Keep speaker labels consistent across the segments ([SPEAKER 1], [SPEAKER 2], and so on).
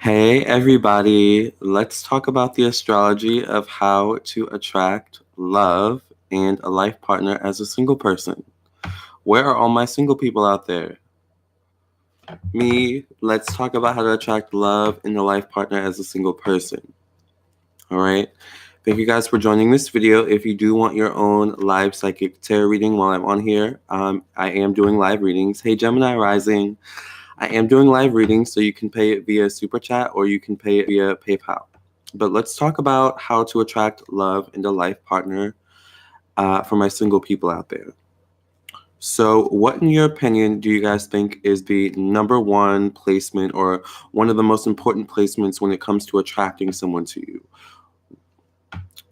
[SPEAKER 1] Hey everybody, let's talk about the astrology of how to attract love and a life partner as a single person. Where are all my single people out there? Me, let's talk about how to attract love and a life partner as a single person. All right. Thank you guys for joining this video. If you do want your own live psychic tarot reading while I'm on here, I am doing live readings. Hey Gemini Rising. I am doing live readings, so you can pay it via Super Chat or you can pay it via PayPal. But let's talk about how to attract love and a life partner for my single people out there. So, what, in your opinion, do you guys think is the number one placement or one of the most important placements when it comes to attracting someone to you?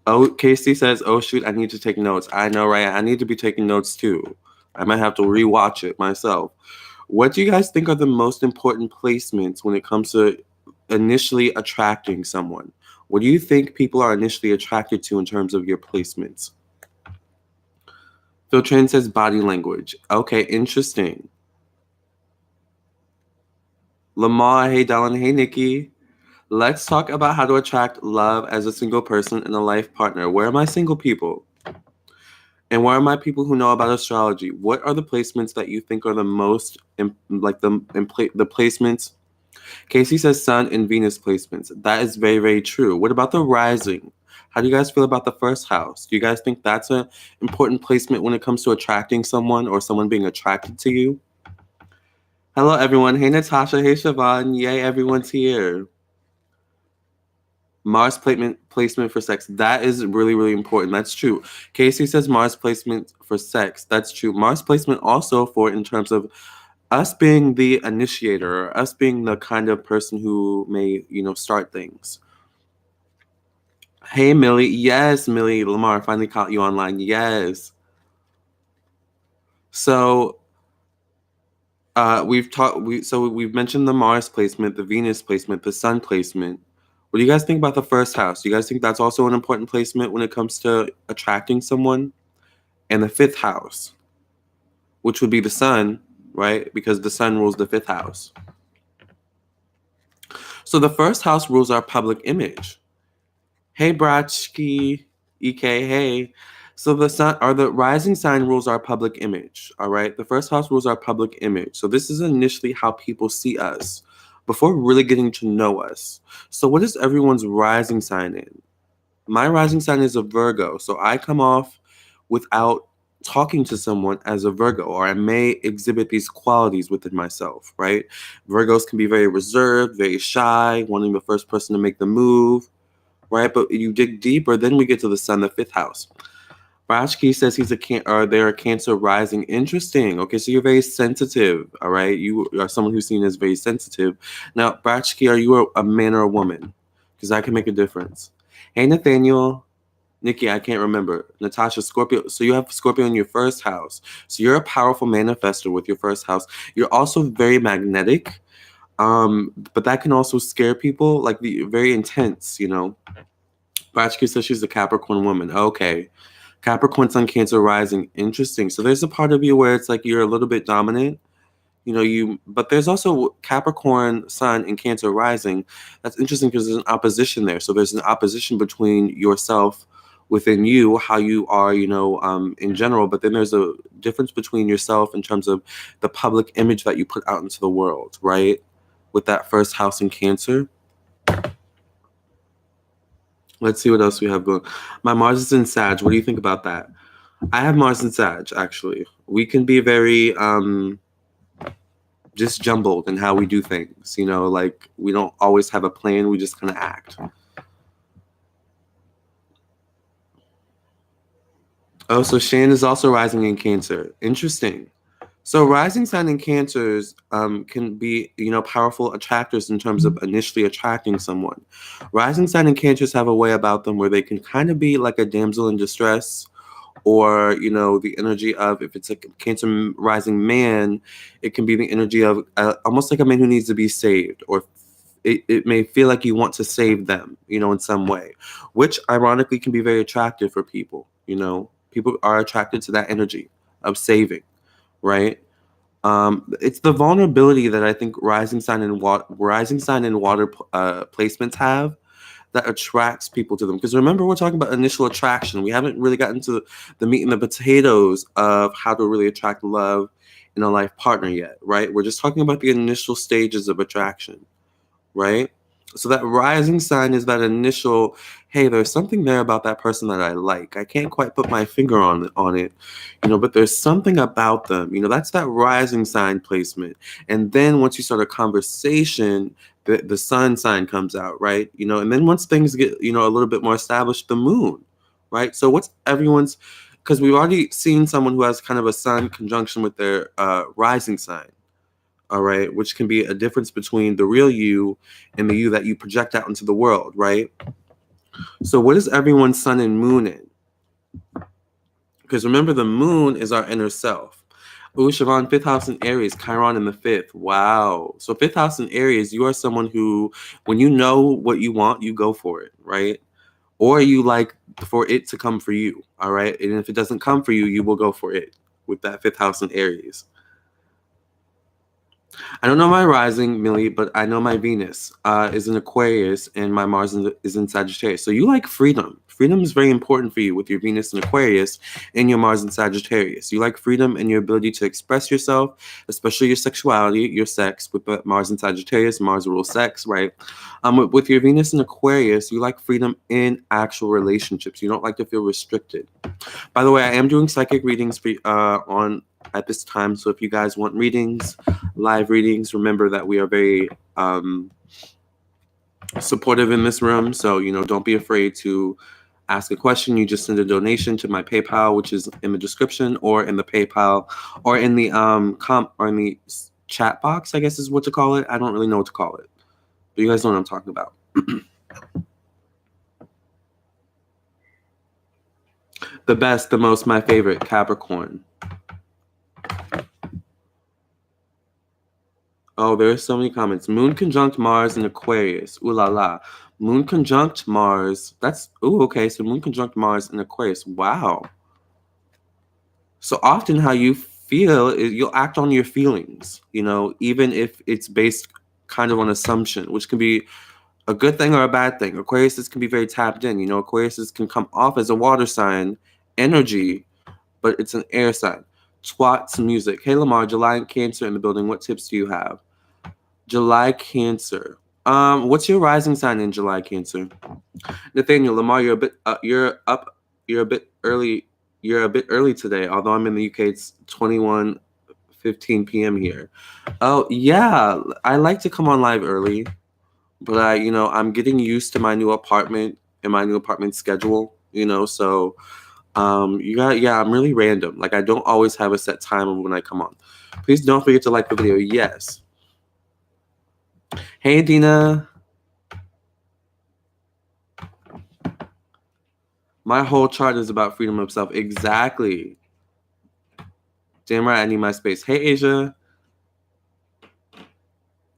[SPEAKER 1] Oh, Casey says, oh, shoot, I need to take notes. I know, right? I need to be taking notes too. I might have to rewatch it myself. What do you guys think are the most important placements when it comes to initially attracting someone? What do you think people are initially attracted to in terms of your placements? Phil Tran says body language. Okay, interesting. Lamarr, hey Dallin, hey Nikki. Let's talk about how to attract love as a single person and a life partner. Where are my single people? And where are my people who know about astrology? What are the placements that you think are the most, the placements? Casey says Sun and Venus placements. That is very, very true. What about the rising? How do you guys feel about the first house? Do you guys think that's an important placement when it comes to attracting someone or someone being attracted to you? Hello, everyone. Hey, Natasha. Hey, Siobhan. Yay, everyone's here. Mars placement for sex. That is really, really important. That's true. Casey says Mars placement for sex. That's true. Mars placement also for in terms of us being the initiator, or us being the kind of person who may, start things. Hey, Millie. Yes, Millie. Lamarr finally caught you online. Yes. So we've mentioned the Mars placement, the Venus placement, the Sun placement. What do you guys think about the first house? Do you guys think that's also an important placement when it comes to attracting someone? And the fifth house, which would be the Sun, right? Because the Sun rules the fifth house. So the first house rules our public image. Hey, Brachki, EK, hey. So the sun or the rising sign rules our public image. All right. The first house rules our public image. So this is initially how people see us before really getting to know us. So what is everyone's rising sign in? My rising sign is a Virgo. So I come off without talking to someone as a Virgo, or I may exhibit these qualities within myself, right? Virgos can be very reserved, very shy, wanting the first person to make the move, right? But you dig deeper, then we get to the Sun, the fifth house. Brachki says they're a Cancer rising. Interesting. Okay, so you're very sensitive, all right? You are someone who's seen as very sensitive. Now, Brachki, are you a man or a woman? Because that can make a difference. Hey, Nathaniel. Nikki, I can't remember. Natasha, Scorpio. So you have Scorpio in your first house. So you're a powerful manifester with your first house. You're also very magnetic. But that can also scare people, like very intense, Brachki says she's a Capricorn woman. Okay. Capricorn Sun Cancer rising. Interesting. So there's a part of you where it's like you're a little bit dominant. But there's also Capricorn Sun and Cancer rising. That's interesting because there's an opposition there. So there's an opposition between yourself within you, how you are, in general. But then there's a difference between yourself in terms of the public image that you put out into the world, right? With that first house in Cancer. Let's see what else we have going. My Mars is in Sag. What do you think about that? I have Mars in Sag, actually. We can be very just jumbled in how we do things. Like we don't always have a plan. We just kind of act. Oh, so Shan is also rising in Cancer. Interesting. So rising sign in Cancers can be, powerful attractors in terms of initially attracting someone. Rising sign in Cancers have a way about them where they can kind of be like a damsel in distress, or, the energy of, if it's a Cancer rising man, it can be the energy of almost like a man who needs to be saved, or it may feel like you want to save them, in some way, which ironically can be very attractive for people. People are attracted to that energy of saving. Right? It's the vulnerability that I think rising sign and water placements have that attracts people to them. Because remember, we're talking about initial attraction. We haven't really gotten to the meat and the potatoes of how to really attract love in a life partner yet, right? We're just talking about the initial stages of attraction, right? So that rising sign is that initial, hey, there's something there about that person that I like. I can't quite put my finger on it, but there's something about them. That's that rising sign placement. And then once you start a conversation, the sun sign comes out, right? And then once things get, a little bit more established, the moon, right? So what's everyone's, because we've already seen someone who has kind of a sun conjunction with their rising sign. All right, which can be a difference between the real you and the you that you project out into the world, right? So what is everyone's sun and moon in? Because remember, the moon is our inner self. Ooh, Siobhan, fifth house in Aries, Chiron in the fifth. Wow. So fifth house in Aries, you are someone who, when you know what you want, you go for it, right? Or you like for it to come for you, all right? And if it doesn't come for you, you will go for it with that fifth house in Aries. I don't know my rising, Millie, but I know my Venus is in Aquarius and my Mars is in Sagittarius. So you like freedom. Freedom is very important for you with your Venus in Aquarius and your Mars in Sagittarius. You like freedom and your ability to express yourself, especially your sexuality, your sex, with Mars in Sagittarius. Mars rules sex, right? With your Venus in Aquarius, you like freedom in actual relationships. You don't like to feel restricted. By the way, I am doing psychic readings on at this time. So if you guys want readings, live readings, remember that we are very supportive in this room. So, don't be afraid to ask a question. You just send a donation to my PayPal, which is in the description, or in the PayPal, or in the or in the chat box, I guess is what to call it. I don't really know what to call it, but you guys know what I'm talking about. The best, the most, my favorite, Capricorn. Oh, there's so many comments. Moon conjunct Mars in Aquarius. Ooh la la. Moon conjunct Mars. Okay. So Moon conjunct Mars in Aquarius. Wow. So often how you feel is you'll act on your feelings, even if it's based kind of on assumption, which can be a good thing or a bad thing. Aquariuses can be very tapped in. Aquariuses can come off as a water sign energy, but it's an air sign. Twats music. Hey Lamarr, July and Cancer in the building. What tips do you have? July Cancer. What's your rising sign in July Cancer? Nathaniel Lamarr, you're a bit early. You're a bit early today. Although I'm in the UK, it's 21:15 p.m. here. Oh yeah, I like to come on live early, but I'm getting used to my new apartment and my new apartment schedule. So I'm really random. Like I don't always have a set time of when I come on. Please don't forget to like the video. Yes. Hey, Dina. My whole chart is about freedom of self. Exactly. Damn right, I need my space. Hey, Asia.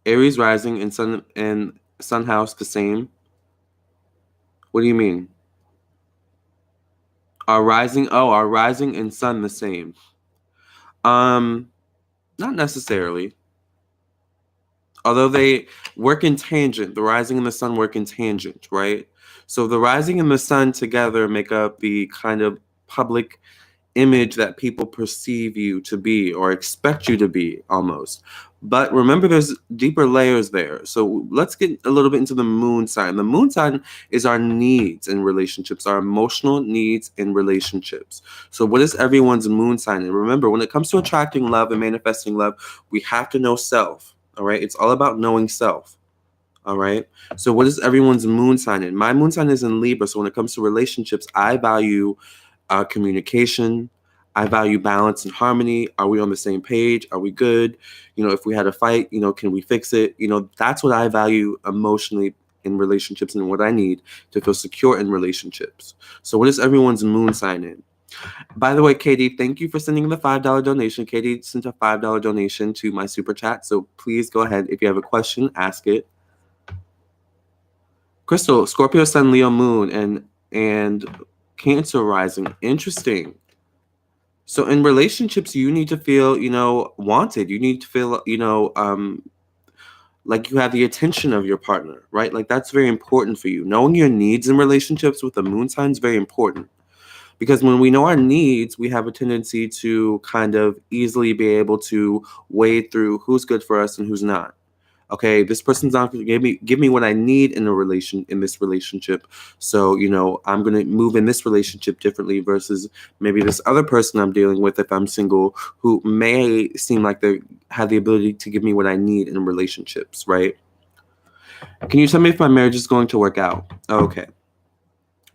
[SPEAKER 1] Aries rising and sun house the same. What do you mean? Our rising and sun the same. Not necessarily. Although they work in tangent, the rising and the sun work in tangent, right? So the rising and the sun together make up the kind of public image that people perceive you to be or expect you to be almost. But remember, there's deeper layers there. So let's get a little bit into the moon sign. The moon sign is our needs in relationships, our emotional needs in relationships. So what is everyone's moon sign? And remember, when it comes to attracting love and manifesting love, we have to know self. All right. It's all about knowing self. All right. So what is everyone's moon sign in? My moon sign is in Libra. So when it comes to relationships, I value communication. I value balance and harmony. Are we on the same page? Are we good? If we had a fight, can we fix it? That's what I value emotionally in relationships and what I need to feel secure in relationships. So what is everyone's moon sign in? By the way, Katie, thank you for sending the $5 donation. Katie sent a $5 donation to my super chat. So please go ahead. If you have a question, ask it. Crystal, Scorpio, Sun, Leo, Moon, and Cancer rising. Interesting. So in relationships, you need to feel, wanted. You need to feel, like you have the attention of your partner, right? Like that's very important for you. Knowing your needs in relationships with the moon sign is very important. Because when we know our needs, we have a tendency to kind of easily be able to wade through who's good for us and who's not. Okay, this person's not going to give me what I need in this relationship. So, I'm going to move in this relationship differently versus maybe this other person I'm dealing with if I'm single who may seem like they have the ability to give me what I need in relationships, right? Can you tell me if my marriage is going to work out? Okay.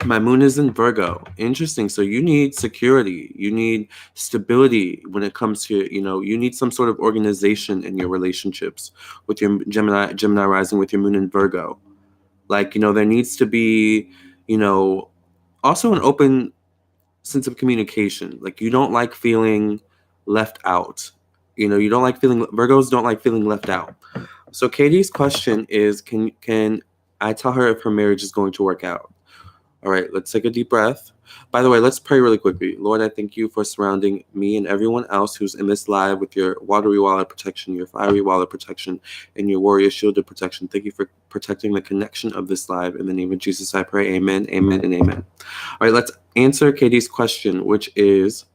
[SPEAKER 1] My moon is in Virgo. Interesting. So you need security. You need stability when it comes to, you need some sort of organization in your relationships with your Gemini rising with your moon in Virgo. Like, there needs to be, also an open sense of communication. Like you don't like feeling left out. Virgos don't like feeling left out. So Katie's question is, can I tell her if her marriage is going to work out? All right, let's take a deep breath. By the way, let's pray really quickly. Lord, I thank you for surrounding me and everyone else who's in this live with your watery wall of protection, your fiery wall of protection, and your warrior shield of protection. Thank you for protecting the connection of this live. In the name of Jesus, I pray. Amen, amen, and amen. All right, let's answer Katie's question, which is,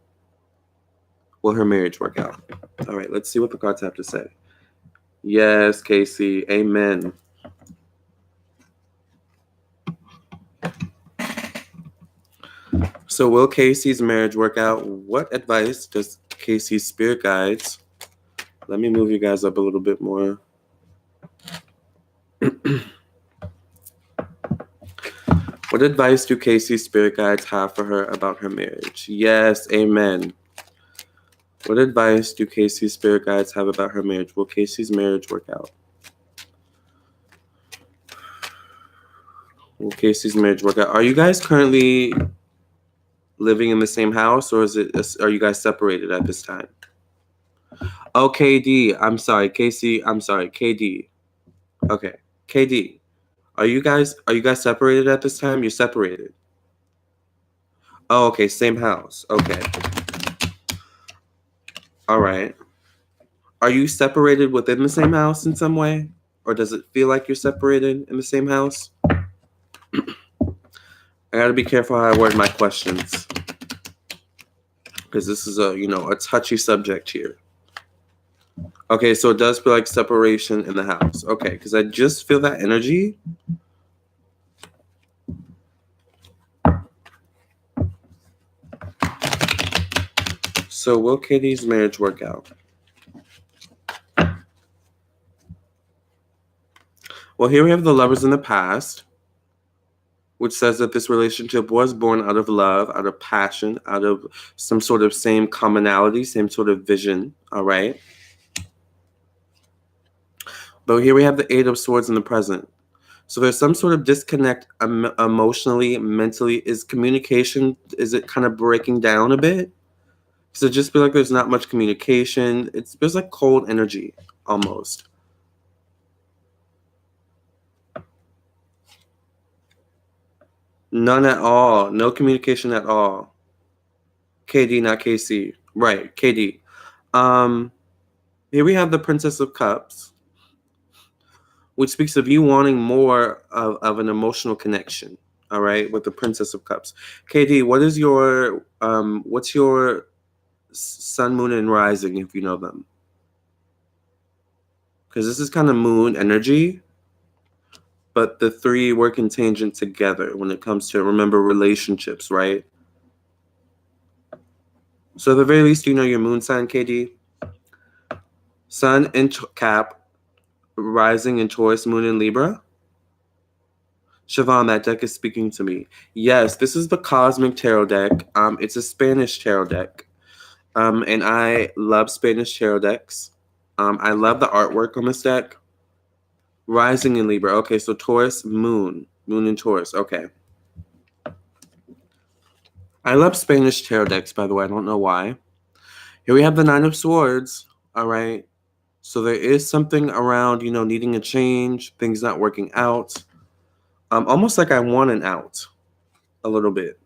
[SPEAKER 1] will her marriage work out? All right, let's see what the cards have to say. Yes, Casey. Amen. So will Casey's marriage work out? What advice does Casey's spirit guides? Let me move you guys up a little bit more. What advice do Casey's spirit guides have for her about her marriage? Yes, amen. What advice do Casey's spirit guides have about her marriage? Will Casey's marriage work out? Will Casey's marriage work out? Are you guys currently living in the same house, or are you guys separated at this time? Oh, KD. I'm sorry, Casey. I'm sorry, KD. Okay, KD. Are you guys separated at this time? You're separated. Oh, okay, same house. Okay. All right. Are you separated within the same house in some way? Or does it feel like you're separated in the same house? I gotta be careful how I word my questions. Because this is a touchy subject here. Okay, so it does feel like separation in the house. Okay, because I just feel that energy. So will Katie's marriage work out? Well, here we have the lovers in the past, which says that this relationship was born out of love, out of passion, out of some sort of same commonality, same sort of vision, all right? But here we have the Eight of Swords in the present. So there's some sort of disconnect emotionally, mentally. Is it kind of breaking down a bit? So it just feel like there's not much communication. There's like cold energy almost. None at all. No communication at all. KD, not KC. Right, KD. Here we have the Princess of Cups, which speaks of you wanting more of an emotional connection. All right, with the Princess of Cups. KD, what's your sun, moon, and rising, if you know them? Because this is kind of moon energy, but the three work in tangent together when it comes to, remember, relationships, right? So at the very least, you know your moon sign, KD. Sun in Cap, rising in Taurus, moon in Libra. Siobhan, that deck is speaking to me. Yes, this is the Cosmic Tarot deck. It's a Spanish tarot deck. And I love Spanish tarot decks. I love the artwork on this deck. Rising in Libra. Okay, so Taurus, moon in Taurus. Okay. I love Spanish tarot decks, by the way. I don't know why. Here we have the Nine of Swords. All right. So there is something around, needing a change, things not working out. Almost like I want an out a little bit.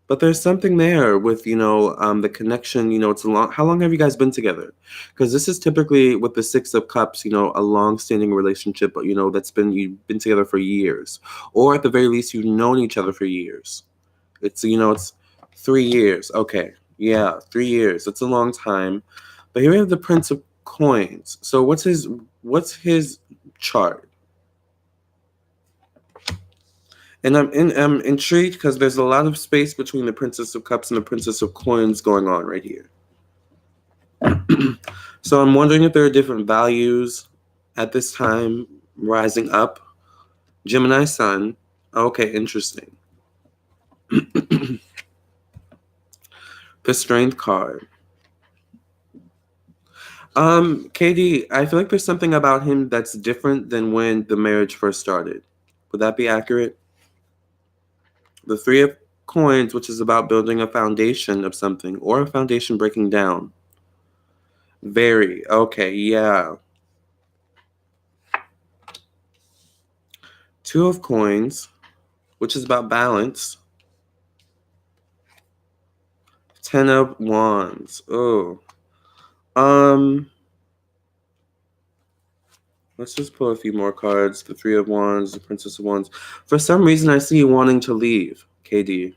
[SPEAKER 1] But there's something there with, the connection, it's a long, how long have you guys been together? Because this is typically with the Six of Cups, a long-standing relationship, but, you've been together for years. Or at the very least, you've known each other for years. It's 3 years. Okay. Yeah, 3 years. It's a long time. But here we have the Prince of Coins. So what's his chart? And I'm intrigued because there's a lot of space between the Princess of Cups and the Princess of Coins going on right here. So I'm wondering if there are different values at this time rising up. Gemini Sun. Okay, interesting. The Strength card. KD, I feel like there's something about him that's different than when the marriage first started. Would that be accurate? The Three of Coins, which is about building a foundation of something or a foundation breaking down. Very. Okay, yeah. Two of Coins, which is about balance. 10 of Wands. Oh. Let's just pull a few more cards. The Three of Wands, the Princess of Wands. For some reason, I see you wanting to leave, KD.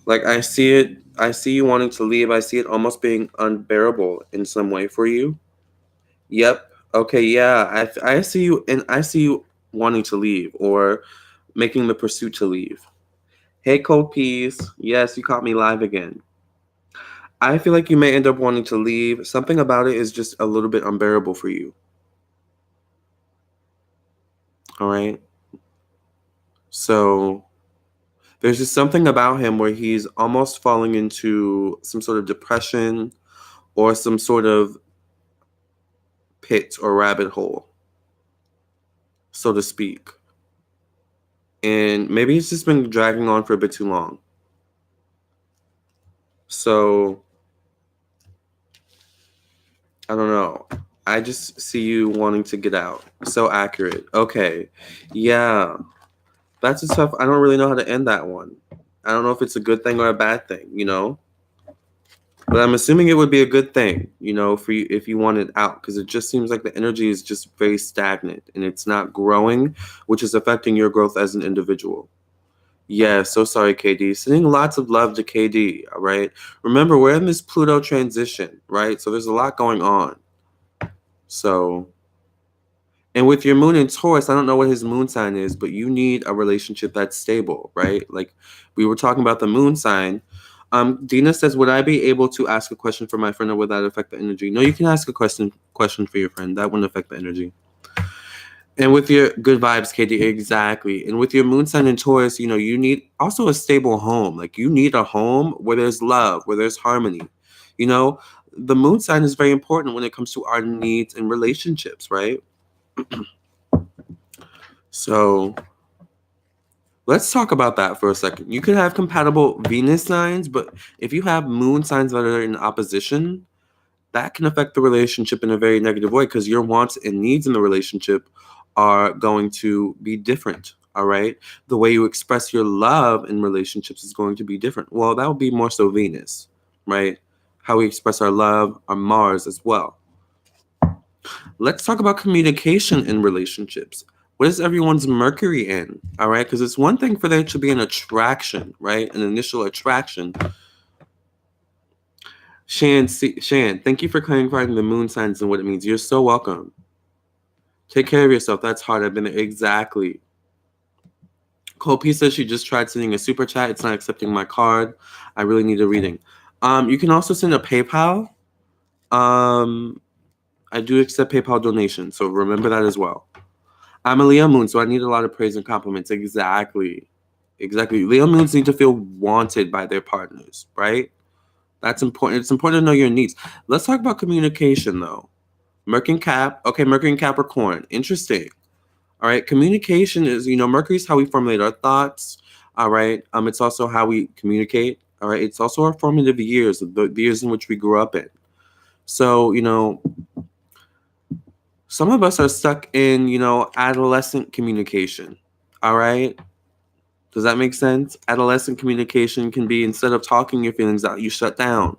[SPEAKER 1] Like, I see it. I see you wanting to leave. I see it almost being unbearable in some way for you. Yep. Okay, yeah. I see you, and I see you wanting to leave or making the pursuit to leave. Hey, Cold Peas. Yes, you caught me live again. I feel like you may end up wanting to leave. Something about it is just a little bit unbearable for you. All right. So there's just something about him where he's almost falling into some sort of depression or some sort of pit or rabbit hole, so to speak. And maybe it's just been dragging on for a bit too long. So I don't know. I just see you wanting to get out. So accurate. Okay. Yeah. That's a tough. I don't really know how to end that one. I don't know if it's a good thing or a bad thing, But I'm assuming it would be a good thing, for you if you want it out, because it just seems like the energy is just very stagnant and it's not growing, which is affecting your growth as an individual. Yeah, so sorry, KD. Sending lots of love to KD, all right? Remember, we're in this Pluto transition, right? So there's a lot going on. So, and with your moon in Taurus, I don't know what his moon sign is, but you need a relationship that's stable, right? Like we were talking about the moon sign. Dina says, would I be able to ask a question for my friend or would that affect the energy? No, you can ask a question for your friend. That wouldn't affect the energy. And with your good vibes, KD, exactly. And with your moon sign in Taurus, you need also a stable home. Like you need a home where there's love, where there's harmony. The moon sign is very important when it comes to our needs and relationships, right? So let's talk about that for a second. You could have compatible Venus signs, but if you have moon signs that are in opposition, that can affect the relationship in a very negative way because your wants and needs in the relationship are going to be different. All right. The way you express your love in relationships is going to be different. Well, that would be more so Venus, right? How we express our love, our Mars as well. Let's talk about communication in relationships. What is everyone's Mercury in? All right. Because it's one thing for there to be an attraction, right? An initial attraction. Shan, thank you for clarifying the moon signs and what it means. You're so welcome. Take care of yourself. That's hard. I've been there. Exactly. Kopi says she just tried sending a super chat. It's not accepting my card. I really need a reading. You can also send a PayPal. I do accept PayPal donations, so remember that as well. I'm a Leo moon, so I need a lot of praise and compliments. Exactly. Leo moons need to feel wanted by their partners, right? That's important. It's important to know your needs. Let's talk about communication, though. Mercury and Cap. Okay, Mercury and Capricorn. Interesting. All right. Communication is, Mercury is how we formulate our thoughts. All right. It's also how we communicate. All right. It's also our formative years, the years in which we grew up in. So, some of us are stuck in, adolescent communication. All right. Does that make sense? Adolescent communication can be, instead of talking your feelings out, you shut down.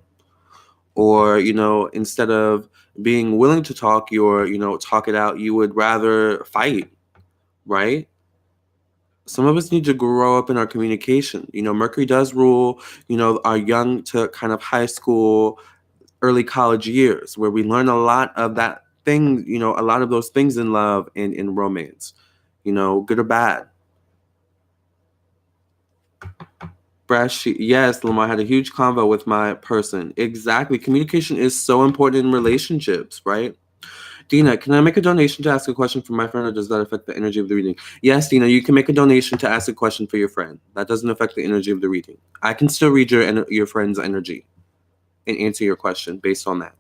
[SPEAKER 1] Or, instead of being willing to talk talk it out, you would rather fight, right? Some of us need to grow up in our communication. Mercury does rule, our young to kind of high school, early college years, where we learn a lot of that thing, a lot of those things in love and in romance, good or bad. Yes, Lamarr had a huge convo with my person. Exactly. Communication is so important in relationships, right? Dina, can I make a donation to ask a question for my friend, or does that affect the energy of the reading? Yes, Dina, you can make a donation to ask a question for your friend. That doesn't affect the energy of the reading. I can still read your friend's energy and answer your question based on that.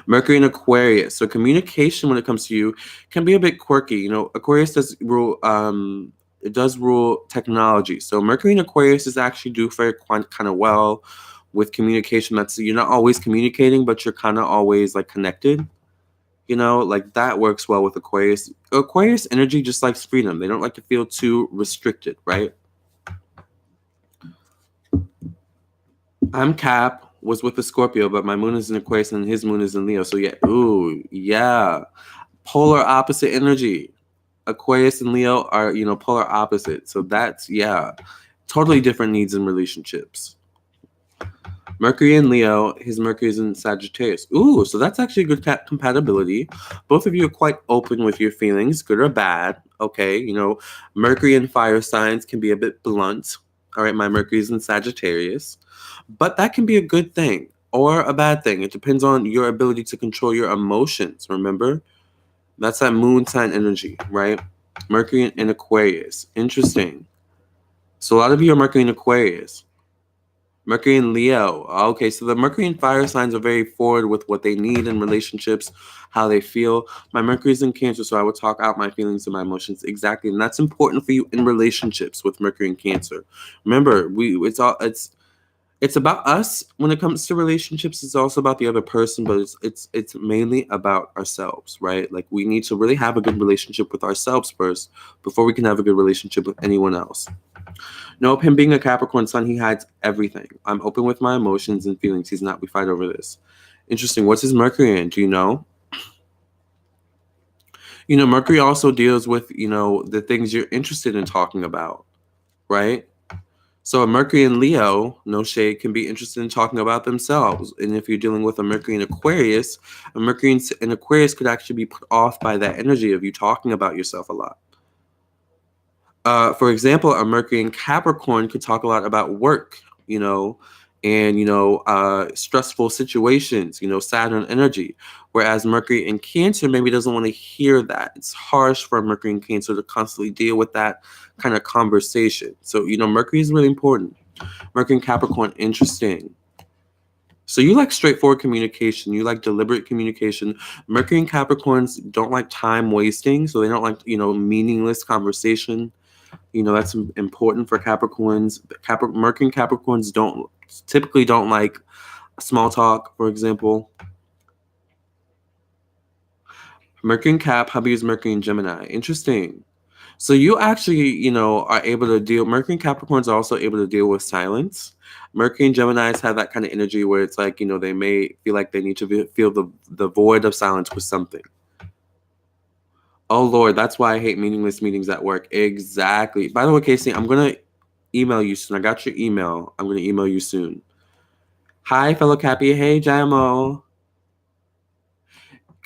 [SPEAKER 1] Mercury in Aquarius. So communication when it comes to you can be a bit quirky. Aquarius does rule it does rule technology. So Mercury in Aquarius is actually do very kind of well with communication. That's, you're not always communicating, but you're kind of always like connected. Like that works well with Aquarius. Aquarius energy just likes freedom. They don't like to feel too restricted, right? I'm Cap, was with the Scorpio, but my moon is in Aquarius and his moon is in Leo. So yeah, ooh, yeah. Polar opposite energy. Aquarius and Leo are, polar opposite. So that's, yeah, totally different needs in relationships. Mercury in Leo, his Mercury is in Sagittarius. Ooh, so that's actually good compatibility. Both of you are quite open with your feelings, good or bad. Okay, Mercury in fire signs can be a bit blunt. All right, my Mercury is in Sagittarius. But that can be a good thing or a bad thing. It depends on your ability to control your emotions, remember? That's that moon sign energy, right? Mercury in Aquarius. Interesting. So a lot of you are Mercury in Aquarius. Mercury in Leo. Okay, so the Mercury and fire signs are very forward with what they need in relationships, how they feel. My Mercury is in Cancer, so I would talk out my feelings and my emotions. Exactly, and that's important for you in relationships with Mercury and Cancer. Remember, it's about us when it comes to relationships. It's also about the other person, but it's mainly about ourselves, right? Like we need to really have a good relationship with ourselves first before we can have a good relationship with anyone else. Nope, him being a Capricorn sun, he hides everything. I'm open with my emotions and feelings. He's not. We fight over this. Interesting. What's his Mercury in? Do you know? Mercury also deals with, the things you're interested in talking about, right? So a Mercury in Leo, no shade, can be interested in talking about themselves. And if you're dealing with a Mercury in Aquarius, a Mercury in Aquarius could actually be put off by that energy of you talking about yourself a lot. For example, a Mercury in Capricorn could talk a lot about work, and stressful situations, Saturn energy. Whereas Mercury in Cancer maybe doesn't want to hear that. It's harsh for Mercury in Cancer to constantly deal with that kind of conversation. So, Mercury is really important. Mercury in Capricorn, interesting. So you like straightforward communication. You like deliberate communication. Mercury and Capricorns don't like time wasting. So they don't like, meaningless conversation. That's important for Capricorns. Mercury and Capricorns typically don't like small talk, for example. Mercury and Cap, hubby is Mercury and Gemini. Interesting. So you actually, are able to deal. Mercury and Capricorns are also able to deal with silence. Mercury and Geminis have that kind of energy where it's like, they may feel like they need to feel the void of silence with something. Oh, Lord, that's why I hate meaningless meetings at work. Exactly. By the way, Casey, I'm going to email you soon. I got your email. I'm going to email you soon. Hi, fellow Cappy. Hey, Jamo.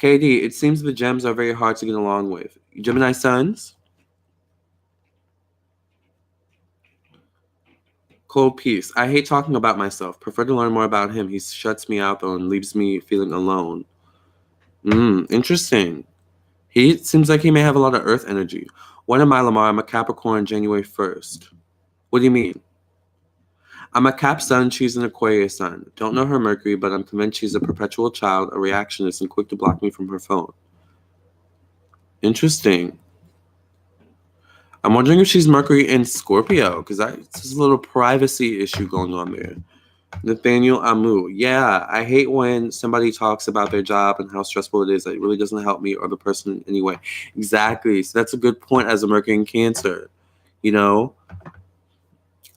[SPEAKER 1] KD, it seems the gems are very hard to get along with. Gemini suns? Cold peace. I hate talking about myself. Prefer to learn more about him. He shuts me out, though, and leaves me feeling alone. Interesting. He seems like he may have a lot of earth energy. What am I, Lamarr? I'm a Capricorn, January 1st. What do you mean? I'm a Cap sun, she's an Aquarius sun. Don't know her Mercury, but I'm convinced she's a perpetual child, a reactionist, and quick to block me from her phone. Interesting. I'm wondering if she's Mercury in Scorpio, because there's a little privacy issue going on there. Nathaniel Amu. Yeah, I hate when somebody talks about their job and how stressful it is. It really doesn't help me or the person in any way. Exactly. So that's a good point as a Mercury in Cancer.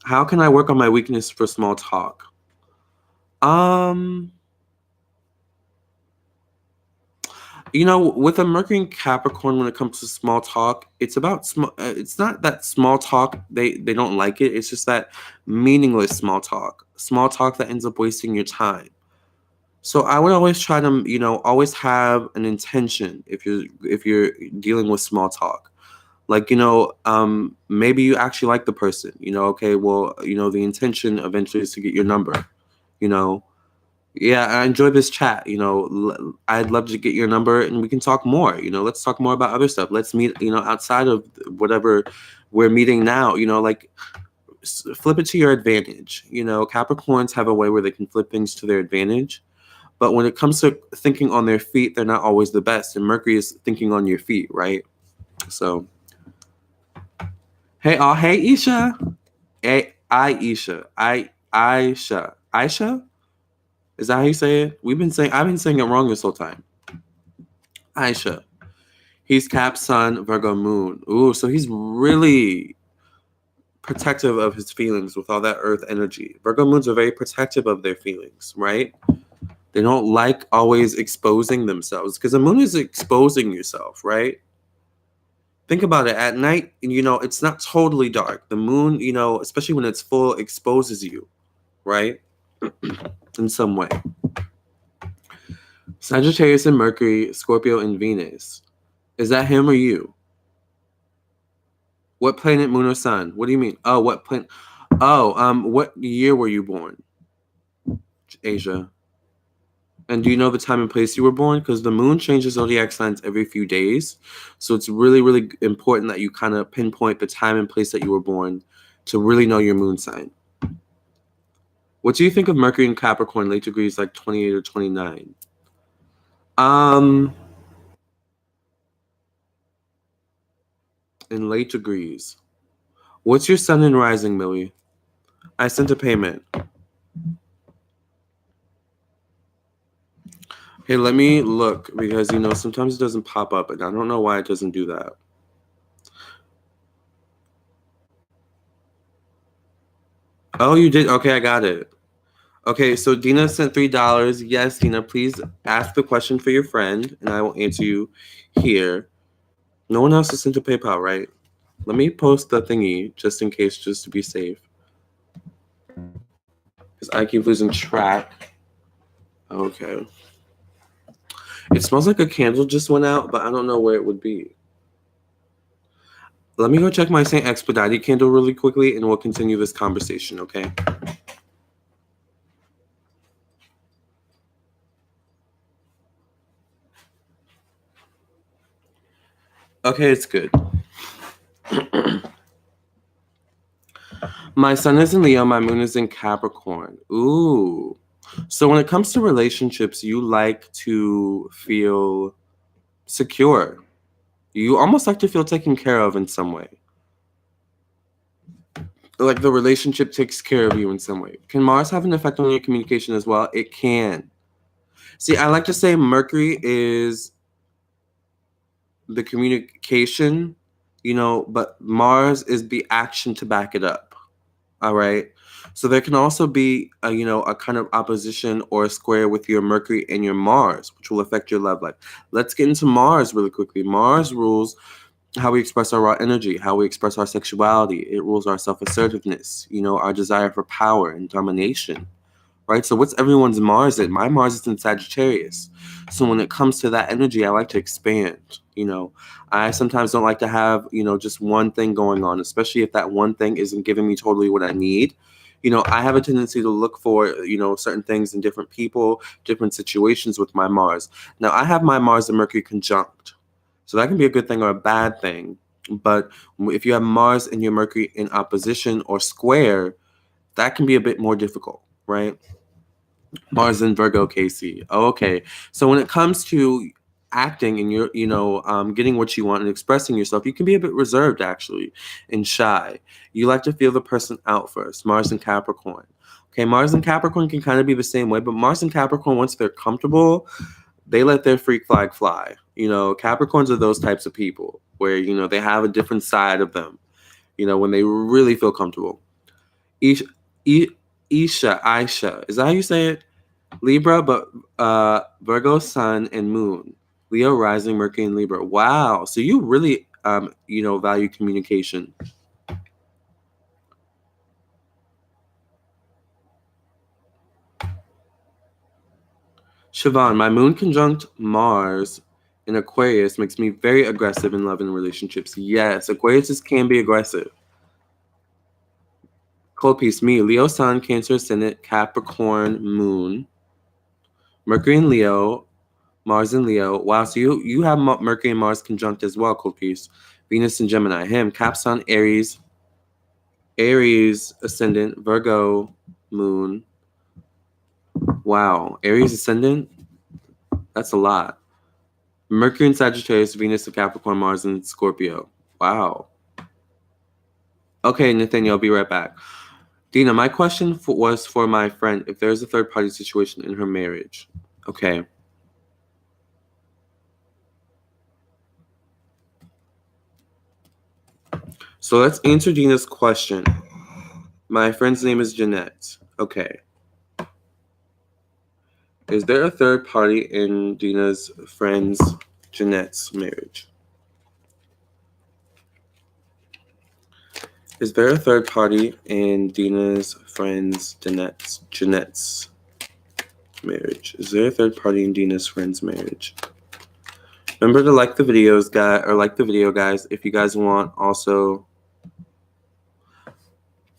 [SPEAKER 1] How can I work on my weakness for small talk? With a Mercury and Capricorn, when it comes to small talk, it's about small. It's not that small talk they don't like it. It's just that meaningless small talk that ends up wasting your time. So I would always try to, always have an intention if you're dealing with small talk. Like, maybe you actually like the person. Okay, well, the intention eventually is to get your number. You know, yeah, I enjoy this chat. I'd love to get your number and we can talk more. Let's talk more about other stuff. Let's meet, outside of whatever we're meeting now. Like flip it to your advantage. Capricorns have a way where they can flip things to their advantage. But when it comes to thinking on their feet, they're not always the best. And Mercury is thinking on your feet, right? So, hey, Isha. Hey, Aisha. Aisha? Is that how you say it? I've been saying it wrong this whole time. Aisha. He's Cap's sun, Virgo moon. Ooh, so he's really protective of his feelings with all that earth energy. Virgo moons are very protective of their feelings, right? They don't like always exposing themselves because the moon is exposing yourself, right? Think about it. At night, it's not totally dark. The moon, especially when it's full, exposes you, right? In some way. Sagittarius and Mercury, Scorpio and Venus. Is that him or you? What planet, moon, or sun? What do you mean? Oh, what planet? Oh, what year were you born? Asia. And do you know the time and place you were born? Because the moon changes zodiac signs every few days. So it's really, really important that you kind of pinpoint the time and place that you were born to really know your moon sign. What do you think of Mercury in Capricorn, late degrees like 28 or 29? In late degrees. What's your sun and rising, Millie? I sent a payment. Hey, let me look because, sometimes it doesn't pop up and I don't know why it doesn't do that. Oh, you did? Okay, I got it. Okay, so Dina sent $3. Yes, Dina, please ask the question for your friend and I will answer you here. No one else has sent a PayPal, right? Let me post the thingy just in case, just to be safe. Because I keep losing track. Okay. It smells like a candle just went out, but I don't know where it would be. Let me go check my St. Expedite candle really quickly and we'll continue this conversation, okay? Okay, it's good. My sun is in Leo, my moon is in Capricorn. Ooh. So when it comes to relationships, you like to feel secure. You almost like to feel taken care of in some way. Like the relationship takes care of you in some way. Can Mars have an effect on your communication as well? It can. See, I like to say Mercury is the communication, but Mars is the action to back it up. All right. So there can also be a kind of opposition or a square with your Mercury and your Mars, which will affect your love life. Let's get into Mars really quickly. Mars rules how we express our raw energy, how we express our sexuality. It rules our self-assertiveness, our desire for power and domination. Right? So what's everyone's Mars in? My Mars is in Sagittarius. So when it comes to that energy, I like to expand. I sometimes don't like to have, just one thing going on, especially if that one thing isn't giving me totally what I need. I have a tendency to look for, certain things in different people, different situations with my Mars. Now, I have my Mars and Mercury conjunct. So that can be a good thing or a bad thing. But if you have Mars and your Mercury in opposition or square, that can be a bit more difficult, right? Mars and Virgo, Casey. Oh, okay. So when it comes to acting and you're, getting what you want and expressing yourself, you can be a bit reserved actually and shy. You like to feel the person out first. Mars and Capricorn. Okay, Mars and Capricorn can kind of be the same way, but Mars and Capricorn, once they're comfortable, they let their freak flag fly. Capricorns are those types of people where, they have a different side of them, when they really feel comfortable. Isha, Isha. Is that how you say it? Libra, but Virgo, Sun, and Moon. Leo, rising, Mercury, and Libra. Wow. So you really, value communication. Siobhan, my Moon conjunct Mars in Aquarius makes me very aggressive in love and relationships. Yes, Aquarius can be aggressive. Cold piece, me, Leo, Sun, Cancer, Ascendant, Capricorn, Moon, Mercury and Leo, Mars and Leo. Wow, so you have Mercury and Mars conjunct as well, cold piece. Venus and Gemini. Him, Cap, Sun, Aries, Ascendant, Virgo, Moon. Wow, Aries Ascendant? That's a lot. Mercury and Sagittarius, Venus and Capricorn, Mars and Scorpio. Wow. Okay, Nathaniel, I'll be right back. Dina, my question was for my friend if there's a third party situation in her marriage. Okay. So let's answer Dina's question. My friend's name is Jeanette. Okay. Is there a third party in Dina's friend's Jeanette's marriage? Is there a third party in Dina's friend's Jeanette's marriage? Is there a third party in Dina's friend's marriage? Remember to like the videos, guys, if you guys want also.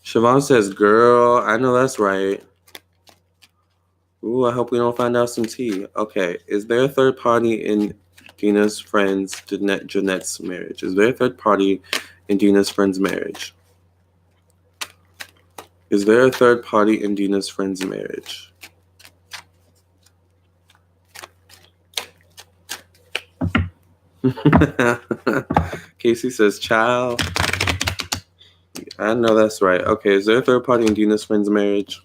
[SPEAKER 1] Siobhan says, girl, I know that's right. Ooh, I hope we don't find out some tea. Okay, is there a third party in Dina's friend's Jeanette's marriage? Is there a third party in Dina's friend's marriage? Is there a third party in Dina's friend's marriage? Casey says, child. I know that's right. Okay, is there a third party in Dina's friend's marriage?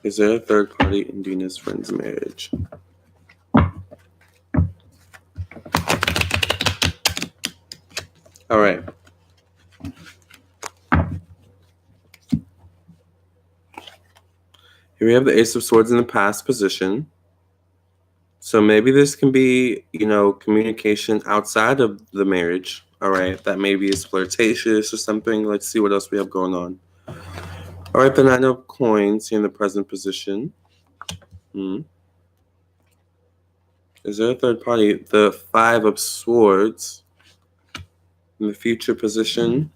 [SPEAKER 1] Is there a third party in Dina's friend's marriage? All right. Here we have the Ace of Swords in the past position. So maybe this can be, communication outside of the marriage. All right. That maybe is flirtatious or something. Let's see what else we have going on. All right. The Nine of Coins here in the present position. Is there a third party? The Five of Swords in the future position.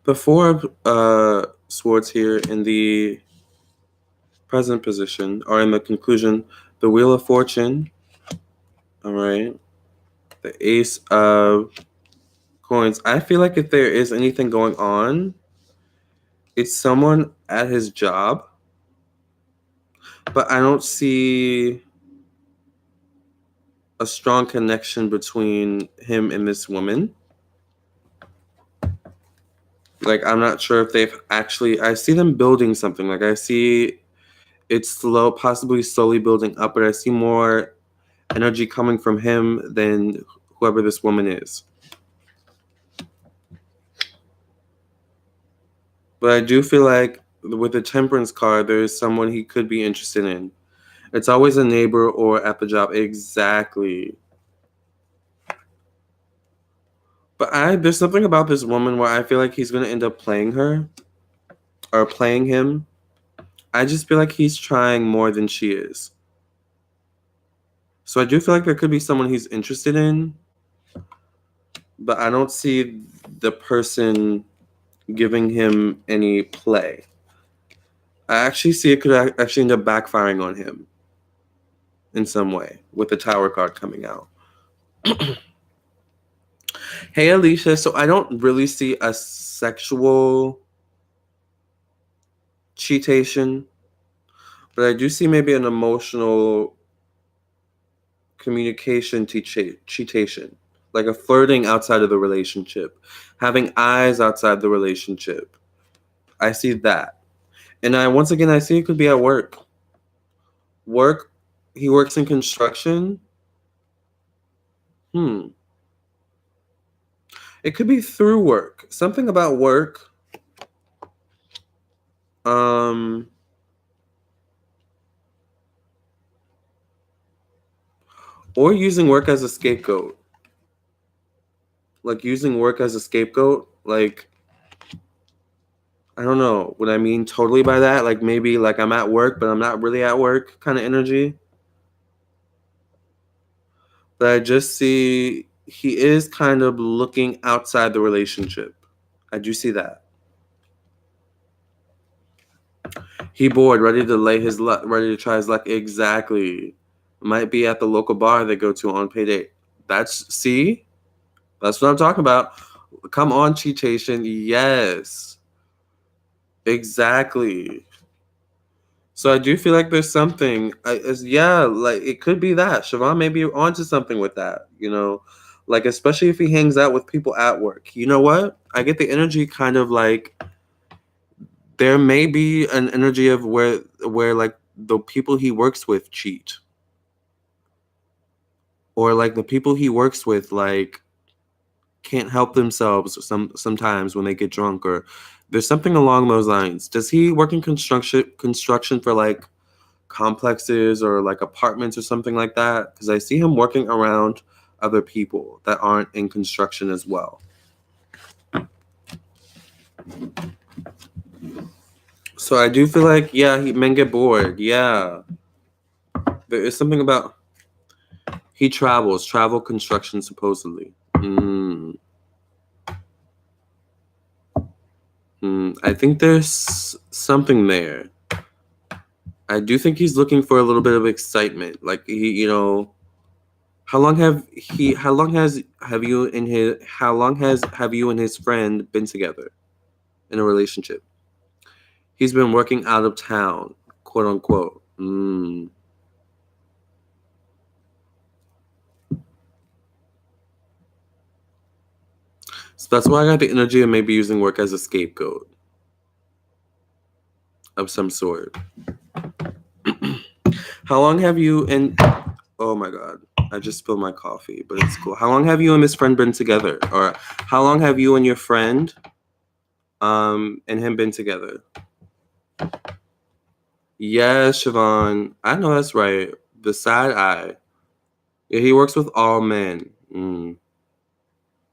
[SPEAKER 1] The Four of Swords here in the present position, or in the conclusion, the Wheel of Fortune. All right. The Ace of Coins. I feel like if there is anything going on, it's someone at his job, but I don't see a strong connection between him and this woman. Like, I'm not sure if they've actually, I see them building something. Like, I see it's possibly slowly building up, but I see more energy coming from him than whoever this woman is. But I do feel like with the Temperance card, there is someone he could be interested in. It's always a neighbor or at the job. Exactly. But there's something about this woman where I feel like he's going to end up playing her or playing him. I just feel like he's trying more than she is. So I do feel like there could be someone he's interested in, but I don't see the person giving him any play. I actually see it could actually end up backfiring on him in some way with the Tower card coming out. Hey, Alicia. So I don't really see a sexual cheatation, but I do see maybe an emotional communication cheatation, like a flirting outside of the relationship, having eyes outside the relationship. I see that. And I see it could be at work. Work. He works in construction. It could be through work. Something about work. Um, or using work as a scapegoat. Like using work as a scapegoat. Like, I don't know what I mean totally by that. Like maybe like I'm at work, but I'm not really at work kind of energy. But I just see he is kind of looking outside the relationship. I do see that. He bored, ready to lay his luck, ready to try his luck. Exactly. Might be at the local bar they go to on payday. That's what I'm talking about. Come on, cheatation. Yes. Exactly. So I do feel like there's something. Like it could be that Siobhan may be onto something with that. Like especially if he hangs out with people at work. You know what? I get the energy kind of like there may be an energy of where like the people he works with cheat, or like the people he works with like can't help themselves sometimes when they get drunk, or there's something along those lines. Does he work in construction for like complexes or like apartments or something like that? Because I see him working around other people that aren't in construction as well. So I do feel like men get bored. Yeah, there is something about he travel construction supposedly. I think there's something there. I do think he's looking for a little bit of excitement. Like how long have you and his friend been together in a relationship? He's been working out of town, quote unquote. So that's why I got the energy of maybe using work as a scapegoat of some sort. How long have you and oh my god, I just spilled my coffee, but it's cool. How long have you and his friend been together? Or how long have you and your friend and him been together? Yes, Siobhan. I know that's right. The side eye. Yeah, he works with all men.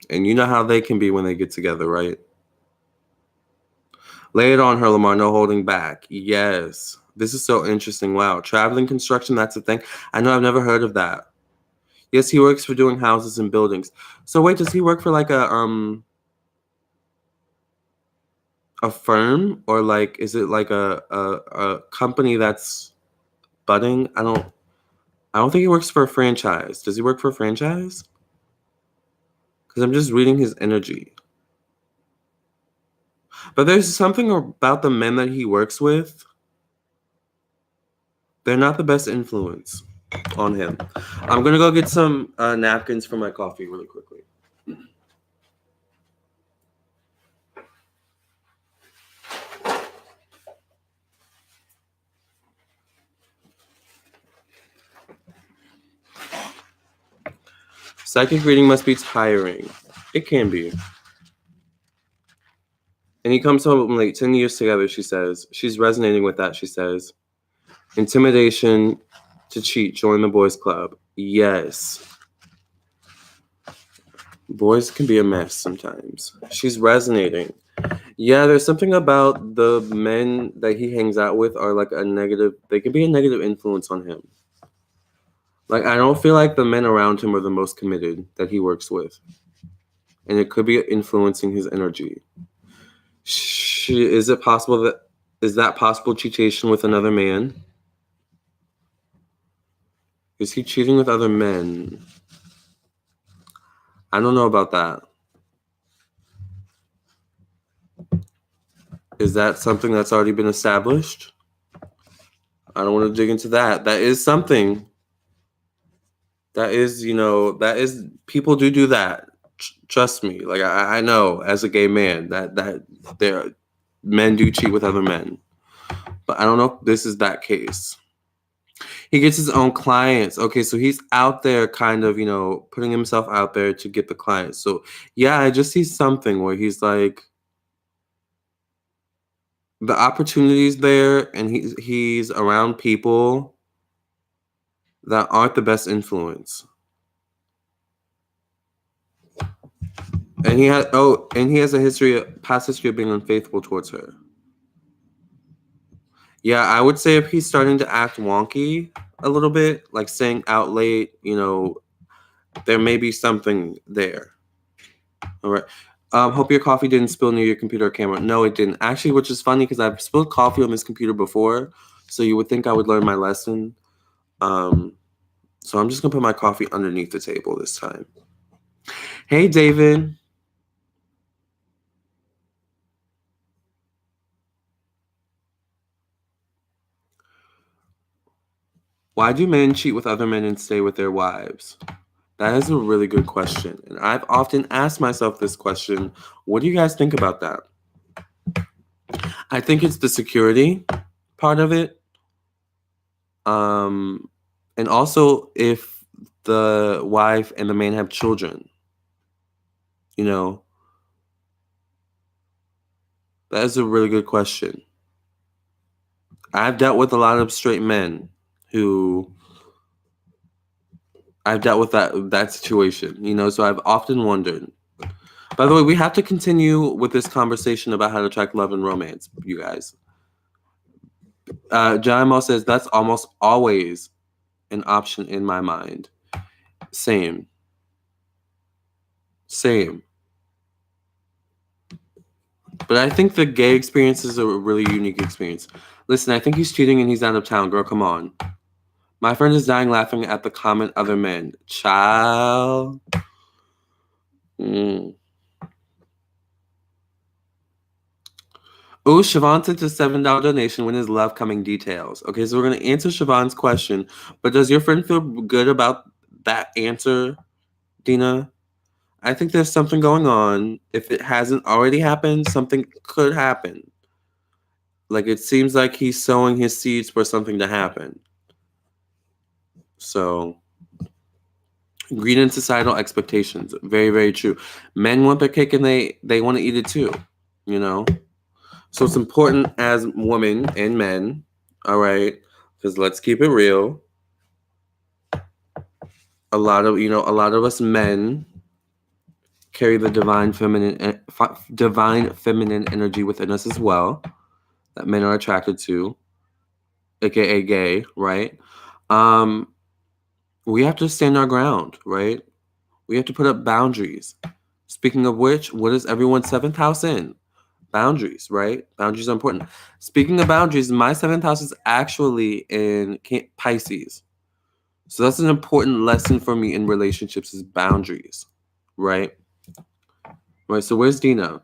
[SPEAKER 1] And you know how they can be when they get together, right? Lay it on her, Lamarr. No holding back. Yes. This is so interesting. Wow. Traveling construction, that's a thing. I know I've never heard of that. Yes, he works for doing houses and buildings. So wait, does he work for like a firm, or like is it like a company that's budding? I don't think he works for a franchise. Does he work for a franchise? Because I'm just reading his energy. But there's something about the men that he works with. They're not the best influence on him. I'm going to go get some napkins for my coffee really quickly. Psychic reading must be tiring. It can be. And he comes home like 10 years together, she says. She's resonating with that, she says. Intimidation to cheat, join the boys club. Yes. Boys can be a mess sometimes. She's resonating. Yeah, there's something about the men that he hangs out with are like they can be a negative influence on him. Like, I don't feel like the men around him are the most committed that he works with. And it could be influencing his energy. Is that possible cheatation with another man? Is he cheating with other men? I don't know about that. Is that something that's already been established? I don't want to dig into that. That is something. That is, people do that. Trust me. Like I know as a gay man that there men do cheat with other men. But I don't know if this is that case. He gets his own clients. Okay, so he's out there kind of, putting himself out there to get the clients. So yeah, I just see something where he's like, the opportunity's there and he's around people that aren't the best influence. And he has a past history of being unfaithful towards her. Yeah, I would say if he's starting to act wonky a little bit, like staying out late, there may be something there. All right. Hope your coffee didn't spill near your computer or camera. No, it didn't. Actually, which is funny because I've spilled coffee on this computer before, so you would think I would learn my lesson. So I'm just gonna put my coffee underneath the table this time. Hey, David. Why do men cheat with other men and stay with their wives? That is a really good question. And I've often asked myself this question. What do you guys think about that? I think it's the security part of it. And also if the wife and the man have children, that is a really good question. I've dealt with a lot of straight men who I've dealt with that situation, so I've often wondered. By the way, we have to continue with this conversation about how to attract love and romance, you guys. Jaimo says that's almost always an option in my mind. Same. But I think the gay experience is a really unique experience. Listen, I think he's cheating and he's out of town. Girl, come on. My friend is dying laughing at the comment other men. Child. Ooh, Siobhan sent a $7 donation. When is love coming? Details. Okay, so we're going to answer Siobhan's question. But does your friend feel good about that answer, Dina? I think there's something going on. If it hasn't already happened, something could happen. Like, it seems like he's sowing his seeds for something to happen. So, greed and societal expectations. Very, very true. Men want their cake and they want to eat it too, So it's important as women and men, all right? Because let's keep it real. A lot of us men carry the divine feminine energy within us as well, that men are attracted to, aka gay, right? We have to stand our ground, right? We have to put up boundaries. Speaking of which, what is everyone's seventh house in? Boundaries, right? Boundaries are important. Speaking of boundaries, my seventh house is actually in Pisces. So that's an important lesson for me in relationships is boundaries, right? Right, so where's Dina?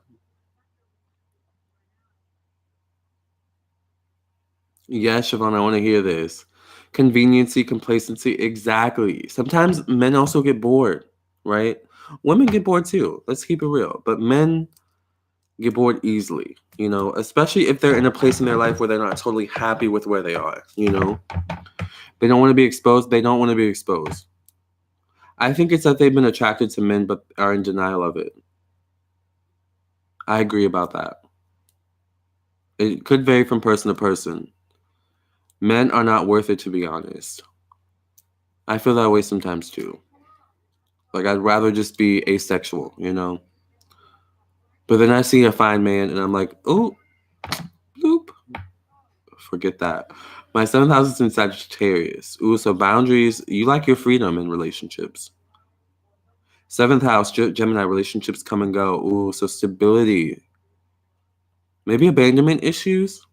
[SPEAKER 1] Yeah, Siobhan, I want to hear this. Conveniency, complacency, exactly. Sometimes men also get bored, right? Women get bored too. Let's keep it real. But men get bored easily, especially if they're in a place in their life where they're not totally happy with where they are, They don't want to be exposed. They don't want to be exposed. I think it's that they've been attracted to men but are in denial of it. I agree about that. It could vary from person to person. Men are not worth it, to be honest. I feel that way sometimes too. Like, I'd rather just be asexual, But then I see a fine man and I'm like, oh, bloop. Forget that. My seventh house is in Sagittarius. Ooh, so boundaries. You like your freedom in relationships. Seventh house, Gemini, relationships come and go. Ooh, so stability. Maybe abandonment issues.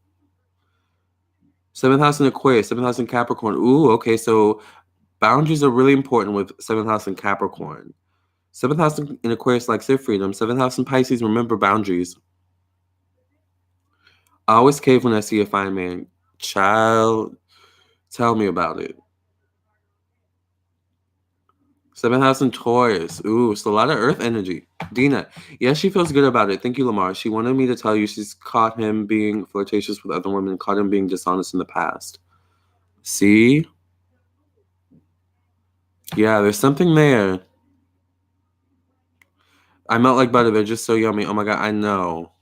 [SPEAKER 1] Seventh house in Aquarius, seventh house in Capricorn. Ooh, okay, so boundaries are really important with seventh house in Capricorn. Seventh house in Aquarius likes their freedom. Seventh house in Pisces, remember boundaries. I always cave when I see a fine man. Child, tell me about it. Seventh house in Taurus. Ooh, so a lot of earth energy. Dina. Yes, she feels good about it. Thank you, Lamarr. She wanted me to tell you she's caught him being flirtatious with other women, caught him being dishonest in the past. See? Yeah, there's something there. I melt like butter. They're just so yummy. Oh my god, I know.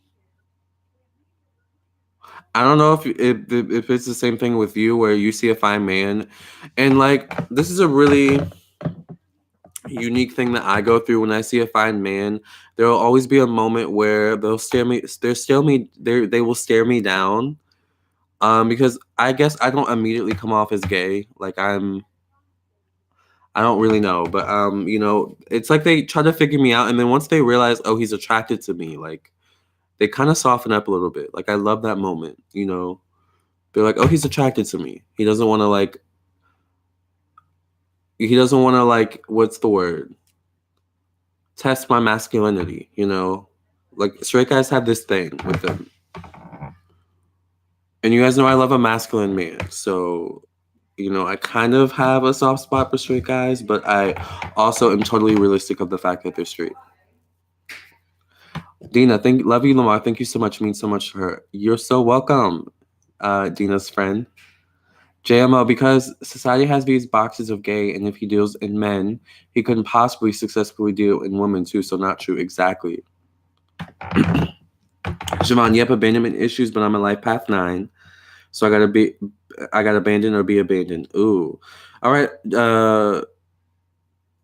[SPEAKER 1] I don't know if it's the same thing with you where you see a fine man, and like this is a really unique thing that I go through when I see a fine man. There will always be a moment where they will stare me down. Because I guess I don't immediately come off as gay. Like I don't really know, but it's like they try to figure me out, and then once they realize, oh, he's attracted to me, like they kind of soften up a little bit. Like I love that moment. They're like, oh, he's attracted to me. He doesn't want to like. He doesn't want to like. What's the word? Test my masculinity. Like straight guys have this thing with them, and you guys know I love a masculine man. So I kind of have a soft spot for straight guys, but I also am totally realistic of the fact that they're straight. Dina, love you, Lamarr. Thank you so much. It means so much to her. You're so welcome, Dina's friend. JMO, because society has these boxes of gay, and if he deals in men, he couldn't possibly successfully deal in women too. So not true. Exactly. Siobhan, yep, abandonment issues, but I'm a life path 9. So I gotta abandon or be abandoned. Ooh. All right.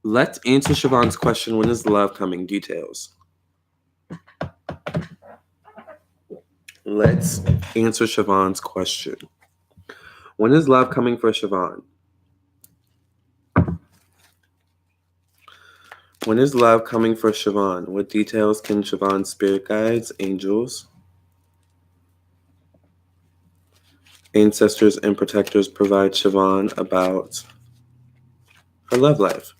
[SPEAKER 1] Let's answer Siobhan's question. When is love coming? Details. Let's answer Siobhan's question. When is love coming for Siobhan? When is love coming for Siobhan? What details can Siobhan's spirit guides, angels, ancestors, and protectors provide Siobhan about her love life?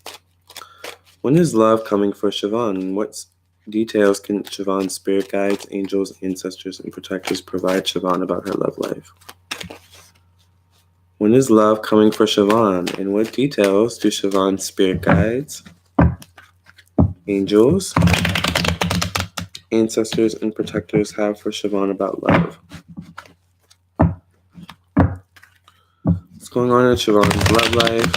[SPEAKER 1] When is love coming for Siobhan? What details can Siobhan's spirit guides, angels, ancestors, and protectors provide Siobhan about her love life? When is love coming for Siobhan? And what details do Siobhan's spirit guides, angels, ancestors, and protectors have for Siobhan about love? What's going on in Siobhan's love life?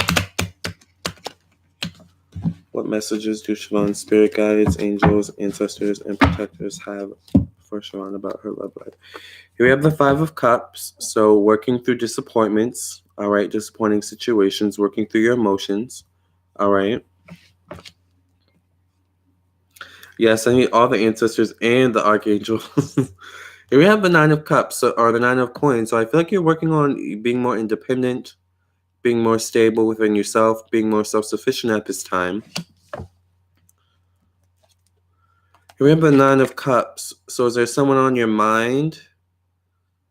[SPEAKER 1] What messages do Siobhan's spirit guides, angels, ancestors, and protectors have for Siobhan about her love life? Here we have the 5 of Cups. So working through disappointments, all right, disappointing situations, working through your emotions, all right. Yes, I need all the ancestors and the archangels. Here we have the 9 of Cups, or the 9 of Coins. So I feel like you're working on being more independent, being more stable within yourself, being more self-sufficient at this time. Here we have the 9 of Cups. So is there someone on your mind?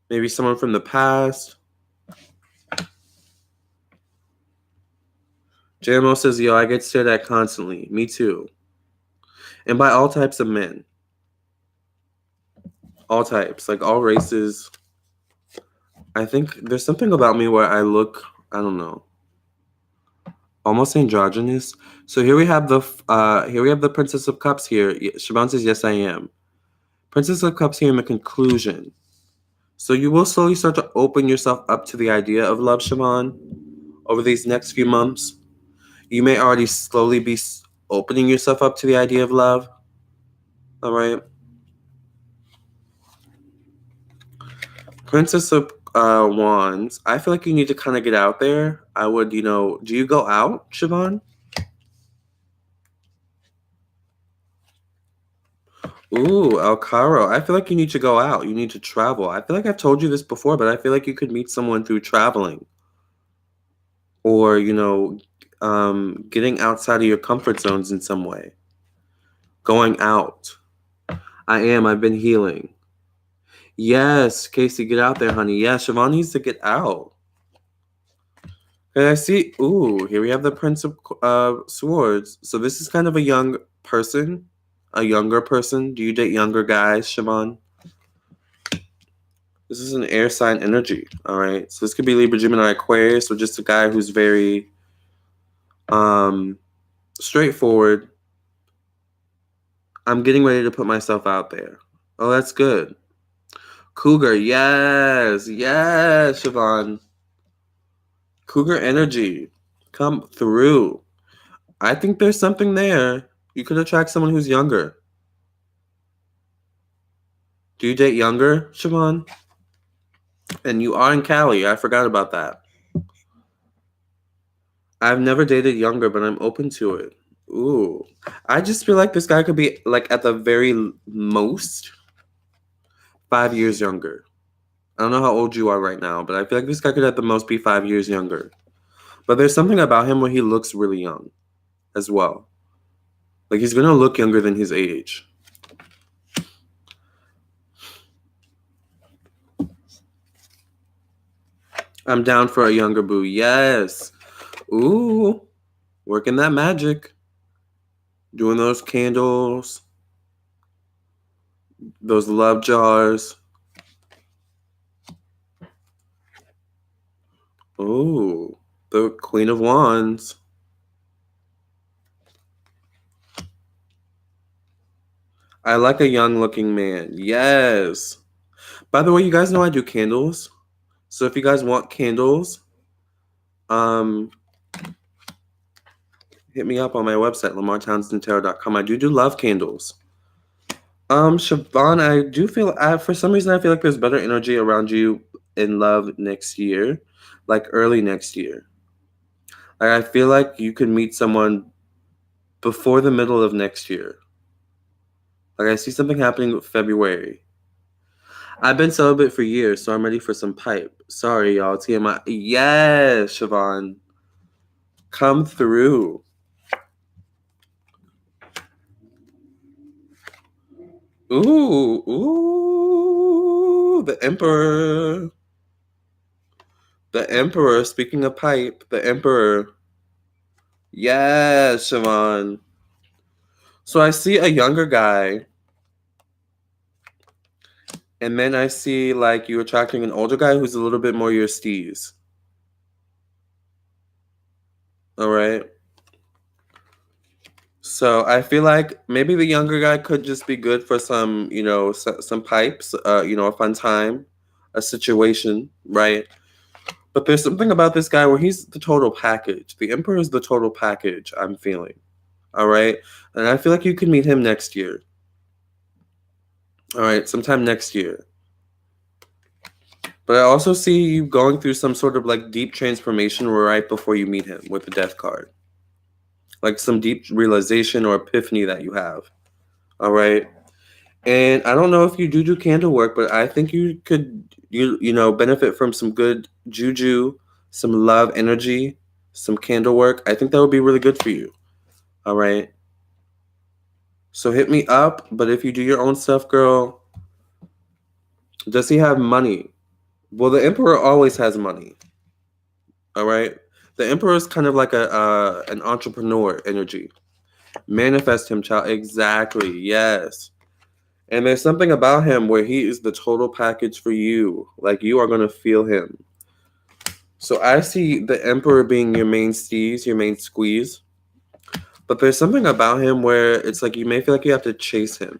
[SPEAKER 1] Maybe someone from the past? JMO says, yo, I get stared at constantly. Me too. And by all types of men. All types, like all races. I think there's something about me where I look, I don't know, almost androgynous. So here we have the Princess of Cups here. Siobhan says, yes, I am. Princess of Cups here in the conclusion. So you will slowly start to open yourself up to the idea of love, Siobhan, over these next few months. You may already slowly be opening yourself up to the idea of love. All right. Princess of Wands. I feel like you need to kind of get out there. I would, do you go out, Siobhan? Ooh, El Caro. I feel like you need to go out. You need to travel. I feel like I've told you this before, but I feel like you could meet someone through traveling. Or, getting outside of your comfort zones in some way. Going out. I've been healing. Yes, Casey, get out there, honey. Yeah, Siobhan needs to get out. Okay, I see. Ooh, here we have the Prince of Swords. So this is kind of a young person. A younger person. Do you date younger guys, Siobhan? This is an air sign energy. All right. So this could be Libra, Gemini, Aquarius, or just a guy who's very straightforward. I'm getting ready to put myself out there. Oh, that's good. Cougar, yes, Siobhan. Cougar energy, come through. I think there's something there. You could attract someone who's younger. Do you date younger, Siobhan? And you are in Cali. I forgot about that. I've never dated younger, but I'm open to it. Ooh. I just feel like this guy could be, like, at the very most 5 years younger. I don't know how old you are right now, but I feel like this guy could at the most be 5 years younger. But there's something about him where he looks really young as well. Like, he's going to look younger than his age. I'm down for a younger boo. Yes. Ooh. Working that magic. Doing those candles. Those love jars. Ooh. The Queen of Wands. I like a young looking man. Yes. By the way, you guys know I do candles. So if you guys want candles, hit me up on my website, lamartownsendtarot.com. I do love candles. Siobhan, I do feel, for some reason, I feel like there's better energy around you in love next year, like early next year. Like, I feel like you could meet someone before the middle of next year. Like, I see something happening with February. I've been celibate for years, so I'm ready for some pipe. Sorry, y'all. TMI. Yes, Siobhan. Come through. Ooh, the Emperor. The Emperor, speaking of pipe, the Emperor. Yes, Siobhan. So I see a younger guy, and then I see, like, you attracting an older guy who's a little bit more your steez. All right? So I feel like maybe the younger guy could just be good for some, some pipes, a fun time, a situation, right? But there's something about this guy where he's the total package. The Emperor is the total package, I'm feeling. All right? And I feel like you can meet him next year. All right, sometime next year. But I also see you going through some sort of, like, deep transformation right before you meet him with the Death card. Like some deep realization or epiphany that you have. All right? And I don't know if you do candle work, but I think you could, benefit from some good juju, some love energy, some candle work. I think that would be really good for you. All right? So hit me up. But if you do your own stuff, girl, does he have money? Well, the Emperor always has money. All right? The Emperor is kind of like an entrepreneur energy. Manifest him, child. Exactly. Yes. And there's something about him where he is the total package for you. Like, you are going to feel him. So I see the Emperor being your main steez, your main squeeze. But there's something about him where it's like you may feel like you have to chase him.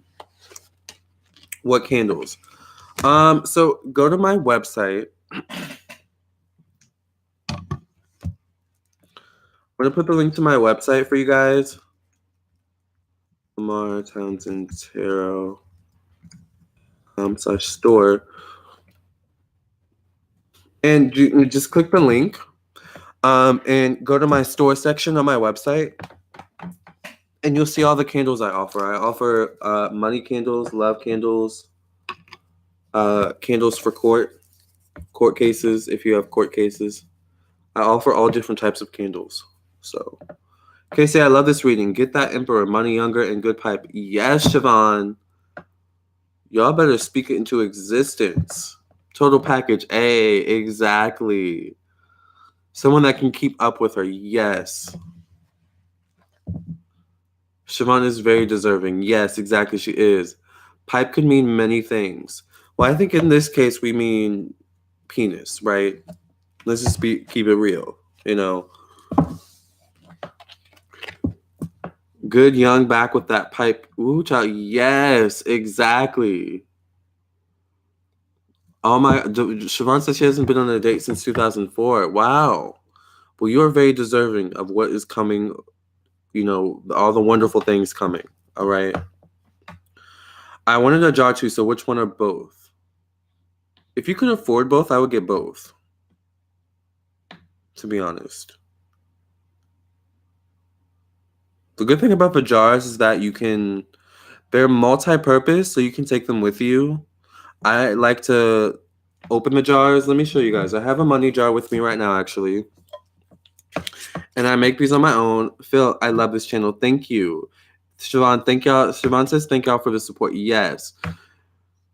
[SPEAKER 1] What candles? So go to my website. I'm going to put the link to my website for you guys. Lamarr Townsend Tarot /store. And you just click the link. And go to my store section on my website. And you'll see all the candles I offer. I offer money candles, love candles, candles for court cases, if you have court cases. I offer all different types of candles. So, Casey, I love this reading. Get that Emperor, money younger, and good pipe. Yes, Siobhan. Y'all better speak it into existence. Total package. A, exactly. Someone that can keep up with her. Yes. Siobhan is very deserving. Yes, exactly, she is. Pipe could mean many things. Well, I think in this case we mean penis, right? Let's just keep it real, Good young back with that pipe. Ooh, child. Yes, exactly. Oh my, Siobhan says she hasn't been on a date since 2004. Wow. Well, you're very deserving of what is coming all the wonderful things coming. All right. I wanted a jar too, so which one are both? If you could afford both, I would get both, to be honest. The good thing about the jars is that they're multi-purpose, so you can take them with you. I like to open the jars. Let me show you guys. I have a money jar with me right now, actually. And I make these on my own. Phil, I love this channel. Thank you. Siobhan, thank y'all. Siobhan says thank y'all for the support. Yes.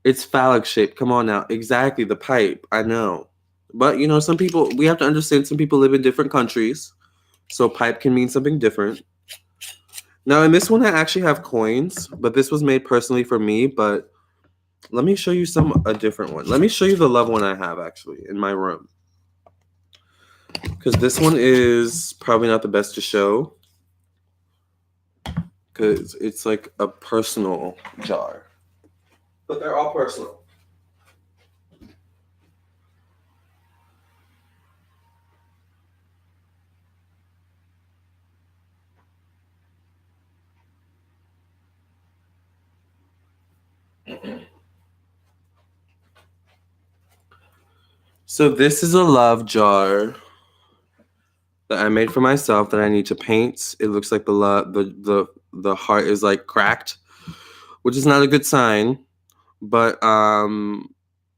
[SPEAKER 1] It's phallic shaped. Come on now. Exactly. The pipe. I know. But, some people, we have to understand some people live in different countries. So pipe can mean something different. Now, in this one, I actually have coins, but this was made personally for me. But let me show you a different one. Let me show you the love one I have, actually, in my room. Because this one is probably not the best to show. Because it's like a personal jar. But they're all personal. So this is a love jar that I made for myself that I need to paint. It looks like the heart is like cracked, which is not a good sign. But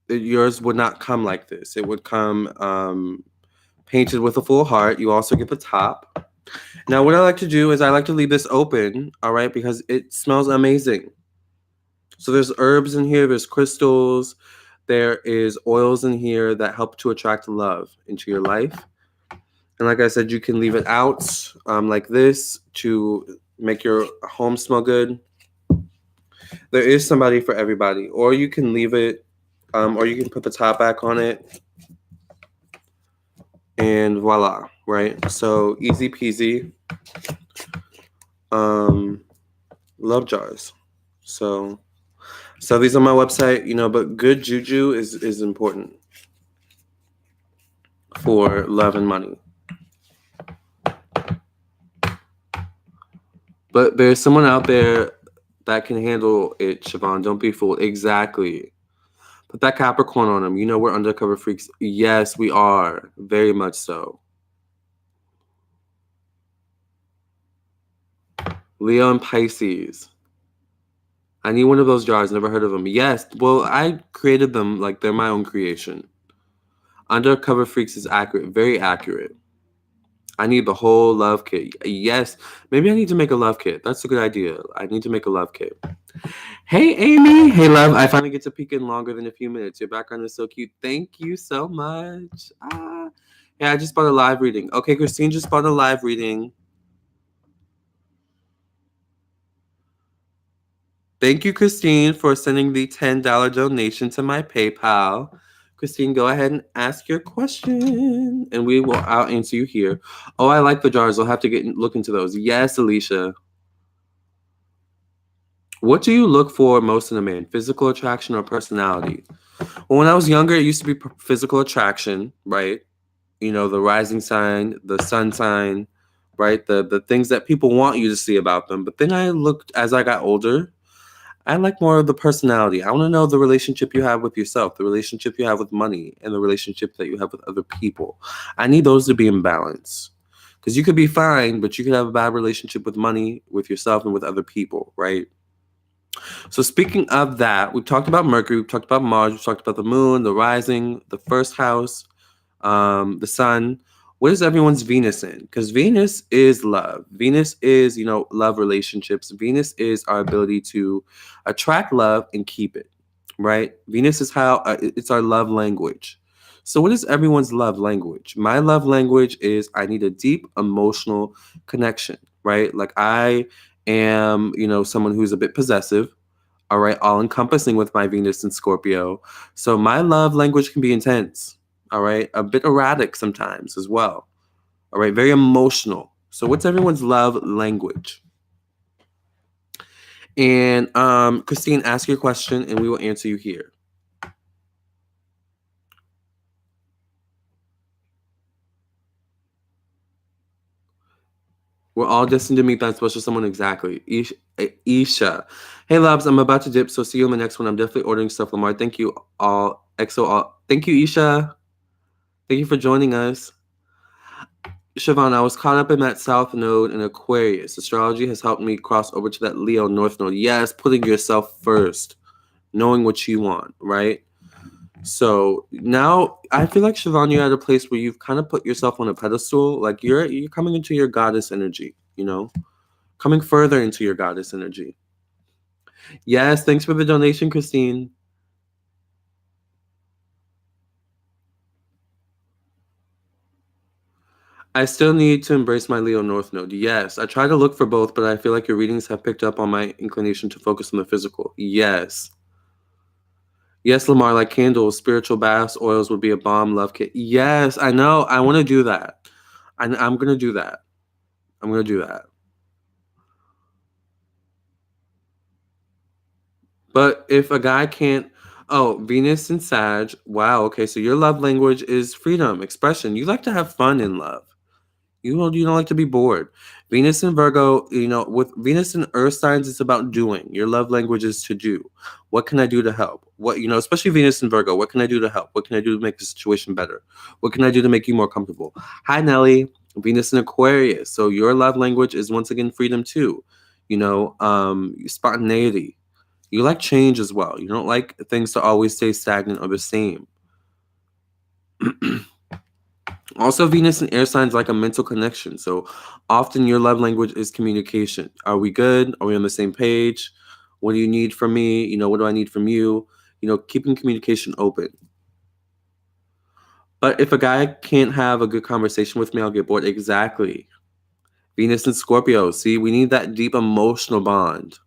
[SPEAKER 1] yours would not come like this. It would come painted with a full heart. You also get the top. Now, what I like to do is I like to leave this open, all right, because it smells amazing. So there's herbs in here, there's crystals, there is oils in here that help to attract love into your life. And like I said, you can leave it out like this to make your home smell good. There is somebody for everybody. Or you can leave it, or you can put the top back on it. And voila, right? So easy peasy. Love jars. So these on my website, but good juju is important for love and money. But there's someone out there that can handle it, Siobhan. Don't be fooled. Exactly. Put that Capricorn on them. We're undercover freaks. Yes, we are. Very much so. Leo and Pisces. I need one of those jars. Never heard of them. Yes. Well, I created them. Like, they're my own creation. Undercover Freaks is accurate. Very accurate. I need the whole love kit. Yes. Maybe I need to make a love kit. That's a good idea. I need to make a love kit. Hey, Amy. Hey, love. I finally get to peek in longer than a few minutes. Your background is so cute. Thank you so much. Yeah, I just bought a live reading. Okay, Christine just bought a live reading. Thank you, Christine, for sending the $10 donation to my PayPal. Christine, go ahead and ask your question, and I'll answer you here. Oh, I like the jars. I'll have to look into those. Yes, Alicia. What do you look for most in a man? Physical attraction or personality? Well, when I was younger, it used to be physical attraction, right? The rising sign, the sun sign, right? The things that people want you to see about them. But then as I got older, I like more of the personality. I want to know the relationship you have with yourself, the relationship you have with money, and the relationship that you have with other people. I need those to be in balance. Because you could be fine, but you could have a bad relationship with money, with yourself, and with other people, right? So speaking of that, we've talked about Mercury, we've talked about Mars, we've talked about the moon, the rising, the first house, the sun. What is everyone's Venus in? Because Venus is love. Venus is, love relationships. Venus is our ability to attract love and keep it, right? Venus is it's our love language. So what is everyone's love language? My love language is I need a deep emotional connection, right? Like I am, someone who's a bit possessive, all right, all encompassing with my Venus and Scorpio. So my love language can be intense. All right. A bit erratic sometimes as well. All right. Very emotional. So what's everyone's love language? And Christine, ask your question and we will answer you here. We're all destined to meet that special someone. Exactly. Isha. Hey, loves, I'm about to dip, so see you in the next one. I'm definitely ordering stuff, Lamarr. Thank you all. XO all. Thank you, Isha. Thank you for joining us. Siobhan, I was caught up in that South Node in Aquarius. Astrology has helped me cross over to that Leo North Node. Yes, putting yourself first, knowing what you want, right? So now I feel like, Siobhan, you're at a place where you've kind of put yourself on a pedestal. Like you're coming into your goddess energy, you know, coming further into your goddess energy. Yes, thanks for the donation, Christine. I still need to embrace my Leo North Node. Yes, I try to look for both, but I feel like your readings have picked up on my inclination to focus on the physical. Yes. Yes, Lamarr, like candles, spiritual baths, oils would be a bomb love kit. Yes, I know. I want to do that. I'm going to do that. I'm going to do that. But if a guy can't, oh, Venus and Sag, wow, okay, so your love language is freedom, expression. You like to have fun in love. You don't like to be bored. Venus and Virgo, with Venus and Earth signs, it's about doing. Your love language is to do. What can I do to help? What, especially Venus and Virgo, what can I do to help? What can I do to make the situation better? What can I do to make you more comfortable? Hi, Nelly. Venus and Aquarius. So your love language is once again freedom too. Spontaneity. You like change as well. You don't like things to always stay stagnant or the same. Also, Venus and air signs like a mental connection. So often your love language is communication. Are we good? Are we on the same page? What do you need from me? What do I need from you? Keeping communication open. But if a guy can't have a good conversation with me, I'll get bored. Exactly. Venus and Scorpio. See, we need that deep emotional bond.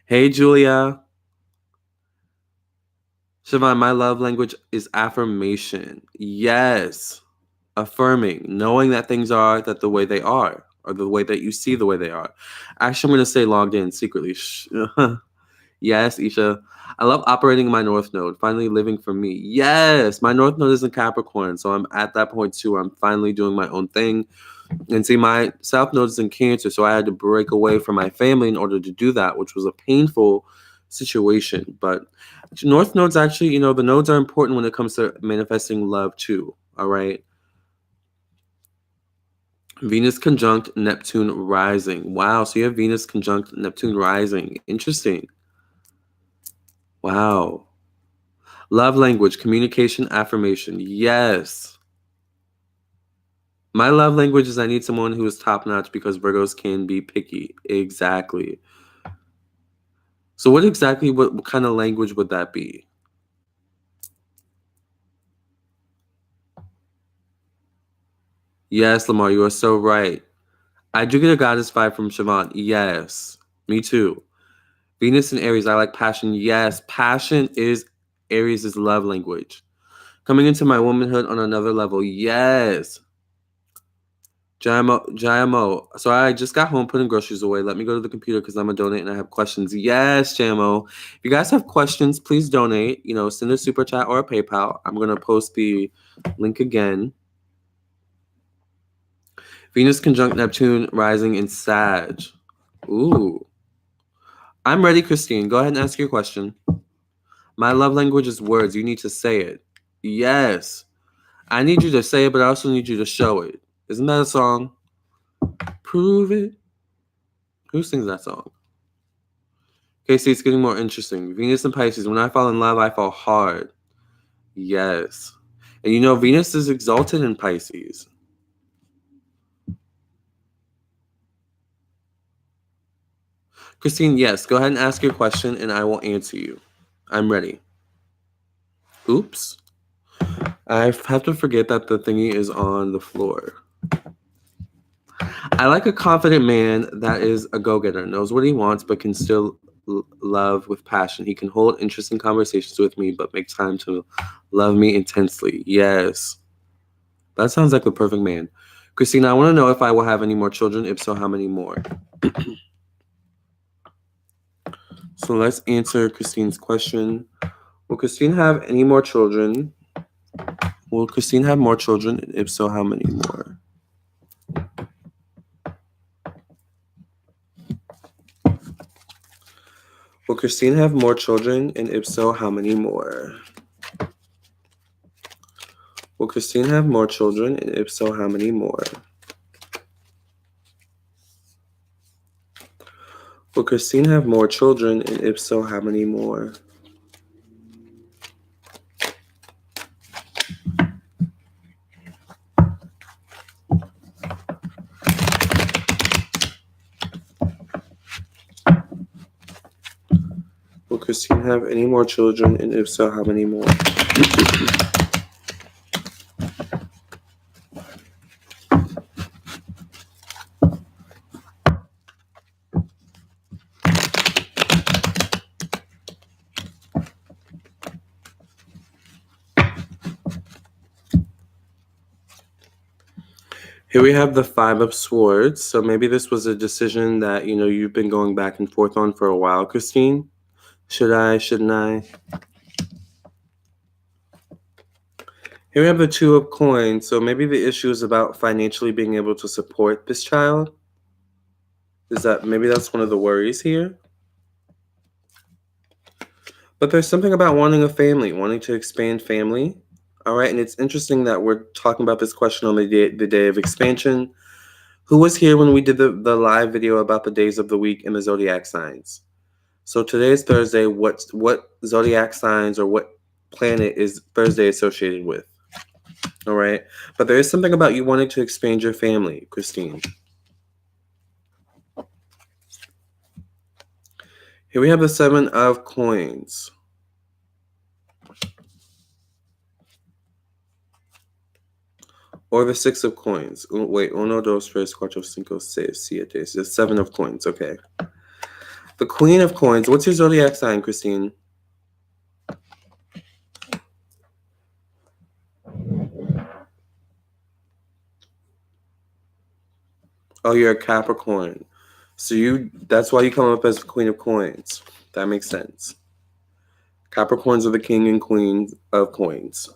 [SPEAKER 1] Hey, Julia. Siobhan, my love language is affirmation. Yes. Affirming, knowing that things are that the way they are, or the way that you see the way they are. Actually, I'm going to say logged in secretly. Yes, Isha. I love operating my North Node, finally living for me. Yes, my North Node is in Capricorn, so I'm at that point too where I'm finally doing my own thing. And see, my South Node is in Cancer, so I had to break away from my family in order to do that, which was a painful situation. But North Nodes actually, the nodes are important when it comes to manifesting love too, all right? Venus conjunct Neptune rising. Wow, so you have Venus conjunct Neptune rising. Interesting. Wow. Love language, communication, affirmation. Yes. My love language is I need someone who is top notch because Virgos can be picky. Exactly. So what kind of language would that be? Yes, Lamarr, you are so right. I do get a goddess vibe from Siobhan. Yes. Me too. Venus and Aries, I like passion. Yes, passion is Aries' love language. Coming into my womanhood on another level. Yes. Jamo. So I just got home putting groceries away. Let me go to the computer because I'm a donate and I have questions. Yes, Jamo. If you guys have questions, please donate. Send a super chat or a PayPal. I'm going to post the link again. Venus conjunct Neptune rising in Sag. Ooh. I'm ready, Christine. Go ahead and ask your question. My love language is words. You need to say it. Yes. I need you to say it, but I also need you to show it. Isn't that a song? Prove it. Who sings that song? Okay, see, it's getting more interesting. Venus and Pisces. When I fall in love, I fall hard. Yes. And Venus is exalted in Pisces. Christine, yes. Go ahead and ask your question, and I will answer you. I'm ready. Oops. I have to forget that the thingy is on the floor. I like a confident man that is a go-getter, knows what he wants, but can still love with passion. He can hold interesting conversations with me, but make time to love me intensely. Yes. That sounds like the perfect man. Christina, I want to know if I will have any more children. If so, how many more? So let's answer Christine's question. Will Christine have any more children? Will Christine have more children? If so, how many more? Will Christine have more children? And if so, how many more? Will Christine have more children? And if so, how many more? Will Christine have more children? And if so, how many more? Will Christine have any more children? And if so, how many more? Here we have the Five of Swords. So maybe this was a decision that, you've been going back and forth on for a while, Christine. Should I? Shouldn't I? Here we have the Two of Coins. So maybe the issue is about financially being able to support this child. Maybe that's one of the worries here? But there's something about wanting a family, wanting to expand family. All right, and it's interesting that we're talking about this question on the day of expansion. Who was here when we did the live video about the days of the week and the zodiac signs? So today is Thursday. What zodiac signs or what planet is Thursday associated with? All right, but there is something about you wanting to expand your family, Christine. Here we have the Seven of Coins. Or the Six of Coins. Wait, 1, 2, 3, 4, 5, 6, 7. It's the Seven of Coins, okay. The Queen of Coins. What's your zodiac sign, Christine? Oh, you're a Capricorn. So that's why you come up as the Queen of Coins. That makes sense. Capricorns are the king and queen of coins.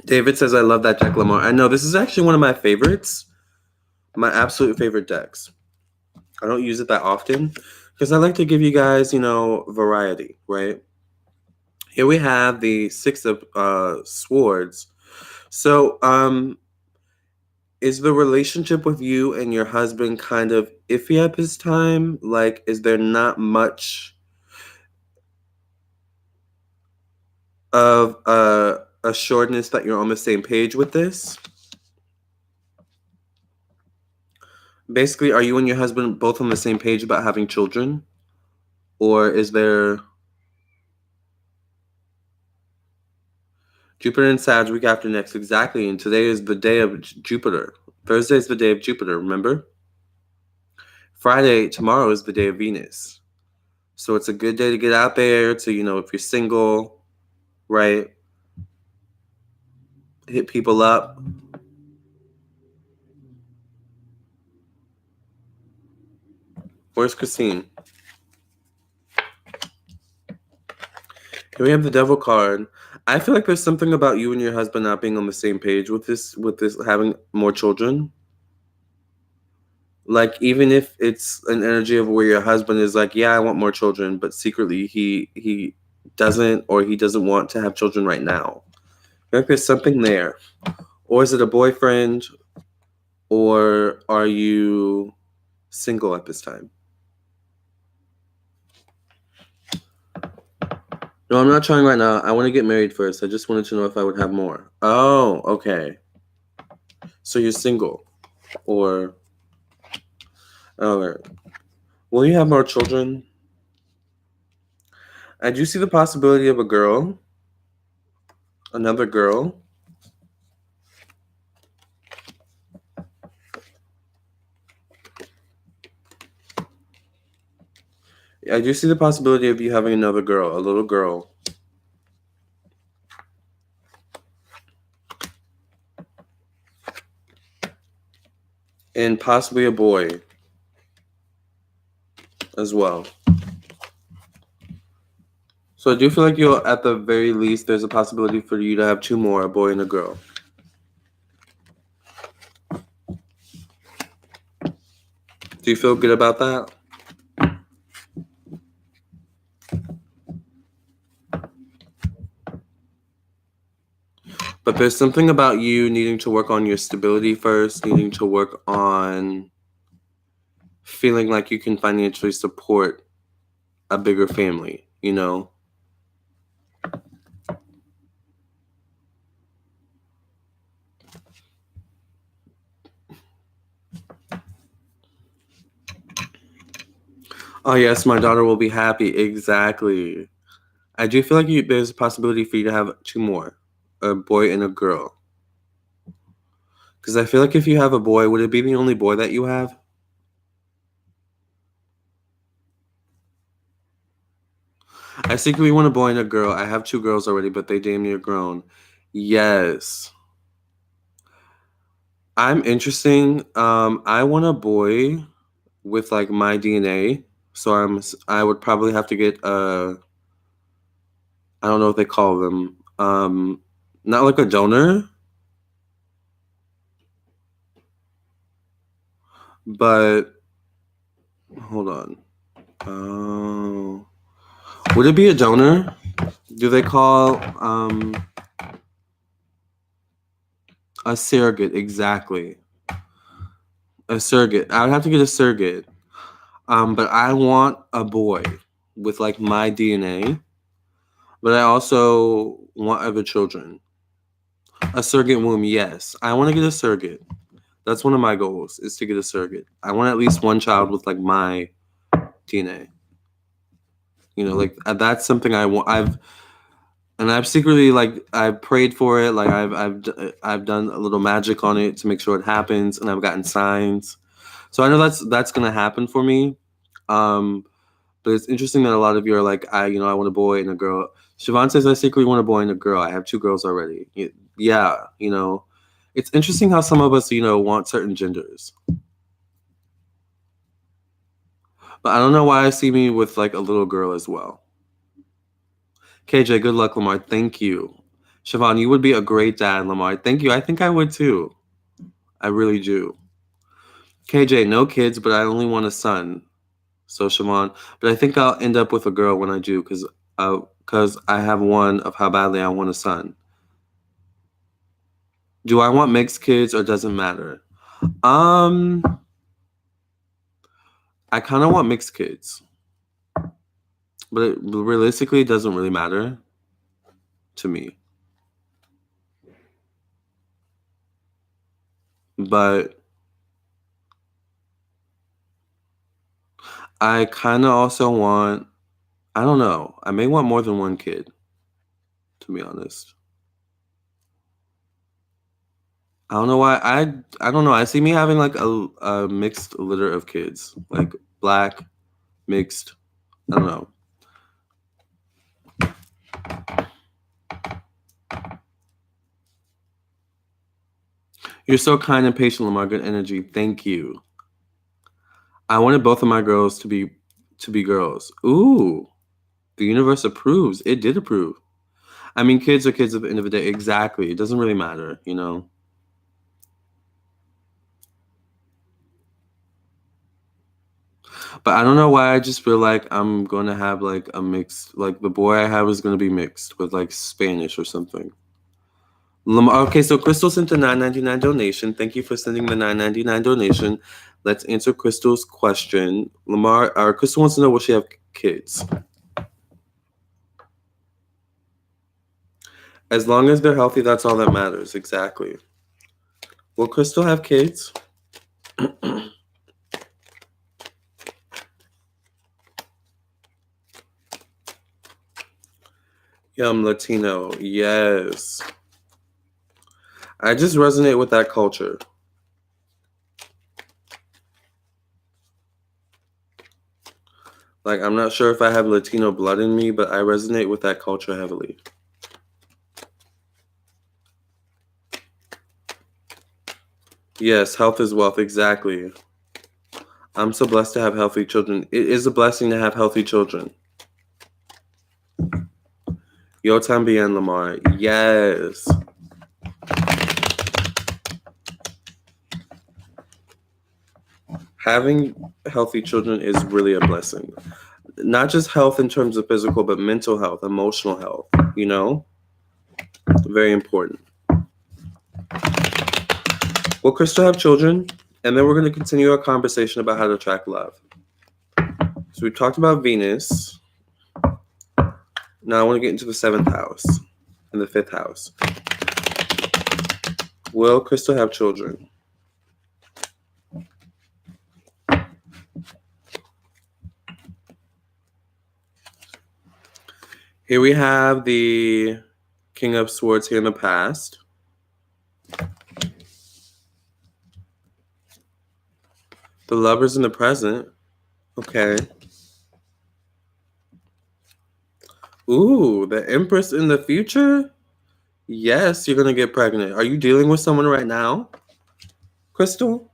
[SPEAKER 1] David says, I love that deck, Lamarr. I know, this is actually one of my favorites. My absolute favorite decks. I don't use it that often because I like to give you guys, variety, right? Here we have the Six of Swords. So, is the relationship with you and your husband kind of iffy at this time? Like, is there not much of assuredness that you're on the same page with this? Basically, are you and your husband both on the same page about having children? Or is there Jupiter and Sag week after next? Exactly. And today is the day of Jupiter. Thursday is the day of Jupiter, remember? Friday, tomorrow is the day of Venus. So it's a good day to get out there to, if you're single, right? Hit people up. Where's Christine? Here we have the Devil card. I feel like there's something about you and your husband not being on the same page with this having more children. Like, even if it's an energy of where your husband is like, yeah, I want more children, but secretly he doesn't, or he doesn't want to have children right now. I feel like there's something there. Or is it a boyfriend? Or are you single at this time? No, I'm not trying right now. I want to get married first. I just wanted to know if I would have more. Oh, okay. So you're single. Or... Okay. Will you have more children? I do see the possibility of a girl. Another girl. I do see the possibility of you having another girl, a little girl. And possibly a boy as well. So I do feel like at the very least, there's a possibility for you to have two more, a boy and a girl. Do you feel good about that? But there's something about you needing to work on your stability first, needing to work on feeling like you can financially support a bigger family, you know? Oh, yes, my daughter will be happy. Exactly. I do feel like there's a possibility for you to have 2 more, a boy and a girl. Because I feel like if you have a boy, would it be the only boy that you have? I secretly want a boy and a girl. I have 2 girls already, but they damn near grown. Yes. I'm interesting. I want a boy with like my DNA. So I would probably have to get I don't know what they call them. Not like a donor, but hold on. Oh, would it be a donor? Do they call a surrogate? Exactly. A surrogate. I would have to get a surrogate. But I want a boy with like my DNA, but I also want other children. A surrogate womb, yes. I want to get a surrogate. That's one of my goals is to get a surrogate. I want at least one child with like my DNA. You know, like that's something I want. I've secretly like I've prayed for it. Like I've done a little magic on it to make sure it happens, and I've gotten signs. So I know that's gonna happen for me. Um, but it's interesting that a lot of you are like I want a boy and a girl. Siobhan says I secretly want a boy and a girl. I have 2 girls already. Yeah, it's interesting how some of us want certain genders. But I don't know why I see me with like a little girl as well. KJ, good luck, Lamarr. Thank you. Siobhan, you would be a great dad, Lamarr. Thank you. I think I would too. I really do. KJ, no kids, but I only want a son. So Siobhan, but I think I'll end up with a girl when I do, because I have one of how badly I want a son. Do I want mixed kids or doesn't matter? I kind of want mixed kids, but realistically, it doesn't really matter to me. But I kind of also want, I don't know, I may want more than one kid, to be honest. I don't know why. I don't know. I see me having like a mixed litter of kids, like black, mixed. I don't know. You're so kind and patient, Lamarr. Good energy. Thank you. I wanted both of my girls to be girls. Ooh, the universe approves. It did approve. I mean, kids are kids at the end of the day. Exactly. It doesn't really matter, But I don't know why I just feel like I'm going to have like a mixed, like the boy I have is going to be mixed with like Spanish or something. Okay, so Crystal sent a $9.99 donation. Thank you for sending the $9.99 donation. Let's answer Crystal's question. Crystal wants to know will she have kids? As long as they're healthy, that's all that matters. Exactly. Will Crystal have kids? I'm Latino. Yes. I just resonate with that culture. Like, I'm not sure if I have Latino blood in me, but I resonate with that culture heavily. Yes, health is wealth. Exactly. I'm so blessed to have healthy children. It is a blessing to have healthy children. Yo también, Lamarr. Yes. Having healthy children is really a blessing. Not just health in terms of physical, but mental health, emotional health, Very important. Will Crystal have children? And then we're going to continue our conversation about how to attract love. So we talked about Venus. Now I want to get into the 7th house and the 5th house. Will Crystal have children? Here we have the King of Swords here in the past. The Lovers in the present. Okay. Ooh, the Empress in the future? Yes, you're going to get pregnant. Are you dealing with someone right now, Crystal?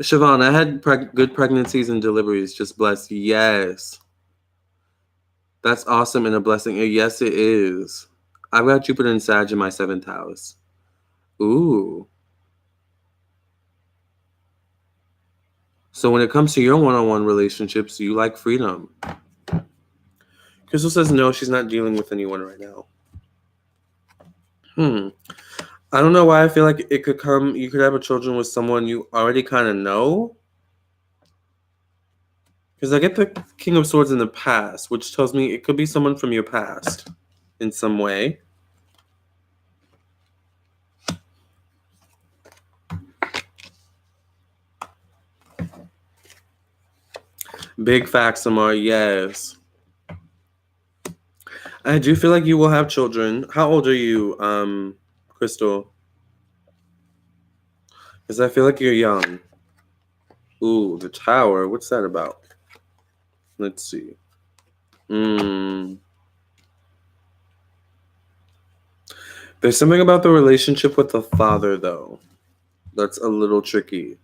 [SPEAKER 1] Siobhan, I had good pregnancies and deliveries. Just blessed. Yes. That's awesome and a blessing. Yes, it is. I've got Jupiter and Sag in my 7th house. Ooh. So when it comes to your one-on-one relationships, you like freedom. Crystal says no, she's not dealing with anyone right now. I don't know why I feel like it could come, you could have a children with someone you already kind of know. Because I get the King of Swords in the past, which tells me it could be someone from your past in some way. Big facts, Lamarr, yes. I do feel like you will have children. How old are you, Crystal? Because I feel like you're young. Ooh, the Tower. What's that about? Let's see. There's something about the relationship with the father, though. That's a little tricky.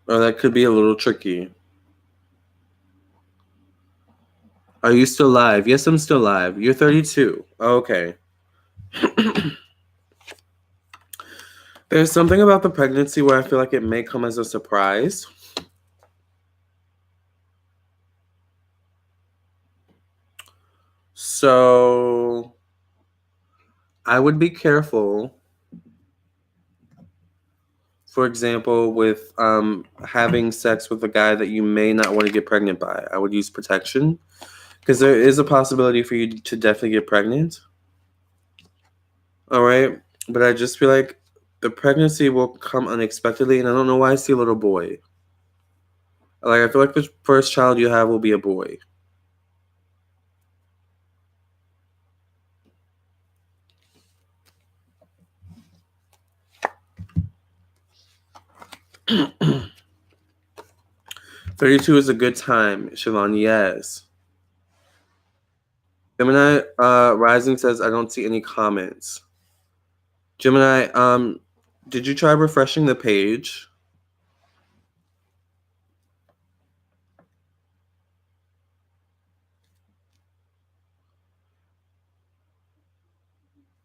[SPEAKER 1] Or that could be a little tricky. Are you still live? Yes, I'm still live. You're 32. Okay. There's something about the pregnancy where I feel like it may come as a surprise. So I would be careful. For example, with having sex with a guy that you may not want to get pregnant by. I would use protection because there is a possibility for you to definitely get pregnant. All right. But I just feel like the pregnancy will come unexpectedly, and I don't know why I see a little boy. Like, I feel like the first child you have will be a boy. $32 is a good time, Siobhan. Yes. Gemini Rising says, I don't see any comments. Gemini, did you try refreshing the page?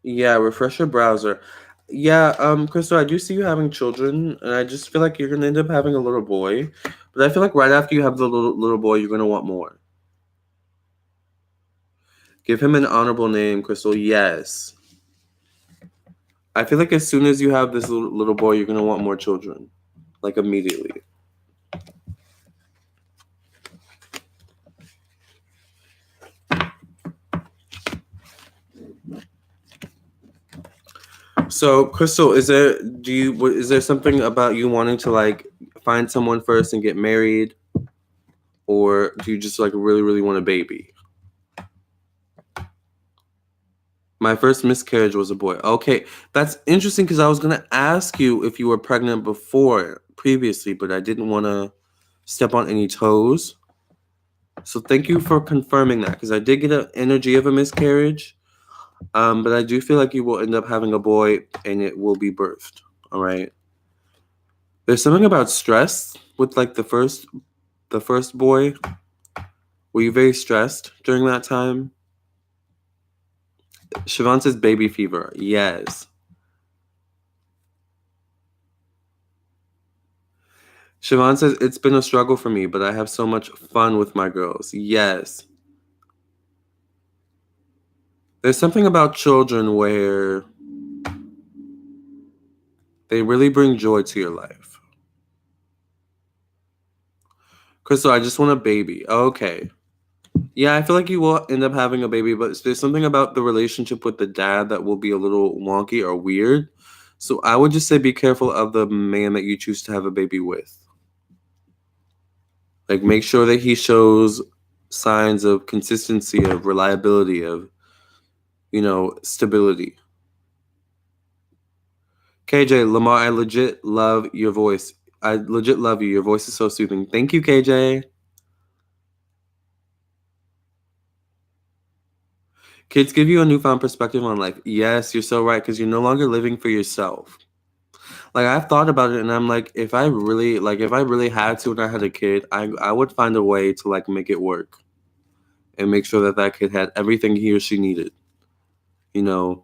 [SPEAKER 1] Yeah, refresh your browser. Yeah, Crystal, I do see you having children, and I just feel like you're gonna end up having a little boy. But I feel like right after you have the little boy, you're gonna want more. Give him an honorable name, Crystal. Yes. I feel like as soon as you have this little boy, you're gonna want more children, like immediately. So, Crystal, is there something about you wanting to like find someone first and get married, or do you just like really, really want a baby? My first miscarriage was a boy. Okay, that's interesting because I was gonna ask you if you were pregnant previously, but I didn't want to step on any toes. So thank you for confirming that because I did get an energy of a miscarriage. But I do feel like you will end up having a boy and it will be birthed. All right. There's something about stress with like the first boy. Were you very stressed during that time? Siobhan says baby fever. Yes. Siobhan says, it's been a struggle for me, but I have so much fun with my girls. Yes. There's something about children where they really bring joy to your life. Crystal, I just want a baby. Okay. Yeah, I feel like you will end up having a baby, but there's something about the relationship with the dad that will be a little wonky or weird. So I would just say be careful of the man that you choose to have a baby with. Like, make sure that he shows signs of consistency, of reliability, of, stability. KJ, Lamarr, I legit love your voice. I legit love you. Your voice is so soothing. Thank you, KJ. Kids give you a newfound perspective on life. Yes, you're so right, because you're no longer living for yourself. Like, I've thought about it, and I'm like, if I really had to and I had a kid, I would find a way to, like, make it work and make sure that that kid had everything he or she needed. Even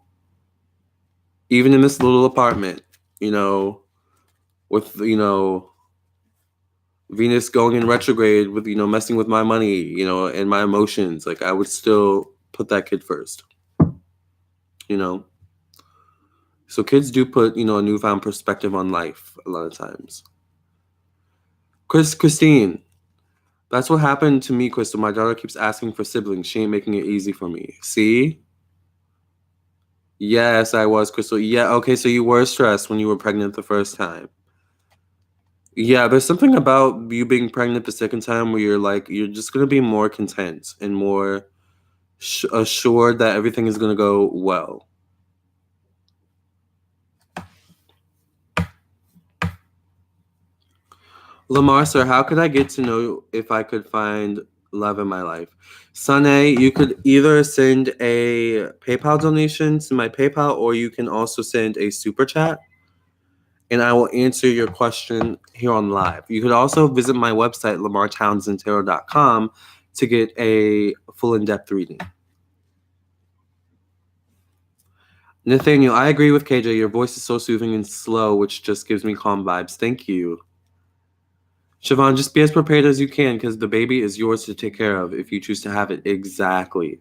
[SPEAKER 1] in this little apartment, with, Venus going in retrograde with, messing with my money, and my emotions. Like, I would still put that kid first, So kids do put, a newfound perspective on life a lot of times. Christine, that's what happened to me, Crystal. My daughter keeps asking for siblings. She ain't making it easy for me. See? Yes, I was, Crystal. Yeah, okay, so you were stressed when you were pregnant the first time. Yeah, there's something about you being pregnant the second time where you're just going to be more content and more assured that everything is going to go well. Lamarr, sir, how could I get to know if I could find love in my life? Sunny, you could either send a PayPal donation to my PayPal, or you can also send a super chat, and I will answer your question here on live. You could also visit my website, lamarrtownsendtarot.com, to get a full in-depth reading. Nathaniel, I agree with KJ. Your voice is so soothing and slow, which just gives me calm vibes. Thank you. Siobhan, just be as prepared as you can, because the baby is yours to take care of if you choose to have it. Exactly.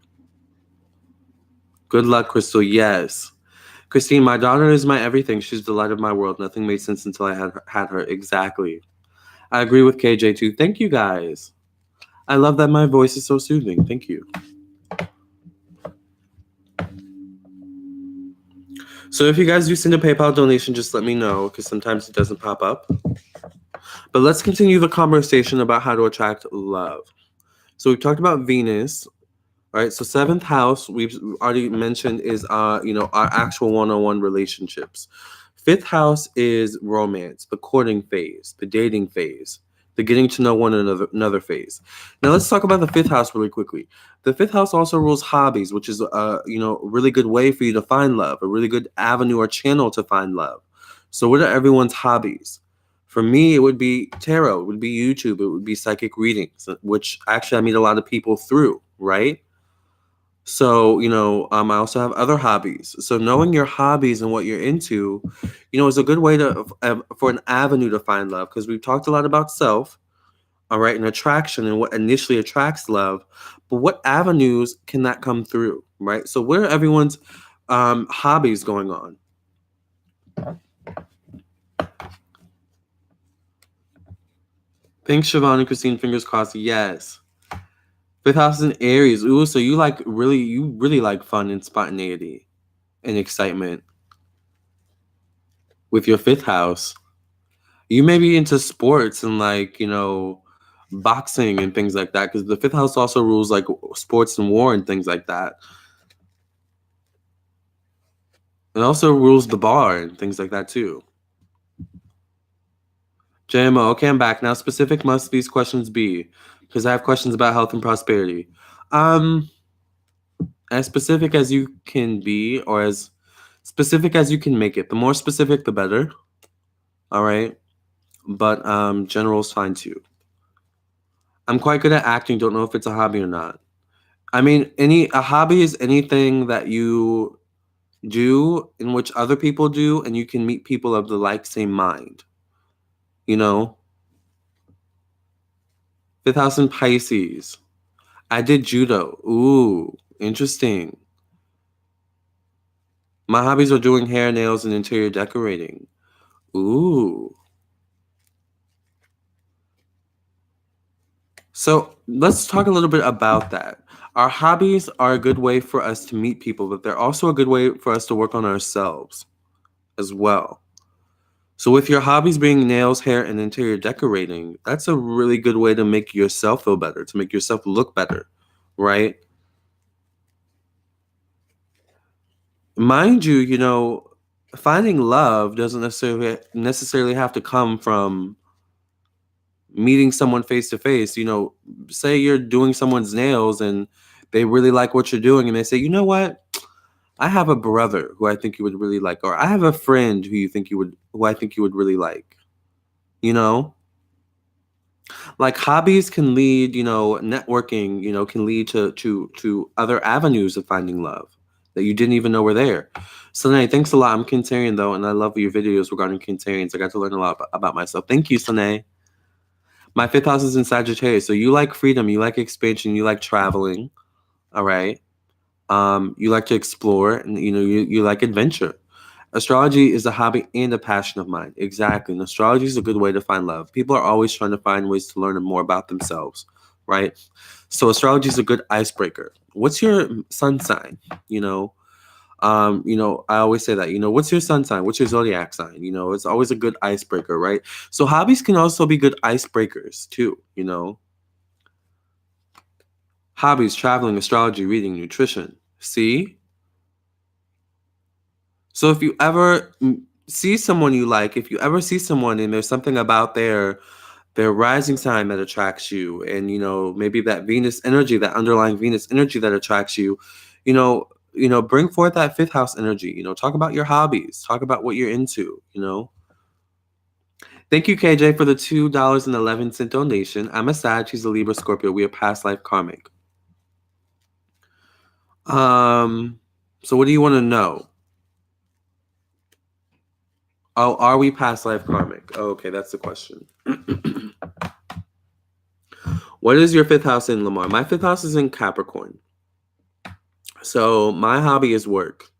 [SPEAKER 1] Good luck, Crystal. Yes. Christine, my daughter is my everything. She's the light of my world. Nothing made sense until I had her. Exactly. I agree with KJ too. Thank you, guys. I love that my voice is so soothing. Thank you. So if you guys do send a PayPal donation, just let me know, because sometimes it doesn't pop up. But let's continue the conversation about how to attract love. So we've talked about Venus, right? So 7th house, we've already mentioned, is our actual one-on-one relationships. 5th house is romance, the courting phase, the dating phase, the getting to know one another phase. Now let's talk about the 5th house really quickly. The 5th house also rules hobbies, which is a really good way for you to find love, a really good avenue or channel to find love. So what are everyone's hobbies? For me, it would be tarot, it would be YouTube, it would be psychic readings, which actually I meet a lot of people through, right? So, I also have other hobbies. So knowing your hobbies and what you're into, is a good way for an avenue to find love, because we've talked a lot about self, all right, and attraction and what initially attracts love. But what avenues can that come through, right? So where are everyone's hobbies going on? Thanks, Siobhan and Christine. Fingers crossed. Yes. 5th house is in Aries. Ooh, so you really like fun and spontaneity and excitement with your 5th house. You may be into sports and boxing and things like that, because the 5th house also rules like sports and war and things like that. It also rules the bar and things like that too. JMO, okay, I'm back. Now, specific must these questions be? Because I have questions about health and prosperity. As specific as you can be, or as specific as you can make it. The more specific, the better. All right. But general is fine too. I'm quite good at acting. Don't know if it's a hobby or not. I mean, a hobby is anything that you do in which other people do, and you can meet people of the like same mind. Fifth house in Pisces. I did judo. Ooh, interesting. My hobbies are doing hair, nails, and interior decorating. Ooh. So let's talk a little bit about that. Our hobbies are a good way for us to meet people, but they're also a good way for us to work on ourselves as well. So with your hobbies being nails, hair, and interior decorating, that's a really good way to make yourself feel better, to make yourself look better, right? Mind you, finding love doesn't necessarily have to come from meeting someone face to face. Say you're doing someone's nails and they really like what you're doing and they say, "You know what? I have a brother who I think you would really like, or I have a friend who I think you would really like." You know? Like hobbies can lead, networking, can lead to other avenues of finding love that you didn't even know were there. Sine, thanks a lot. I'm Cancerian though, and I love your videos regarding Cancerians. I got to learn a lot about myself. Thank you, Sine. My fifth house is in Sagittarius, so you like freedom, you like expansion, you like traveling. All right. You like to explore, and you like adventure. Astrology is a hobby and a passion of mine. Exactly. And astrology is a good way to find love. People are always trying to find ways to learn more about themselves, right? So astrology is a good icebreaker. What's your sun sign? I always say that, what's your sun sign? What's your zodiac sign? It's always a good icebreaker, right? So hobbies can also be good icebreakers too. Hobbies, traveling, astrology, reading, nutrition. See? So if you ever see someone you like, if you ever see someone and there's something about their rising sign that attracts you, and maybe that Venus energy, that underlying Venus energy that attracts you, bring forth that fifth house energy. Talk about your hobbies, talk about what you're into. Thank you, KJ, for the $2.11 donation. I'm a Sag, he's a Libra Scorpio. We are past life karmic. So what do you want to know? Oh, are we past life karmic? Oh, okay, that's the question. What is your fifth house in, Lamarr? My fifth house is in Capricorn. So my hobby is work.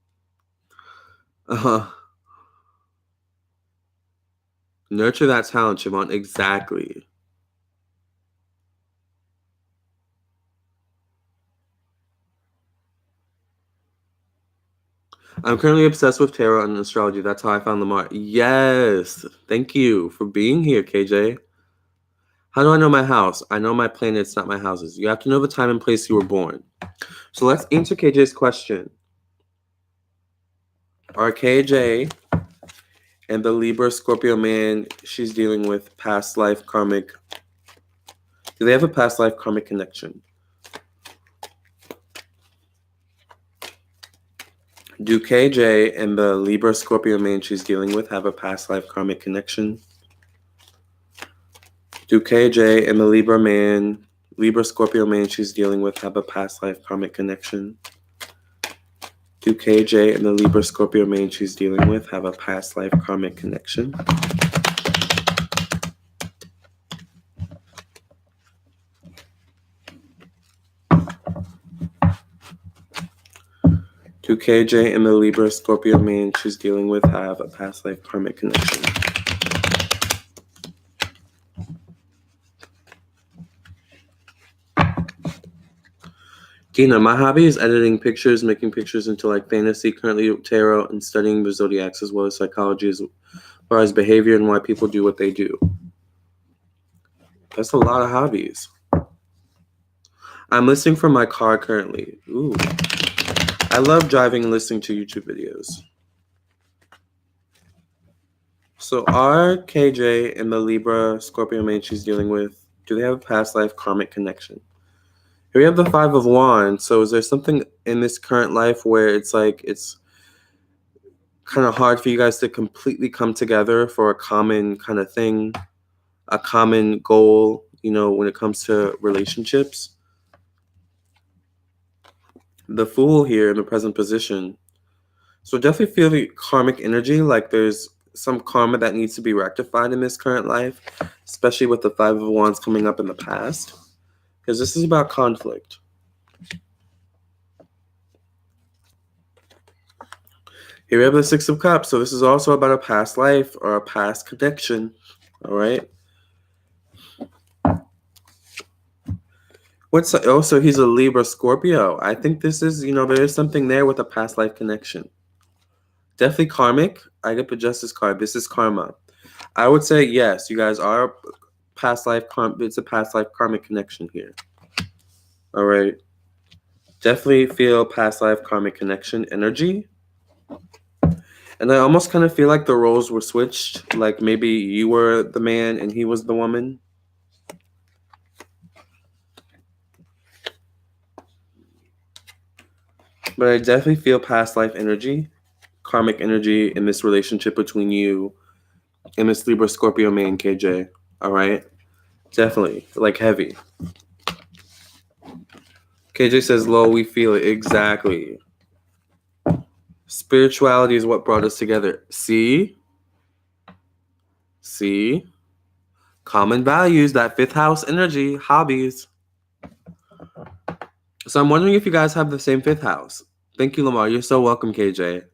[SPEAKER 1] Nurture that talent, Siobhan. Exactly. I'm currently obsessed with tarot and astrology. That's how I found Lamarr. Yes. Thank you for being here, KJ. How do I know my house? I know my planets, not my houses. You have to know the time and place you were born. So let's answer KJ's question. Are KJ and the Libra Scorpio man she's dealing with past life karmic? Do they have a past life karmic connection? Do KJ and the Libra Scorpio man she's dealing with have a past life karmic connection? Do KJ and the Libra Scorpio man she's dealing with have a past life karmic connection? Do KJ and the Libra Scorpio man she's dealing with have a past life karmic connection? Do KJ and the Libra Scorpio man she's dealing with have a past life karmic connection? Dina, my hobby is editing pictures, making pictures into like fantasy, currently tarot, and studying the zodiacs as well as psychology as far as behavior and why people do what they do. That's a lot of hobbies. I'm listening from my car currently. Ooh. I love driving and listening to YouTube videos. So are KJ and the Libra Scorpio man she's dealing with, do they have a past life karmic connection? Here we have the Five of Wands. So is there something in this current life where it's like it's kind of hard for you guys to completely come together for a common kind of thing, a common goal, when it comes to relationships? The Fool here in the present position. So definitely feel the karmic energy, like there's some karma that needs to be rectified in this current life, especially with the Five of Wands coming up in the past, because this is about conflict. Here we have the Six of Cups, so this is also about a past life or a past connection, all right? So he's a Libra Scorpio. I think this is, there is something there with a past life connection. Definitely karmic. I get the Justice card. This is karma. I would say yes, you guys are past life it's a past life karmic connection here. All right. Definitely feel past life karmic connection energy. And I almost kind of feel like the roles were switched. Like maybe you were the man and he was the woman. But I definitely feel past life energy, karmic energy in this relationship between you and this Libra Scorpio man, KJ. All right? Definitely. Like heavy. KJ says, "Lol, we feel it." Exactly. Spirituality is what brought us together. See? Common values, that fifth house energy, hobbies. So I'm wondering if you guys have the same fifth house. Thank you, Lamarr. You're so welcome, KJ.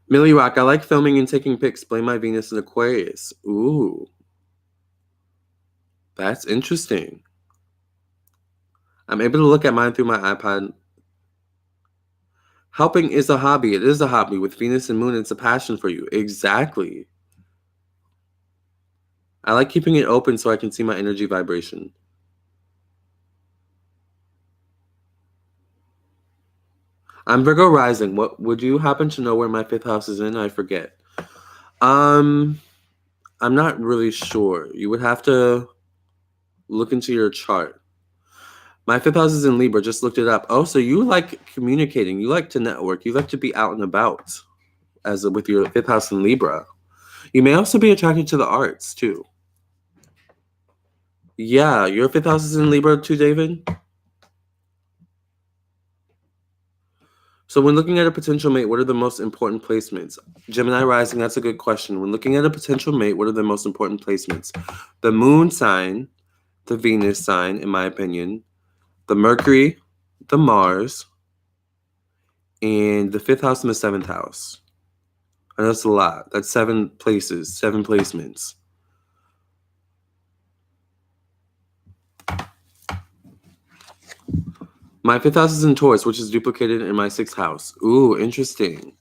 [SPEAKER 1] Millie Rock, I like filming and taking pics. Blame my Venus in Aquarius. Ooh. That's interesting. I'm able to look at mine through my iPad. Helping is a hobby. It is a hobby. With Venus and Moon, it's a passion for you. Exactly. I like keeping it open so I can see my energy vibration. I'm Virgo rising. What would you happen to know where my fifth house is in? I forget. I'm not really sure. You would have to look into your chart. My fifth house is in Libra. Just looked it up. Oh, so you like communicating. You like to network. You like to be out and about with your fifth house in Libra. You may also be attracted to the arts, too. Yeah, your fifth house is in Libra, too, David? So when looking at a potential mate, what are the most important placements? Gemini rising, that's a good question. When looking at a potential mate, what are the most important placements? The moon sign, the Venus sign, in my opinion, the Mercury, the Mars, and the fifth house and the seventh house. I know that's a lot. That's 7 places, 7 placements. My fifth house is in Taurus, which is duplicated in my sixth house. Ooh, interesting.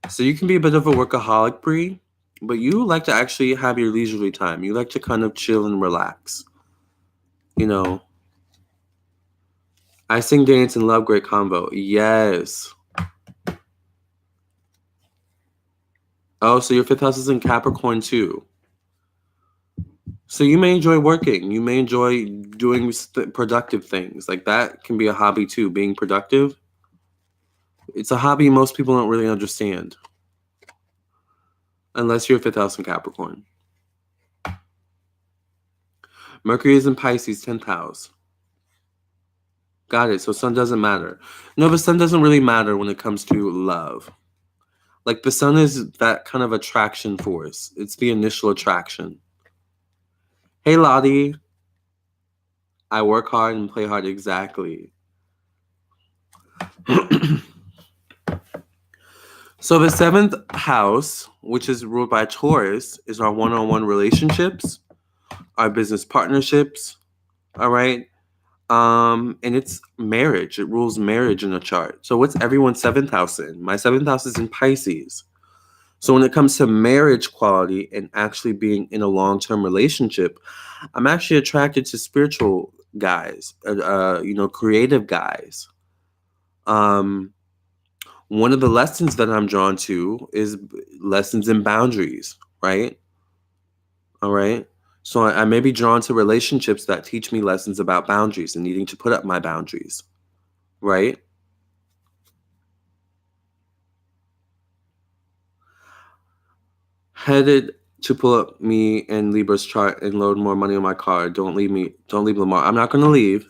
[SPEAKER 1] So you can be a bit of a workaholic, Bree, but you like to actually have your leisurely time. You like to kind of chill and relax. I sing, dance, and love. Great combo. Yes. Oh, so your fifth house is in Capricorn too. So you may enjoy working. You may enjoy doing productive things. Like that can be a hobby too, being productive. It's a hobby most people don't really understand. Unless you're fifth house in Capricorn. Mercury is in Pisces, 10th house. Got it. So sun doesn't matter. No, the sun doesn't really matter when it comes to love. Like the sun is that kind of attraction force. It's the initial attraction. Hey, Lottie. I work hard and play hard. Exactly. So the 7th house, which is ruled by Taurus, is our one-on-one relationships, our business partnerships, all right? And it's marriage. It rules marriage in a chart. So what's everyone's 7th house in? My 7th house is in Pisces. So when it comes to marriage quality and actually being in a long-term relationship, I'm actually attracted to spiritual guys, creative guys. One of the lessons that I'm drawn to is lessons in boundaries, right? All right. So I may be drawn to relationships that teach me lessons about boundaries and needing to put up my boundaries, right? Headed to pull up me and Libra's chart and load more money on my card. Don't leave Lamarr. I'm not going to leave.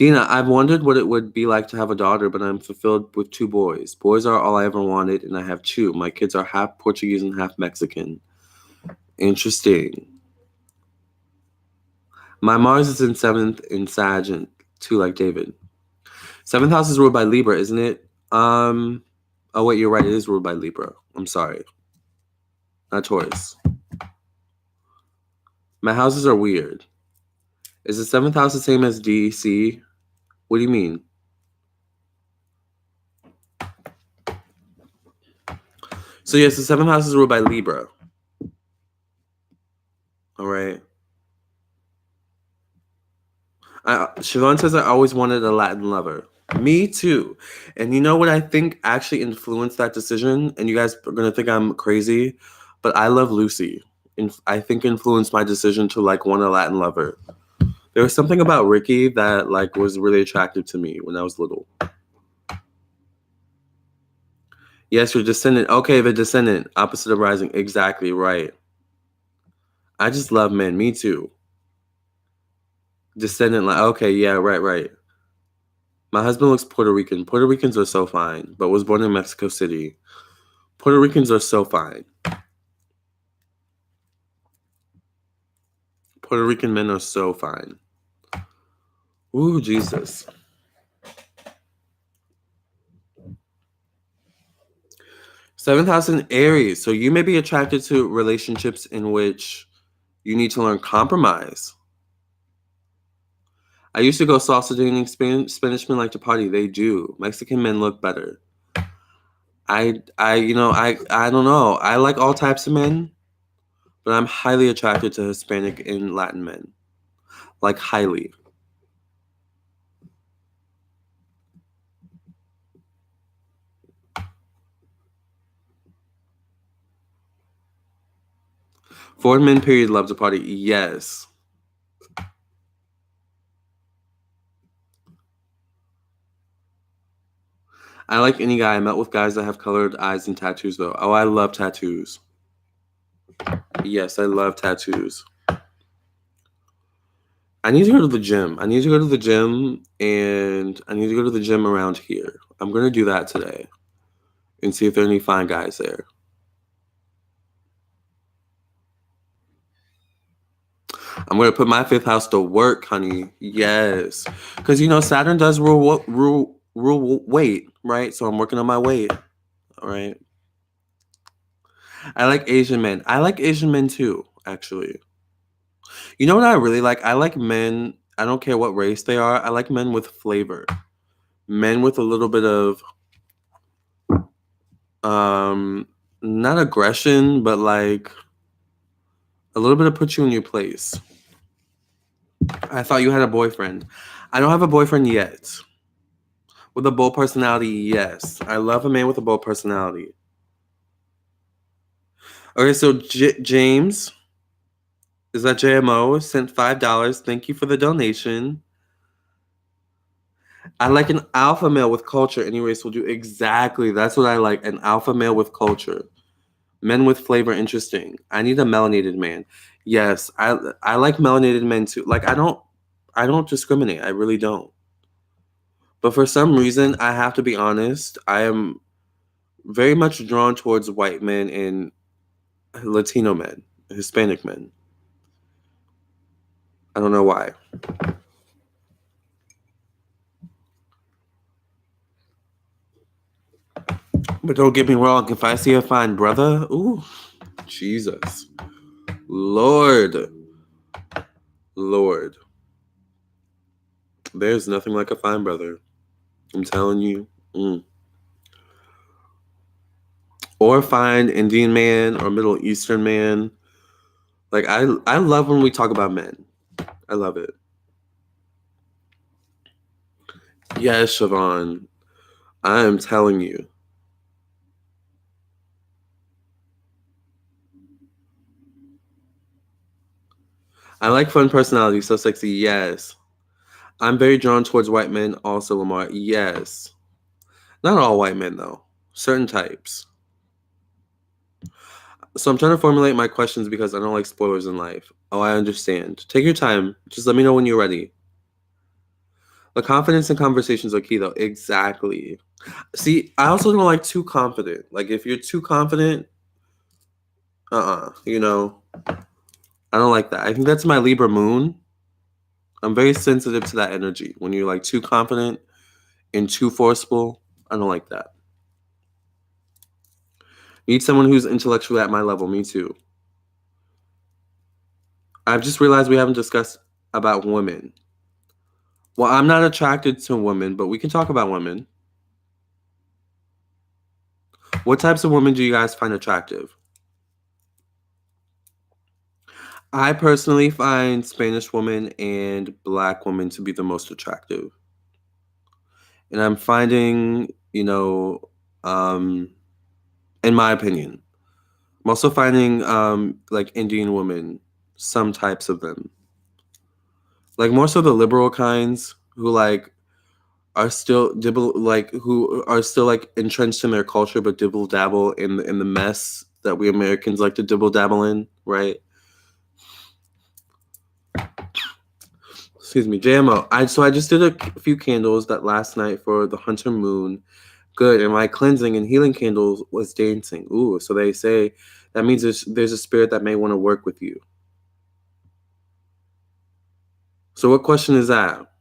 [SPEAKER 1] Dina, I've wondered what it would be like to have a daughter, but I'm fulfilled with 2 boys. Boys are all I ever wanted, and I have 2. My kids are half Portuguese and half Mexican. Interesting. My Mars is in 7th in Sag and 2 like David. 7th house is ruled by Libra, isn't it? Oh wait, you're right. It is ruled by Libra. I'm sorry. Not Taurus. My houses are weird. Is the 7th house the same as DC? What do you mean? So yes, the 7th house is ruled by Libra. All right. Siobhan says I always wanted a Latin lover. Me too. And you know what I think actually influenced that decision? And you guys are going to think I'm crazy, but I love Lucy. And I think influenced my decision to like want a Latin lover. There was something about Ricky that like was really attractive to me when I was little. Yes, your descendant. Okay, the descendant, opposite of rising. Exactly, right. I just love men. Me too. Descendant, like, okay, yeah, right. My husband looks Puerto Rican. Puerto Ricans are so fine, but was born in Mexico City. Puerto Ricans are so fine. Puerto Rican men are so fine. Ooh, Jesus. Seventh house in Aries. So you may be attracted to relationships in which you need to learn compromise. I used to go salsa dating. Spanish men like to party. They do. Mexican men look better. I don't know. I like all types of men, but I'm highly attracted to Hispanic and Latin men. Like highly. Foreign men period love to party. Yes. I like any guy. I met with guys that have colored eyes and tattoos though. Oh, I love tattoos. Yes, I love tattoos. I need to go to the gym. And I need to go to the gym around here. I'm going to do that today and see if there are any fine guys there. I'm going to put my 5th house to work, honey. Yes. Because, Saturn does rule weight, right? So I'm working on my weight. All right. I like Asian men. I like Asian men too, actually. You know what I really like? I like men, I don't care what race they are. I like men with flavor. Men with a little bit of not aggression, but like a little bit of put you in your place. I thought you had a boyfriend. I don't have a boyfriend yet. With a bold personality, yes. I love a man with a bold personality. Okay, so James, is that JMO? Sent $5. Thank you for the donation. I like an alpha male with culture. Any race will do. Exactly. That's what I like. An alpha male with culture. Men with flavor, interesting. I need a melanated man. Yes, I like melanated men too. Like I don't discriminate. I really don't. But for some reason, I have to be honest, I am very much drawn towards white men and Latino men, Hispanic men. I don't know why. But don't get me wrong, if I see a fine brother, ooh, Jesus. Lord. There's nothing like a fine brother. I'm telling you. Or a fine Indian man or Middle Eastern man. Like I love when we talk about men. I love it. Yes, Siobhan. I am telling you. I like fun personality, so sexy. Yes. I'm very drawn towards white men, also, Lamarr. Yes. Not all white men, though. Certain types. So I'm trying to formulate my questions because I don't like spoilers in life. Oh, I understand. Take your time. Just let me know when you're ready. The confidence in conversations are key, though. Exactly. See, I also don't like too confident. Like, if you're too confident, you know, I don't like that. I think that's my Libra moon. I'm very sensitive to that energy. When you're like too confident and too forceful, I don't like that. Need someone who's intellectually at my level. Me too. I've just realized we haven't discussed about women. Well, I'm not attracted to women, but we can talk about women. What types of women do you guys find attractive? I personally find Spanish women and Black women to be the most attractive. And I'm finding, in my opinion, I'm also finding like Indian women, some types of them. Like more so the liberal kinds who like are still dibble like who are still like entrenched in their culture but dibble dabble in the mess that we Americans like to dibble dabble in, right? Excuse me, JMO. I just did a few candles that last night for the Hunter Moon. Good, and my cleansing and healing candles was dancing. Ooh, so they say that means there's a spirit that may want to work with you. So what question is that?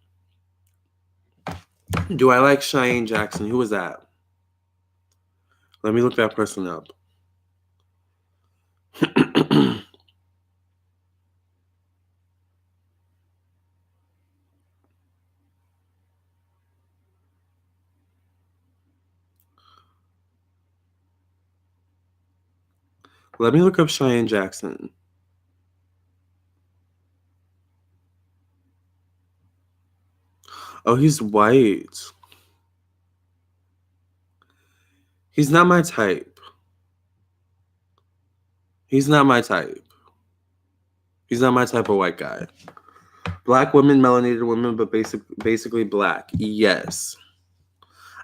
[SPEAKER 1] Do I like Cheyenne Jackson? Who is that? Let me look that person up. Let me look up Cheyenne Jackson. Oh, he's white. He's not my type. He's not my type. He's not my type of white guy. Black women, melanated women, but basically black. Yes.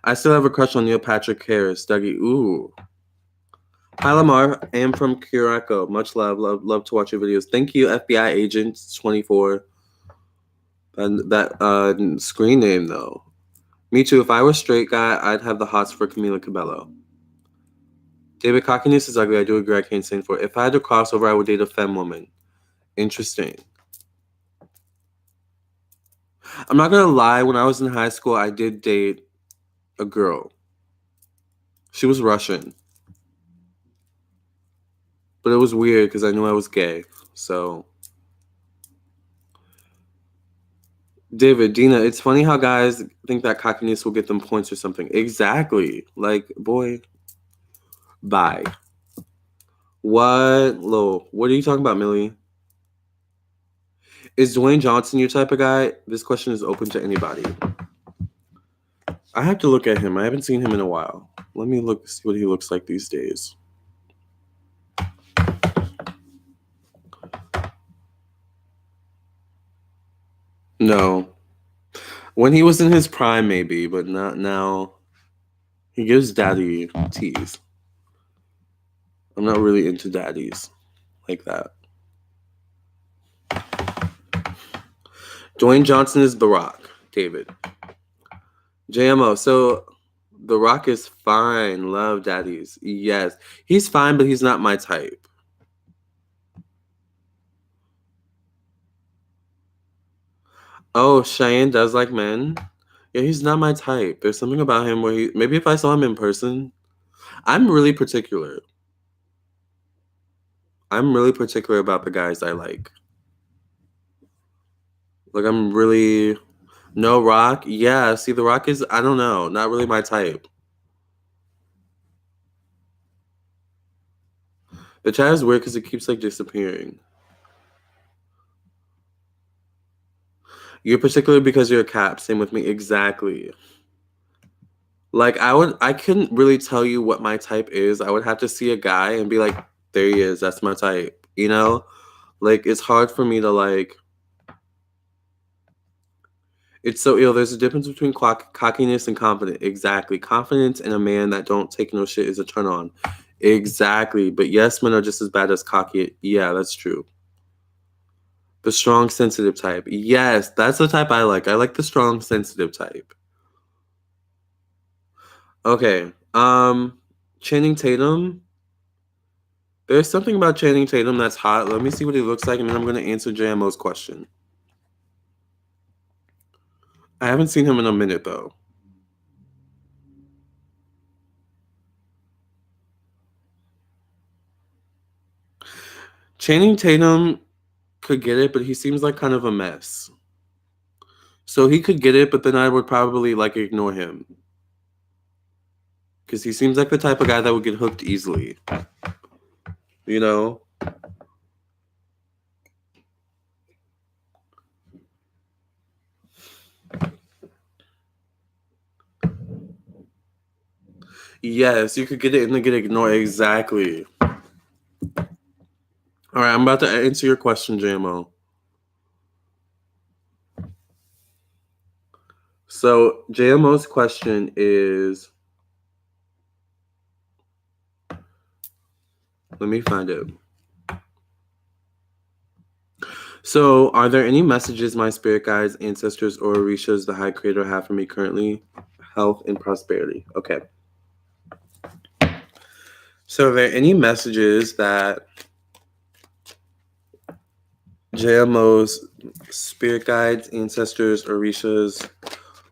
[SPEAKER 1] I still have a crush on Neil Patrick Harris. Dougie. Ooh. Hi, Lamarr. I am from Curacao. Much love. Love to watch your videos. Thank you, FBI Agent 24. And that screen name, though. Me too. If I were a straight guy, I'd have the hots for Camila Cabello. David Cockiness is ugly. I do agree. I can't stand for it. If I had to crossover, I would date a femme woman. Interesting. I'm not gonna lie. When I was in high school, I did date a girl. She was Russian, but it was weird because I knew I was gay. So, David, Dina, it's funny how guys think that cockiness will get them points or something. Exactly. Like, boy, bye. What? Lo, what are you talking about, Millie? Is Dwayne Johnson your type of guy? This question is open to anybody. I have to look at him. I haven't seen him in a while. Let me see what he looks like these days. No. When he was in his prime, maybe, but not now. He gives daddy tease. I'm not really into daddies like that. Dwayne Johnson is The Rock, David. JMO, so The Rock is fine. Love daddies. Yes. He's fine, but he's not my type. Oh, Cheyenne does like men? Yeah, he's not my type. There's something about him where maybe if I saw him in person, I'm really particular. I'm really particular about the guys I like. Like, I'm really... No, Rock? Yeah, see, The Rock is, I don't know, not really my type. The chat is weird because it keeps, like, disappearing. You're particular because you're a Cap. Same with me. Exactly. Like, I couldn't really tell you what my type is. I would have to see a guy and be like, there he is. That's my type. You know? Like, it's hard for me to, like... It's so ill. There's a difference between cockiness and confidence. Exactly. Confidence in a man that don't take no shit is a turn on. Exactly. But yes, men are just as bad as cocky. Yeah, that's true. The strong, sensitive type. Yes, that's the type I like. I like the strong, sensitive type. Okay. Channing Tatum. There's something about Channing Tatum that's hot. Let me see what he looks like, and then I'm going to answer JMO's question. I haven't seen him in a minute, though. Channing Tatum could get it, but he seems like kind of a mess. So he could get it, but then I would probably like ignore him. Because he seems like the type of guy that would get hooked easily. You know? Yes, you could get it and then get ignored. Exactly. All right, I'm about to answer your question, JMO. So JMO's question is, let me find it. So, are there any messages my spirit guides, ancestors, or Orishas, the High Creator, have for me currently? Health and prosperity. Okay. So, are there any messages that JMO's spirit guides, ancestors, Orishas,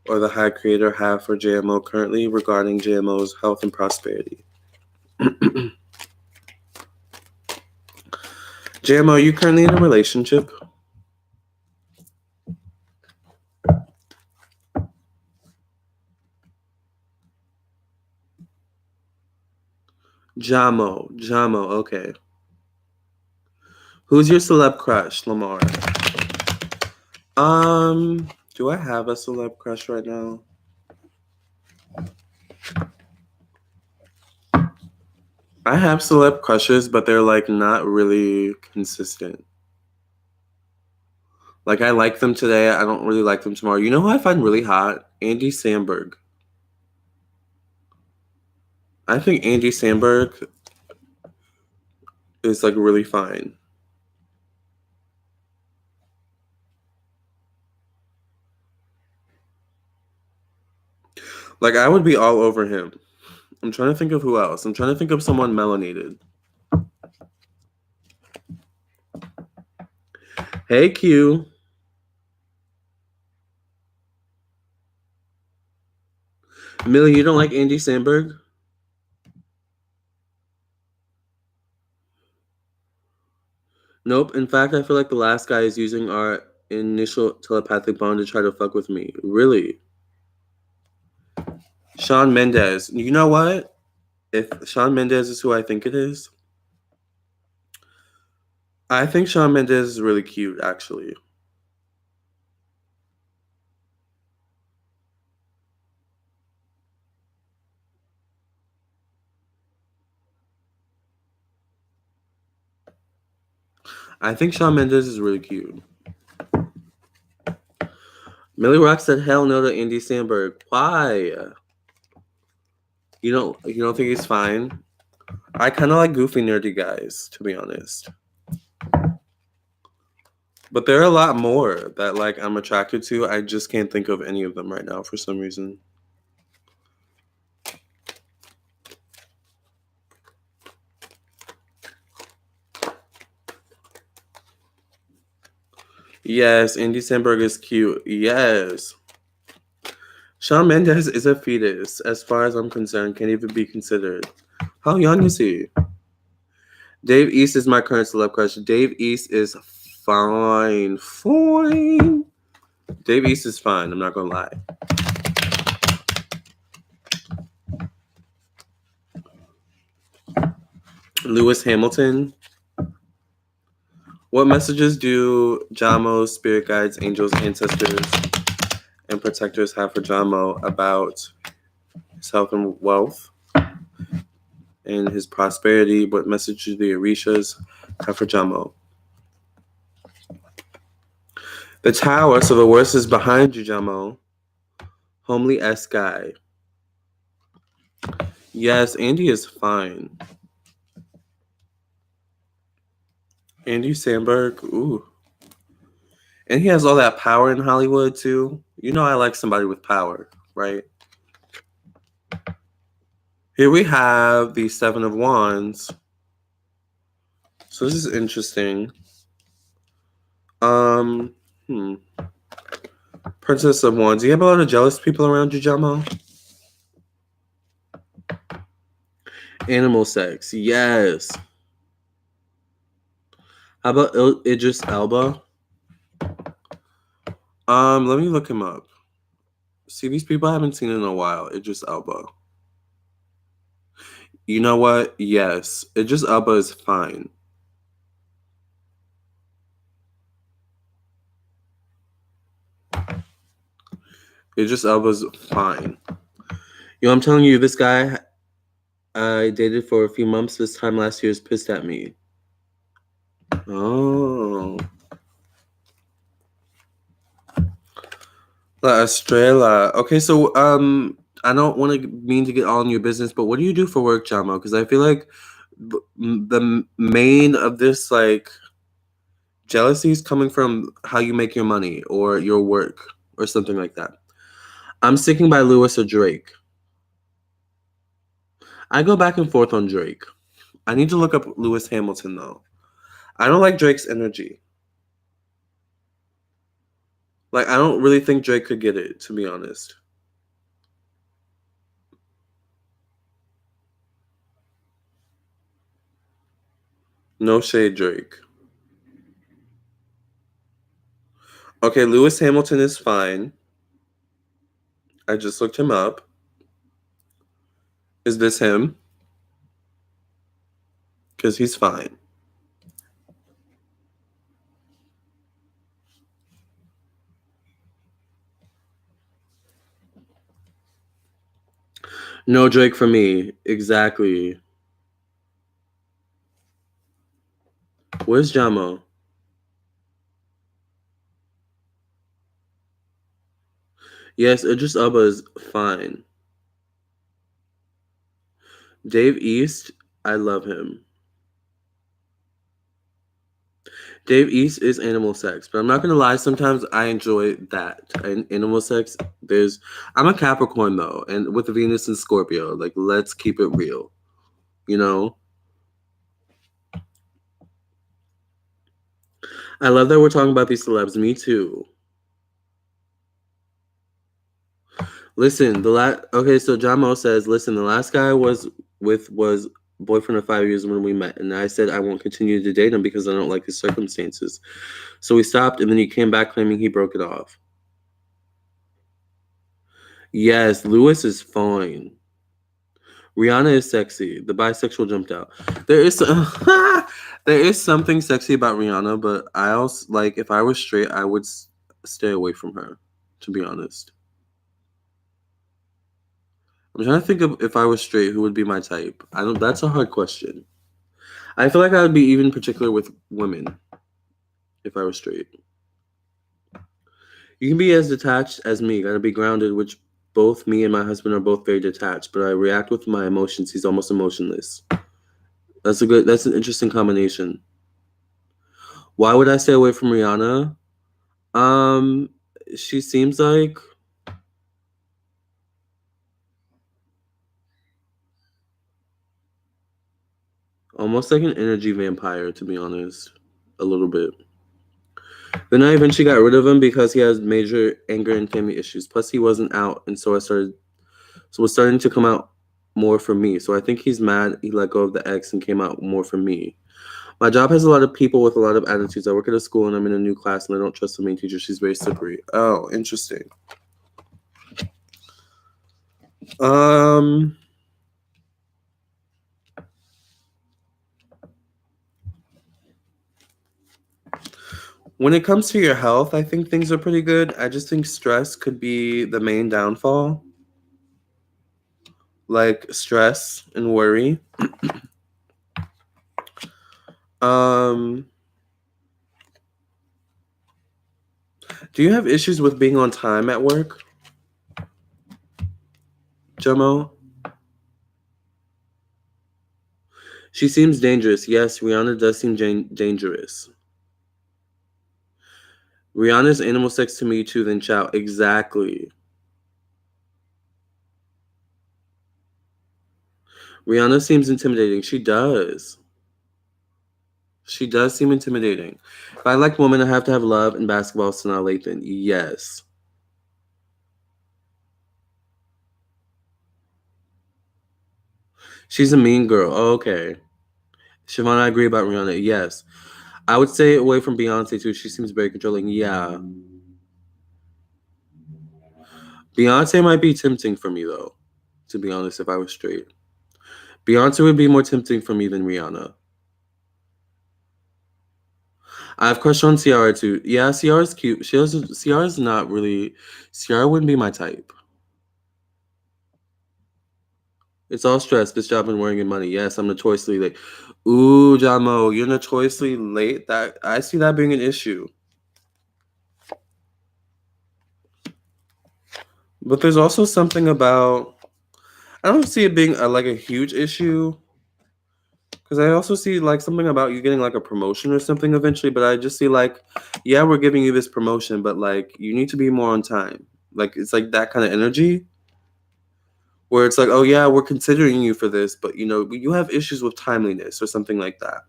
[SPEAKER 1] or the High Creator have for JMO currently regarding JMO's health and prosperity? JMO, are you currently in a relationship? Jamo, okay. Who's your celeb crush, Lamarr? Do I have a celeb crush right now? I have celeb crushes, but they're like not really consistent. Like I like them today, I don't really like them tomorrow. You know who I find really hot? Andy Samberg. I think Andy Samberg is like really fine. Like I would be all over him. I'm trying to think of who else. I'm trying to think of someone melanated. Hey Q. Millie, you don't like Andy Samberg? Nope. In fact, I feel like the last guy is using our initial telepathic bond to try to fuck with me. Really? Shawn Mendes. You know what? If Shawn Mendes is who I think it is, I think Shawn Mendes is really cute, actually. I think Shawn Mendes is really cute. Millie Rock said hell no to Andy Samberg. Why? You don't think he's fine? I kind of like goofy nerdy guys, to be honest. But there are a lot more that like I'm attracted to. I just can't think of any of them right now for some reason. Yes, Andy Samberg is cute. Yes. Shawn Mendes is a fetus, as far as I'm concerned, can't even be considered. How young is he? Dave East is my current celeb crush. Dave East is fine. Fine. Dave East is fine, I'm not gonna lie. Lewis Hamilton. What messages do Jamo, spirit guides, angels, ancestors, and protectors have for Jamo about his health and wealth and his prosperity? What message do the Orishas have for Jamo? The tower, so the worst is behind you, Jamo. Homely S guy. Yes, Andy is fine. Andy Samberg, ooh. And he has all that power in Hollywood too. You know I like somebody with power, right? Here we have the Seven of Wands. So this is interesting. Hmm. Princess of Wands. Do you have a lot of jealous people around you, Jamo? Animal sex. Yes. How about Idris Elba? Let me look him up. See, these people I haven't seen in a while. Idris Elba. You know what? Yes. Idris Elba is fine. Idris Elba's fine. You know, I'm telling you, this guy I dated for a few months this time last year is pissed at me. Oh. La Estrella. Okay, so I don't want to mean to get all in your business, but what do you do for work, Jamo? Because I feel like the main of this like jealousy is coming from how you make your money or your work or something like that. I'm sticking by Lewis or Drake. I go back and forth on Drake. I need to look up Lewis Hamilton though. I don't like Drake's energy. Like I don't really think Drake could get it, to be honest. No shade, Drake. Okay, Lewis Hamilton is fine. I just looked him up. Is this him? Because he's fine. No Drake for me. Exactly. Where's Jamo? Yes, Idris Elba is fine. Dave East, I love him. Dave East is animal sex, but I'm not gonna lie. Sometimes I enjoy that. Animal sex. I'm a Capricorn though, and with Venus and Scorpio, like let's keep it real. You know. I love that we're talking about these celebs. Me too. Listen, okay, so Jamo says, listen, the last guy was boyfriend of 5 years when we met, and I said I won't continue to date him because I don't like his circumstances. So we stopped, and then he came back claiming he broke it off. Yes, Lewis is fine. Rihanna is sexy. The bisexual jumped out. There is there is something sexy about Rihanna, but I also like if I was straight, I would stay away from her, to be honest. I'm trying to think of if I was straight, who would be my type. I don't. That's a hard question. I feel like I would be even particular with women if I was straight. You can be as detached as me. Gotta be grounded, which both me and my husband are both very detached. But I react with my emotions. He's almost emotionless. That's an interesting combination. Why would I stay away from Rihanna? Um, she seems like almost like an energy vampire, to be honest. A little bit. Then I eventually got rid of him because he has major anger and family issues. Plus, he wasn't out, and so was starting to come out more for me. So I think he's mad he let go of the ex and came out more for me. My job has a lot of people with a lot of attitudes. I work at a school and I'm in a new class and I don't trust the main teacher. She's very slippery. Oh, interesting. When it comes to your health, I think things are pretty good. I just think stress could be the main downfall. Like stress and worry. um Do you have issues with being on time at work, Jomo? She seems dangerous. Yes, Rihanna does seem dangerous. Rihanna's animal sex to me too, then ciao. Exactly. Rihanna seems intimidating. She does. She does seem intimidating. If I like women, I have to have love and basketball. Sanaa Lathan. Yes. She's a mean girl. Oh, okay. Siobhan, I agree about Rihanna. Yes. I would stay away from Beyonce too. She seems very controlling. Yeah. Beyonce might be tempting for me though, to be honest, if I was straight. Beyonce would be more tempting for me than Rihanna. I have crush on Ciara too. Yeah, Ciara's cute. Ciara's not really. Ciara wouldn't be my type. It's all stress, bitch job and worrying and money. Yes, I'm notoriously late. Ooh, Jamo, you're notoriously late. That I see that being an issue. But there's also something about I don't see it being like a huge issue because I also see like something about you getting like a promotion or something eventually. But I just see like, yeah, we're giving you this promotion, but like you need to be more on time. Like it's like that kind of energy where it's like, oh yeah, we're considering you for this, but you know you have issues with timeliness or something like that.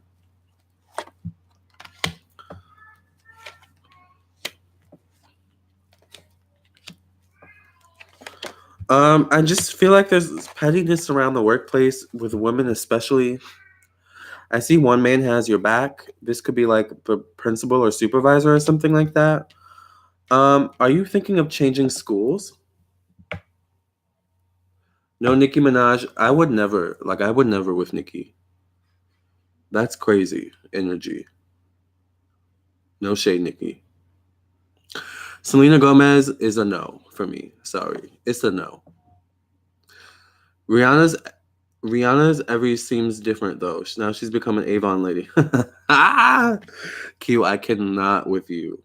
[SPEAKER 1] I just feel like there's pettiness around the workplace with women, especially. I see one man has your back. This could be like the principal or supervisor or something like that. Are you thinking of changing schools? No, Nicki Minaj. I would never. Like, I would never with Nicki. That's crazy energy. No shade, Nicki. Selena Gomez is a no for me. Sorry, it's a no. Rihanna's Rihanna's every seems different though. Now she's become an Avon lady. Q, I cannot with you.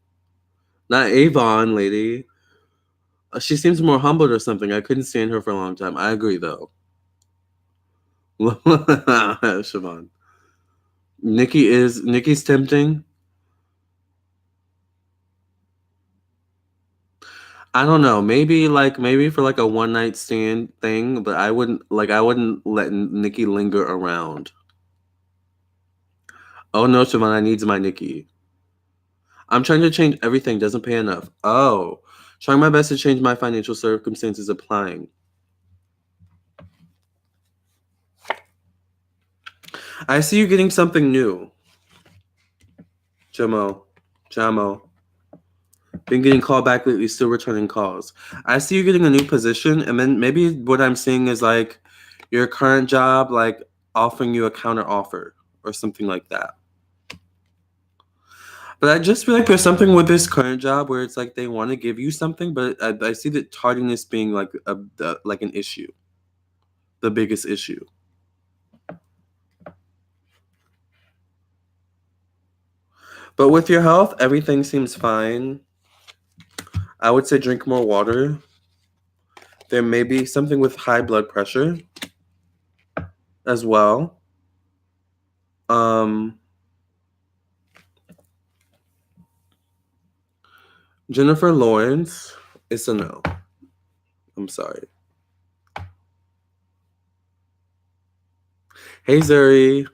[SPEAKER 1] Not Avon lady. She seems more humbled or something. I couldn't stand her for a long time. I agree though. Siobhan. Nikki's tempting. I don't know. Maybe for like a one night stand thing, but I wouldn't let Nikki linger around. Oh no, Siobhan, I needs my Nikki. I'm trying to change everything. Doesn't pay enough. Oh, trying my best to change my financial circumstances. Applying. I see you getting something new, Jamo. Jamo. Been getting called back lately, still returning calls. I see you getting a new position, and then maybe what I'm seeing is like your current job, like offering you a counter offer or something like that. But I just feel like there's something with this current job where it's like they want to give you something, but I see the tardiness being like like an issue, the biggest issue. But with your health, everything seems fine. I would say drink more water. There may be something with high blood pressure as well. Um, Jennifer Lawrence is a no. I'm sorry. Hey Zuri,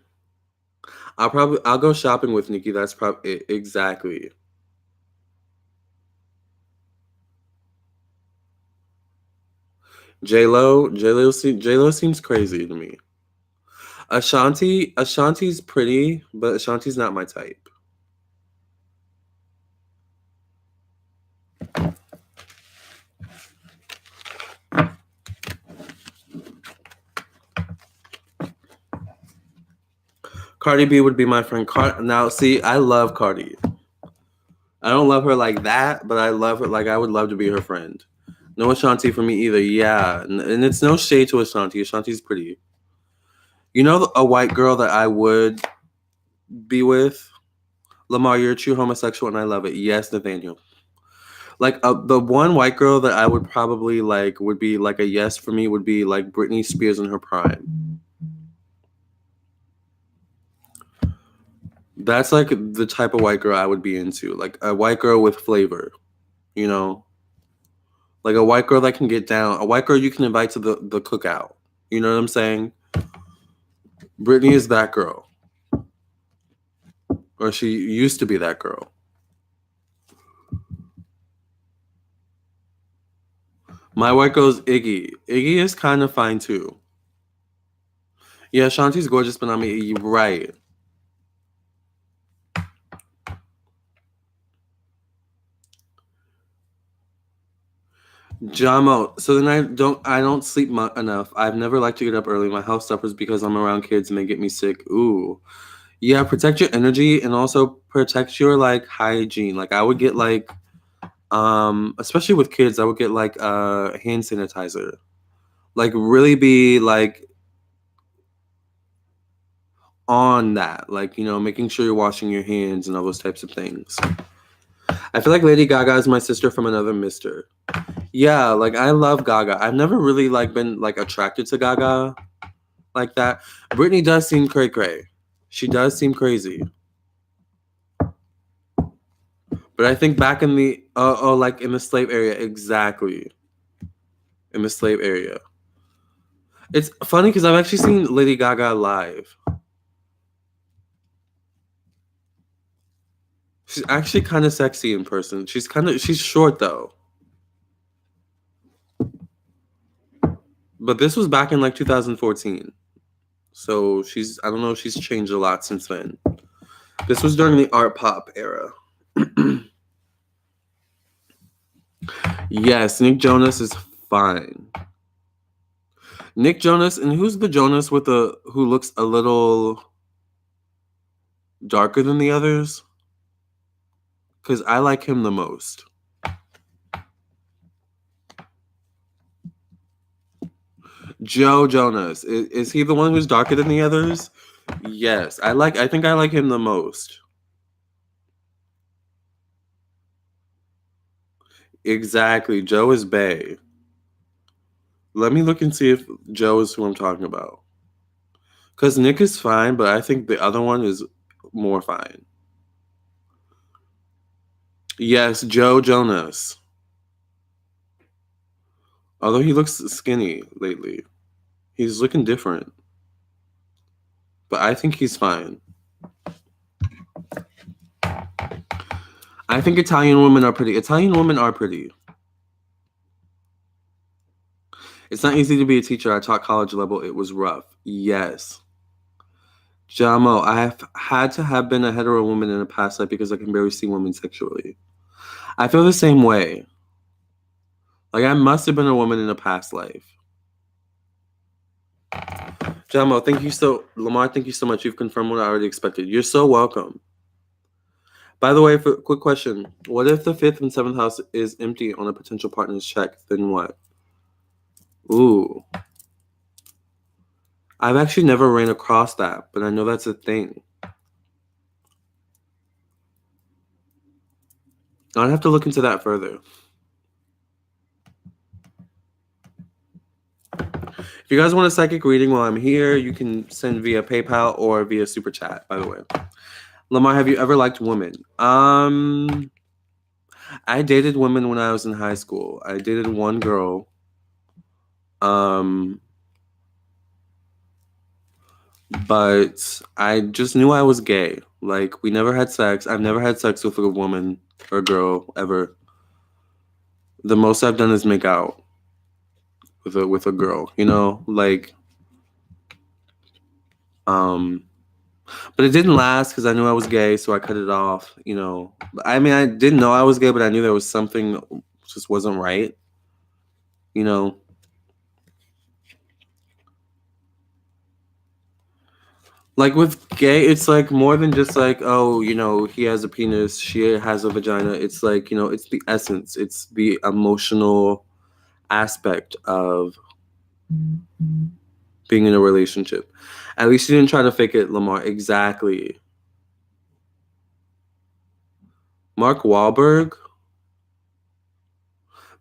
[SPEAKER 1] I'll go shopping with Nikki. That's probably exactly. J Lo seems crazy to me. Ashanti's pretty, but Ashanti's not my type. Cardi B would be my friend. Now, see, I love Cardi. I don't love her like that, but I love her. Like I would love to be her friend. No Ashanti for me either. Yeah, and it's no shade to Ashanti. Ashanti's pretty. You know, a white girl that I would be with. Lamarr, you're a true homosexual, and I love it. Yes, Nathaniel. Like the one white girl that I would probably like would be like a yes for me would be like Britney Spears in her prime. That's like the type of white girl I would be into. Like a white girl with flavor, you know? Like a white girl that can get down. A white girl you can invite to the cookout. You know what I'm saying? Brittany is that girl. Or she used to be that girl. My white girl's Iggy. Iggy is kind of fine too. Yeah, Shanti's gorgeous, but I mean, right. Jamo. So then I don't sleep enough. I've never liked to get up early. My health suffers because I'm around kids and they get me sick. Ooh. Yeah, protect your energy and also protect your like hygiene. Like I would get like especially with kids, I would get like hand sanitizer. Like really be like on that. Like, you know, making sure you're washing your hands and all those types of things. I feel like Lady Gaga is my sister from another mister. Yeah, like I love Gaga. I've never really like been like attracted to Gaga like that. Britney does seem cray cray. She does seem crazy. But I think back in the like in the slave area, exactly. In the slave area. It's funny because I've actually seen Lady Gaga live. She's actually kind of sexy in person. She's short though. But this was back in like 2014. So I don't know if she's changed a lot since then. This was during the art pop era. Yes, Nick Jonas is fine. Nick Jonas, and who's the Jonas who looks a little darker than the others? Because I like him the most. Joe Jonas. Is he the one who's darker than the others? Yes. I think I like him the most. Exactly. Joe is bae. Let me look and see if Joe is who I'm talking about. Because Nick is fine, but I think the other one is more fine. Yes, Joe Jonas. Although he looks skinny lately. He's looking different. But I think he's fine. I think Italian women are pretty. Italian women are pretty. It's not easy to be a teacher. I taught college level. It was rough. Yes. Jamo, I have had to have been a hetero woman in a past life because I can barely see women sexually. I feel the same way. Like I must have been a woman in a past life. Jamo, Lamarr, thank you so much. You've confirmed what I already expected. You're so welcome. By the way, quick question. What if the 5th and 7th house is empty on a potential partner's check? Then what? Ooh. I've actually never ran across that, but I know that's a thing. I'd have to look into that further. If you guys want a psychic reading while I'm here, you can send via PayPal or via Super Chat, by the way. Lamarr, have you ever liked women? I dated women when I was in high school. I dated one girl. But I just knew I was gay. Like we never had sex. I've never had sex with a woman or a girl ever. The most I've done is make out with a girl, you know, like but it didn't last because I knew I was gay, so I cut it off, you know. I mean, I didn't know I was gay, but I knew there was something just wasn't right, you know. Like with gay, it's like more than just like, oh, you know, he has a penis, she has a vagina. It's like, you know, it's the essence, it's the emotional aspect of being in a relationship. At least you didn't try to fake it, Lamarr. Exactly. Mark Wahlberg.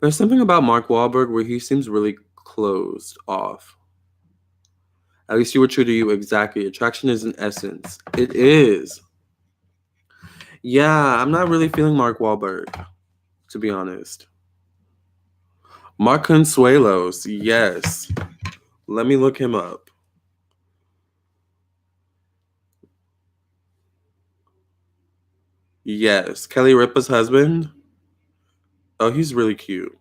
[SPEAKER 1] There's something about Mark Wahlberg where he seems really closed off. At least you were true to you. Exactly. Attraction is an essence. It is. Yeah, I'm not really feeling Mark Wahlberg, to be honest. Mark Consuelos, yes. Let me look him up. Yes, Kelly Ripa's husband. Oh, he's really cute.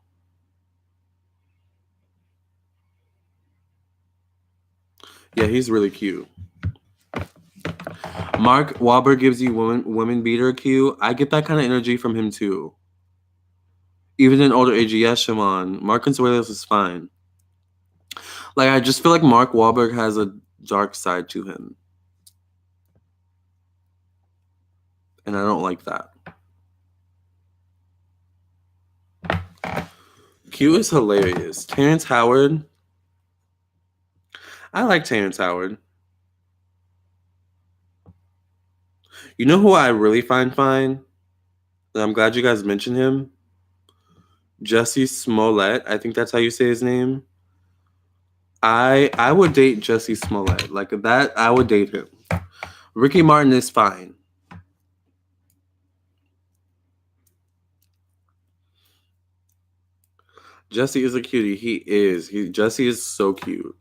[SPEAKER 1] Yeah, he's really cute. Mark Wahlberg gives you women beater cue. I get that kind of energy from him too. Even in older age, yes, Shimon. Mark Consuelos is fine. Like I just feel like Mark Wahlberg has a dark side to him, and I don't like that. Q is hilarious. Terrence Howard. I like Terrence Howard. You know who I really find fine? And I'm glad you guys mentioned him. Jesse Smollett. I think that's how you say his name. I would date Jesse Smollett. Like that, I would date him. Ricky Martin is fine. Jesse is a cutie. He is. Jesse is so cute.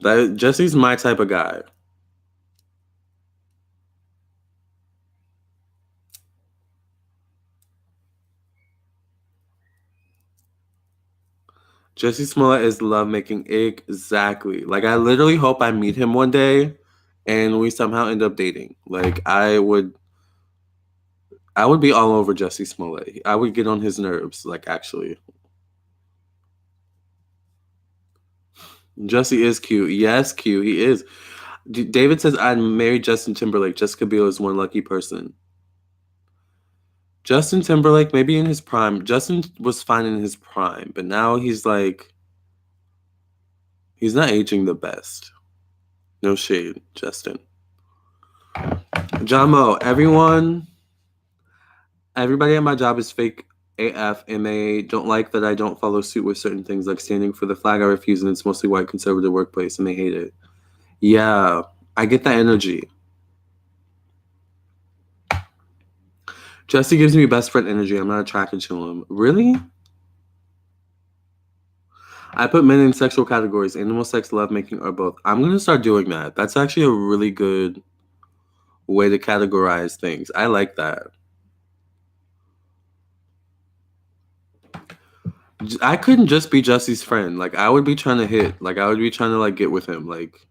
[SPEAKER 1] That Jesse's my type of guy. Jesse Smollett is lovemaking. Exactly. Like I literally hope I meet him one day and we somehow end up dating. Like I would be all over Jesse Smollett. I would get on his nerves, like actually. Jesse is cute. Yes, cute. He is. David says I'd marry Justin Timberlake. Jessica Biel is one lucky person. Justin Timberlake, maybe in his prime. Justin was fine in his prime, but now he's like, he's not aging the best. No shade, Justin. Jamo, everybody at my job is fake AF, and they don't like that I don't follow suit with certain things, like standing for the flag I refuse, and it's mostly white conservative workplace, and they hate it. Yeah, I get that energy. Jesse gives me best friend energy. I'm not attracted to him. Really? I put men in sexual categories: animal sex, lovemaking, or both. I'm gonna start doing that. That's actually a really good way to categorize things. I like that. I couldn't just be Jesse's friend. Like I would be trying to hit. Like I would be trying to like get with him. Like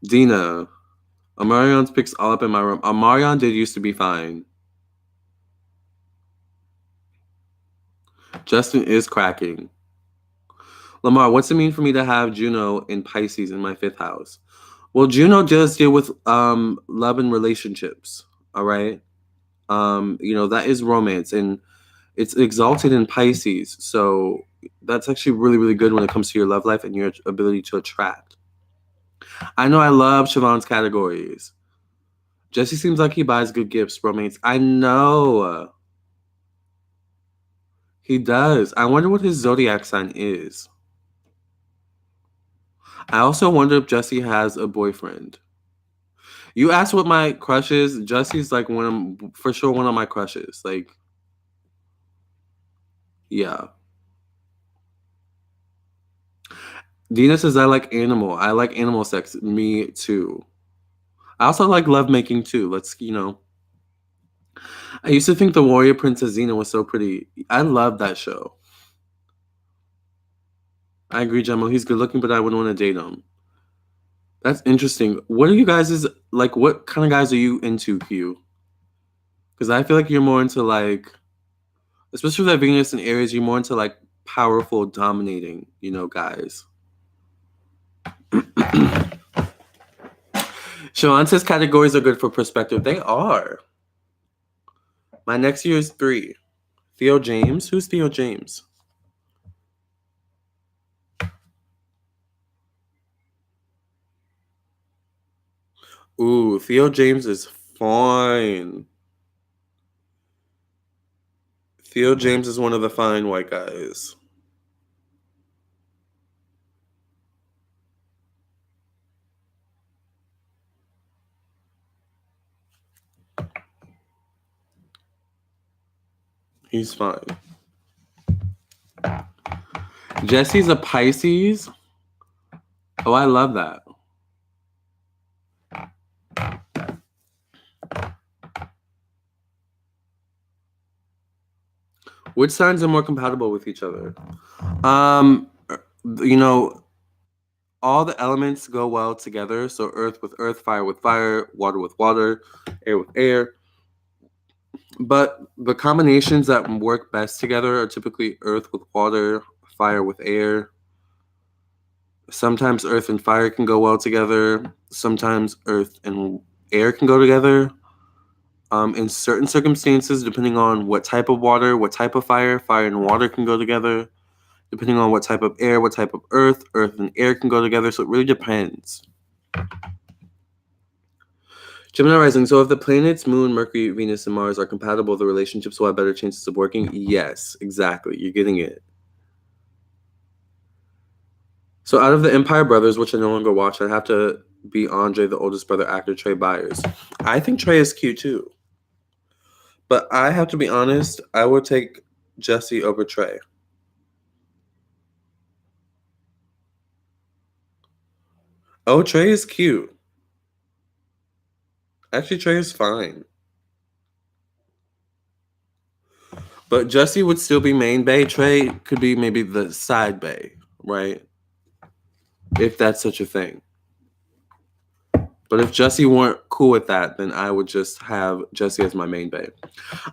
[SPEAKER 1] Dina. Amarion's picks all up in my room. Amarion did used to be fine. Justin is cracking. Lamarr, what's it mean for me to have Juno in Pisces in my fifth house? Well, Juno does deal with love and relationships. All right. That is romance and it's exalted in Pisces. So that's actually really, really good when it comes to your love life and your ability to attract. I know I love Siobhan's categories. Jesse seems like he buys good gifts, romance. I know. He does. I wonder what his zodiac sign is. I also wonder if Jesse has a boyfriend. You asked what my crush is. Jesse's like for sure one of my crushes. Like, yeah. Dina says I like animal. I like animal sex. Me too. I also like lovemaking too. I used to think the Warrior Princess Xena was so pretty. I love that show. I agree, Gemma. He's good looking, but I wouldn't want to date him. That's interesting. What are you guys' like? What kind of guys are you into, Q? Because I feel like you're more into like, especially with that Venus and Aries, you're more into like powerful, dominating, guys. Siobhan says categories are good for perspective. They are. My next year is 3. Theo James? Who's Theo James? Ooh, Theo James is fine. Theo James is one of the fine white guys. He's fine. Jesse's a Pisces. Oh, I love that. Which signs are more compatible with each other? You know, all the elements go well together. So earth with earth, fire with fire, water with water, air with air. But the combinations that work best together are typically earth with water, fire with air. Sometimes earth and fire can go well together. Sometimes earth and air can go together. In certain circumstances, depending on what type of water, what type of fire, fire and water can go together. Depending on what type of air, what type of earth, earth and air can go together. So it really depends. Gemini rising. So if the planets, Moon, Mercury, Venus, and Mars are compatible, the relationships will have better chances of working? Yes, exactly. You're getting it. So out of the Empire Brothers, which I no longer watch, I'd have to be Andre, the oldest brother actor, Trey Byers. I think Trey is cute too. But I have to be honest, I would take Jesse over Trey. Oh, Trey is cute. Actually, Trey is fine. But Jesse would still be main bae. Trey could be maybe the side bae, right? If that's such a thing. But if Jesse weren't cool with that, then I would just have Jesse as my main bae.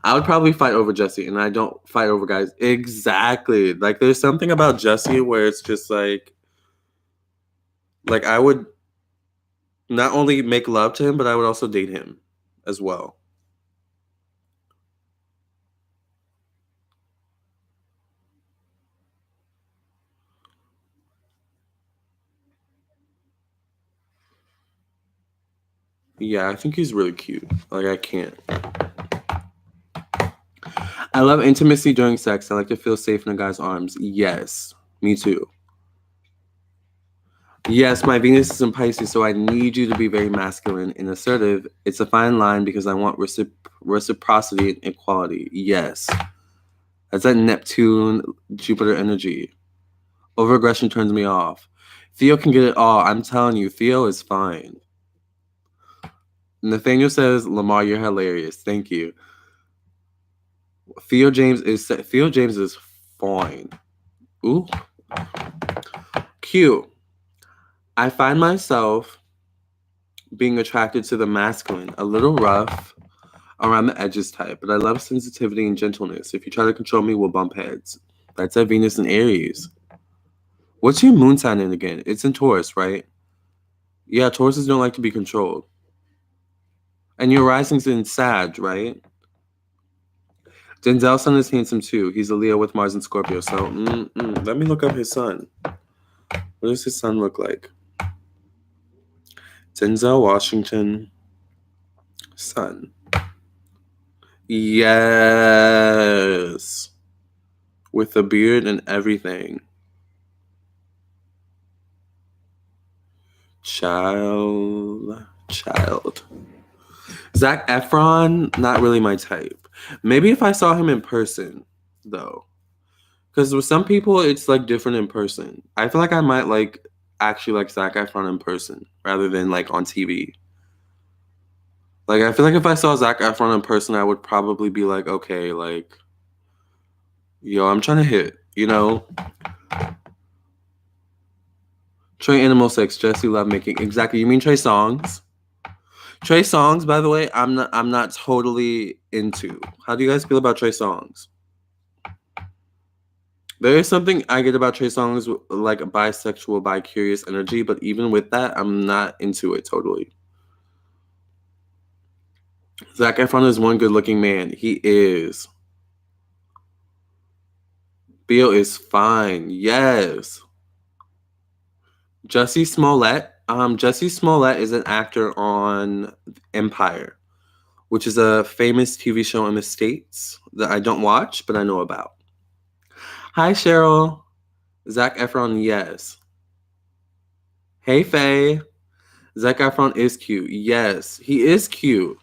[SPEAKER 1] I would probably fight over Jesse, and I don't fight over guys. Exactly. Like, there's something about Jesse where it's just like I would not only make love to him, but I would also date him as well. Yeah, I think he's really cute. Like, I can't. I love intimacy during sex. I like to feel safe in a guy's arms. Yes, me too. Yes, my Venus is in Pisces, so I need you to be very masculine and assertive. It's a fine line because I want reciprocity and equality. Yes. That's that Neptune, Jupiter energy. Overaggression turns me off. Theo can get it all. I'm telling you, Theo is fine. Nathaniel says, Lamarr, you're hilarious. Thank you. Theo James is fine. Ooh. Q. I find myself being attracted to the masculine, a little rough, around the edges type, but I love sensitivity and gentleness. If you try to control me, we'll bump heads. That's at Venus and Aries. What's your moon sign in again? It's in Taurus, right? Yeah, Tauruses don't like to be controlled. And your rising's in Sag, right? Denzel's son is handsome too. He's a Leo with Mars and Scorpio. So let me look up his son. What does his son look like? Denzel Washington, son. Yes. With a beard and everything. Child. Zac Efron, not really my type. Maybe if I saw him in person, though. Because with some people, it's like different in person. I feel like I might actually like Zac Efron in person rather than like on TV. Like, I feel like if I saw Zac Efron in person, I would probably be like, okay, like, yo, I'm trying to hit, you know? Trey Animal Sex, Jesse Lovemaking. Exactly. You mean Trey Songz? Trey Songz, by the way, I'm not totally into. How do you guys feel about Trey Songz? There is something I get about Trey Songz, like a bisexual, bi-curious energy, but even with that, I'm not into it totally. Zac Efron is one good-looking man. He is. Theo is fine. Yes. Jussie Smollett. Jussie Smollett is an actor on Empire, which is a famous TV show in the States that I don't watch, but I know about. Hi, Cheryl. Zac Efron, yes. Hey, Faye. Zac Efron is cute. Yes, he is cute.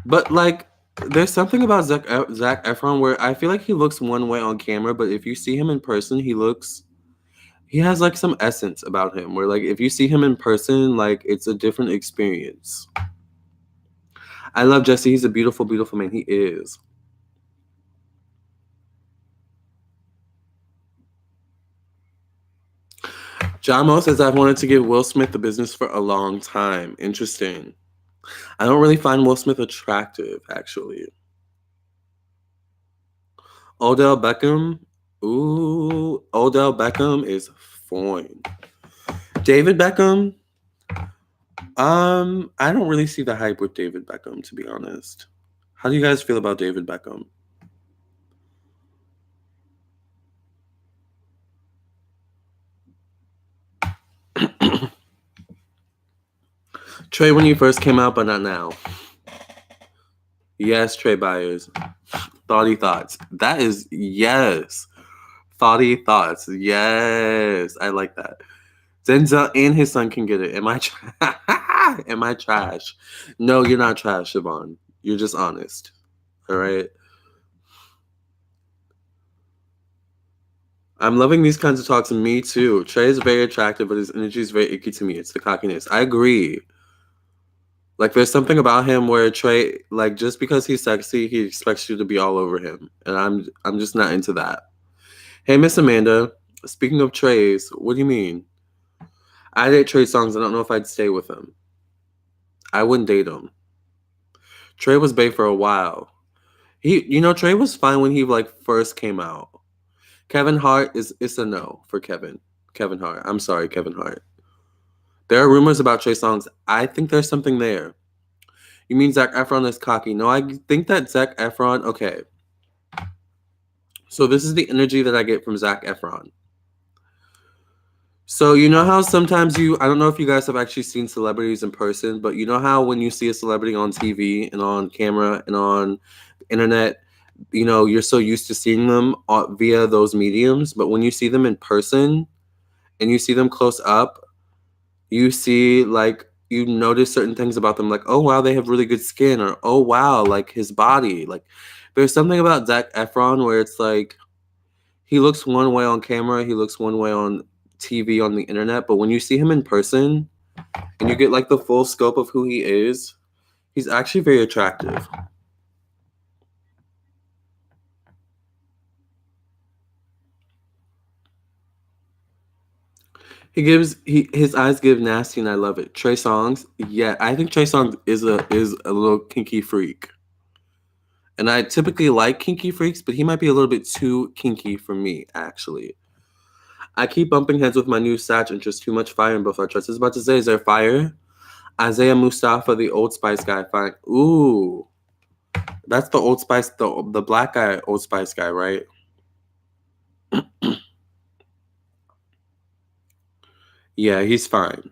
[SPEAKER 1] But, like, There's something about Zac Efron where I feel like he looks one way on camera, but if you see him in person, he has like some essence about him where like if you see him in person, like it's a different experience. I love Jesse. He's a beautiful, beautiful man. He is. John Mo says, I've wanted to give Will Smith the business for a long time. Interesting. I don't really find Will Smith attractive, actually. Odell Beckham. Ooh, Odell Beckham is fine. David Beckham. I don't really see the hype with David Beckham, to be honest. How do you guys feel about David Beckham? Trey, when you first came out, but not now. Yes, Trey Byers. Thoughty thoughts. That is yes. Thoughty thoughts. Yes. I like that. Denzel and his son can get it. Am I am I trash? No, you're not trash, Siobhan. You're just honest. All right. I'm loving these kinds of talks. Me too. Trey is very attractive, but his energy is very icky to me. It's the cockiness. I agree. Like there's something about him where Trey, like just because he's sexy, he expects you to be all over him, and I'm just not into that. Hey, Miss Amanda. Speaking of Treys, what do you mean? I date Trey Songz. I don't know if I'd stay with him. I wouldn't date him. Trey was bae for a while. Trey was fine when he like first came out. Kevin Hart it's a no for Kevin. Kevin Hart. I'm sorry, Kevin Hart. There are rumors about Trey Songz. I think there's something there. You mean Zac Efron is cocky? No, I think that Zac Efron. Okay. So this is the energy that I get from Zac Efron. So you know how sometimes I don't know if you guys have actually seen celebrities in person, but you know how when you see a celebrity on TV and on camera and on internet, you're so used to seeing them via those mediums, but when you see them in person and you see them close up, you see like you notice certain things about them, like, oh wow, they have really good skin, or oh wow, like his body. Like there's something about Zac Efron where it's like he looks one way on camera, he looks one way on TV, on the internet, but when you see him in person and you get like the full scope of who he is, he's actually very attractive. His eyes give nasty, and I love it. Trey Songz, yeah, I think Trey Songz is a little kinky freak, and I typically like kinky freaks, but he might be a little bit too kinky for me, actually. I keep bumping heads with my new Satch interest. Too much fire in both our trusts. I was about to say, is there fire? Isaiah Mustafa, the Old Spice guy, fine. Ooh, that's the Old Spice, the black guy, Old Spice guy, right? Yeah, he's fine.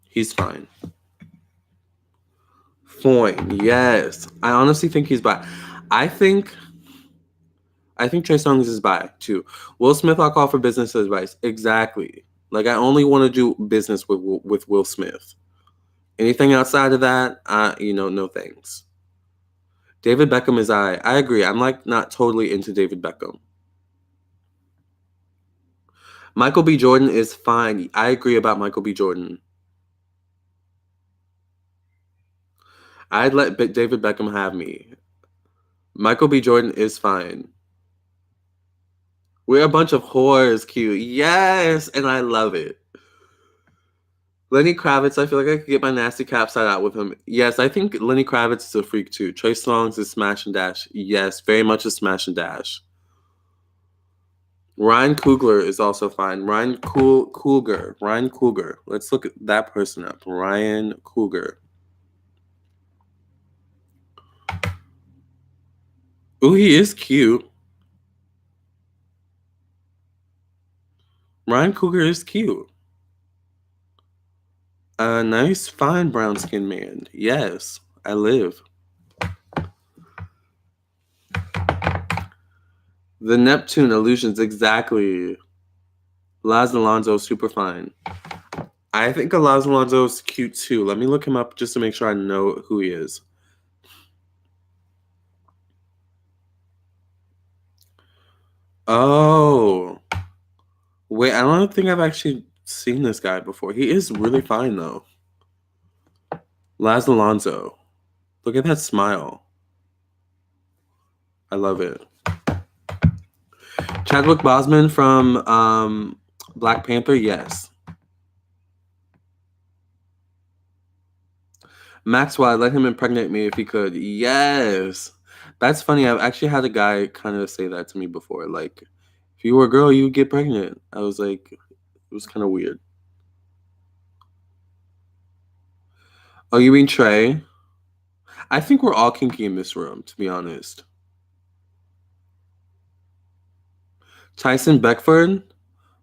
[SPEAKER 1] He's fine. Fine. Yes, I honestly think he's bi. I think Trey Songz is bi too. Will Smith, I'll call for business advice. Exactly. Like I only want to do business with Will Smith. Anything outside of that, no thanks. David Beckham is I agree. I'm like not totally into David Beckham. Michael B. Jordan is fine. I agree about Michael B. Jordan. I'd let David Beckham have me. Michael B. Jordan is fine. We're a bunch of whores, cute. Yes, and I love it. Lenny Kravitz, I feel like I could get my nasty capside out with him. Yes, I think Lenny Kravitz is a freak too. Trey Songz is smash and dash. Yes, very much a smash and dash. Ryan Coogler is also fine. Ryan Coogler. Let's look at that person up. Ryan Coogler. Oh, he is cute. Ryan Coogler is cute. A nice, fine brown skinned man. Yes, I live. The Neptune illusions, exactly. Laz Alonso, super fine. I think Alonso is cute too. Let me look him up just to make sure I know who he is. Oh. Wait, I don't think I've actually seen this guy before. He is really fine though. Laz Alonso. Look at that smile. I love it. Chadwick Boseman from Black Panther, yes. Maxwell, let him impregnate me if he could. Yes. That's funny. I've actually had a guy kind of say that to me before. Like, if you were a girl, you would get pregnant. I was like, it was kind of weird. Oh, you mean Trey? I think we're all kinky in this room, to be honest. Tyson Beckford,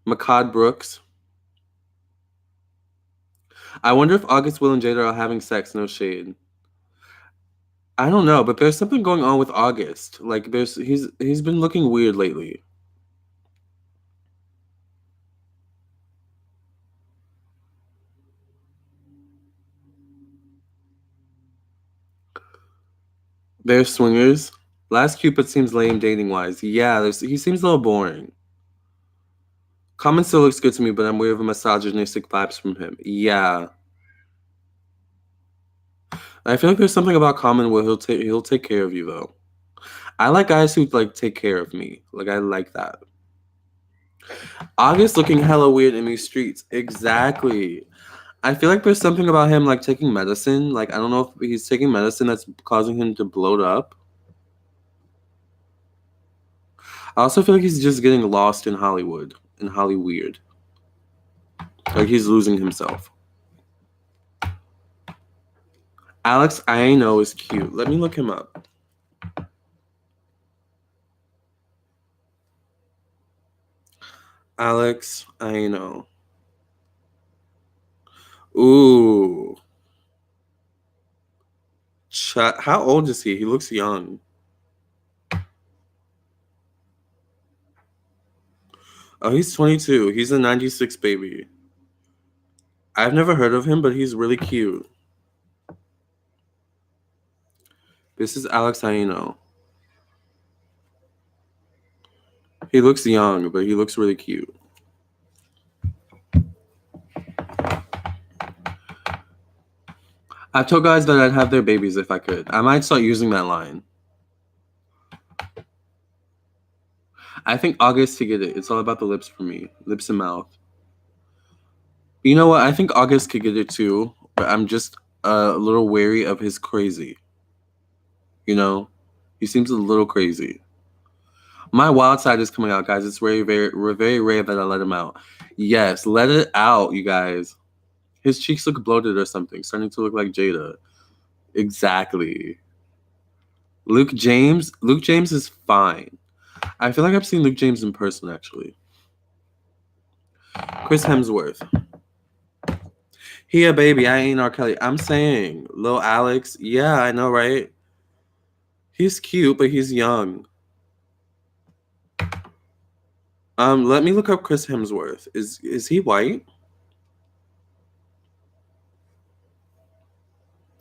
[SPEAKER 1] Makad Brooks. I wonder if August, Will, and Jada are having sex. No shade. I don't know, but there's something going on with August. Like, he's been looking weird lately. They're swingers. Last Cupid seems lame dating wise. Yeah, he seems a little boring. Common still looks good to me, but I'm weird of misogynistic vibes from him. Yeah. I feel like there's something about Common where he'll take care of you though. I like guys who like take care of me. Like I like that. August looking hella weird in these streets. Exactly. I feel like there's something about him like taking medicine. Like I don't know if he's taking medicine that's causing him to bloat up. I also feel like he's just getting lost in Hollywood, in Hollyweird. Like he's losing himself. Alex Aino is cute. Let me look him up. Alex Aino. Ooh. How old is he? He looks young. Oh, he's 22. He's a 96 baby. I've never heard of him, but he's really cute. This is Alex Aino. He looks young, but he looks really cute. I've told guys that I'd have their babies if I could. I might start using that line. I think August to get it. It's all about the lips for me. Lips and mouth. You know what? I think August could get it too, but I'm just a little wary of his crazy. You know? He seems a little crazy. My wild side is coming out, guys. It's very, very, very rare that I let him out. Yes, let it out, you guys. His cheeks look bloated or something, starting to look like Jada. Exactly. Luke James is fine. I feel like I've seen Luke James in person, actually. Chris Hemsworth. He a baby. I ain't R. Kelly. I'm saying, Lil Alex. Yeah, I know, right? He's cute, but he's young. Let me look up Chris Hemsworth. Is he white?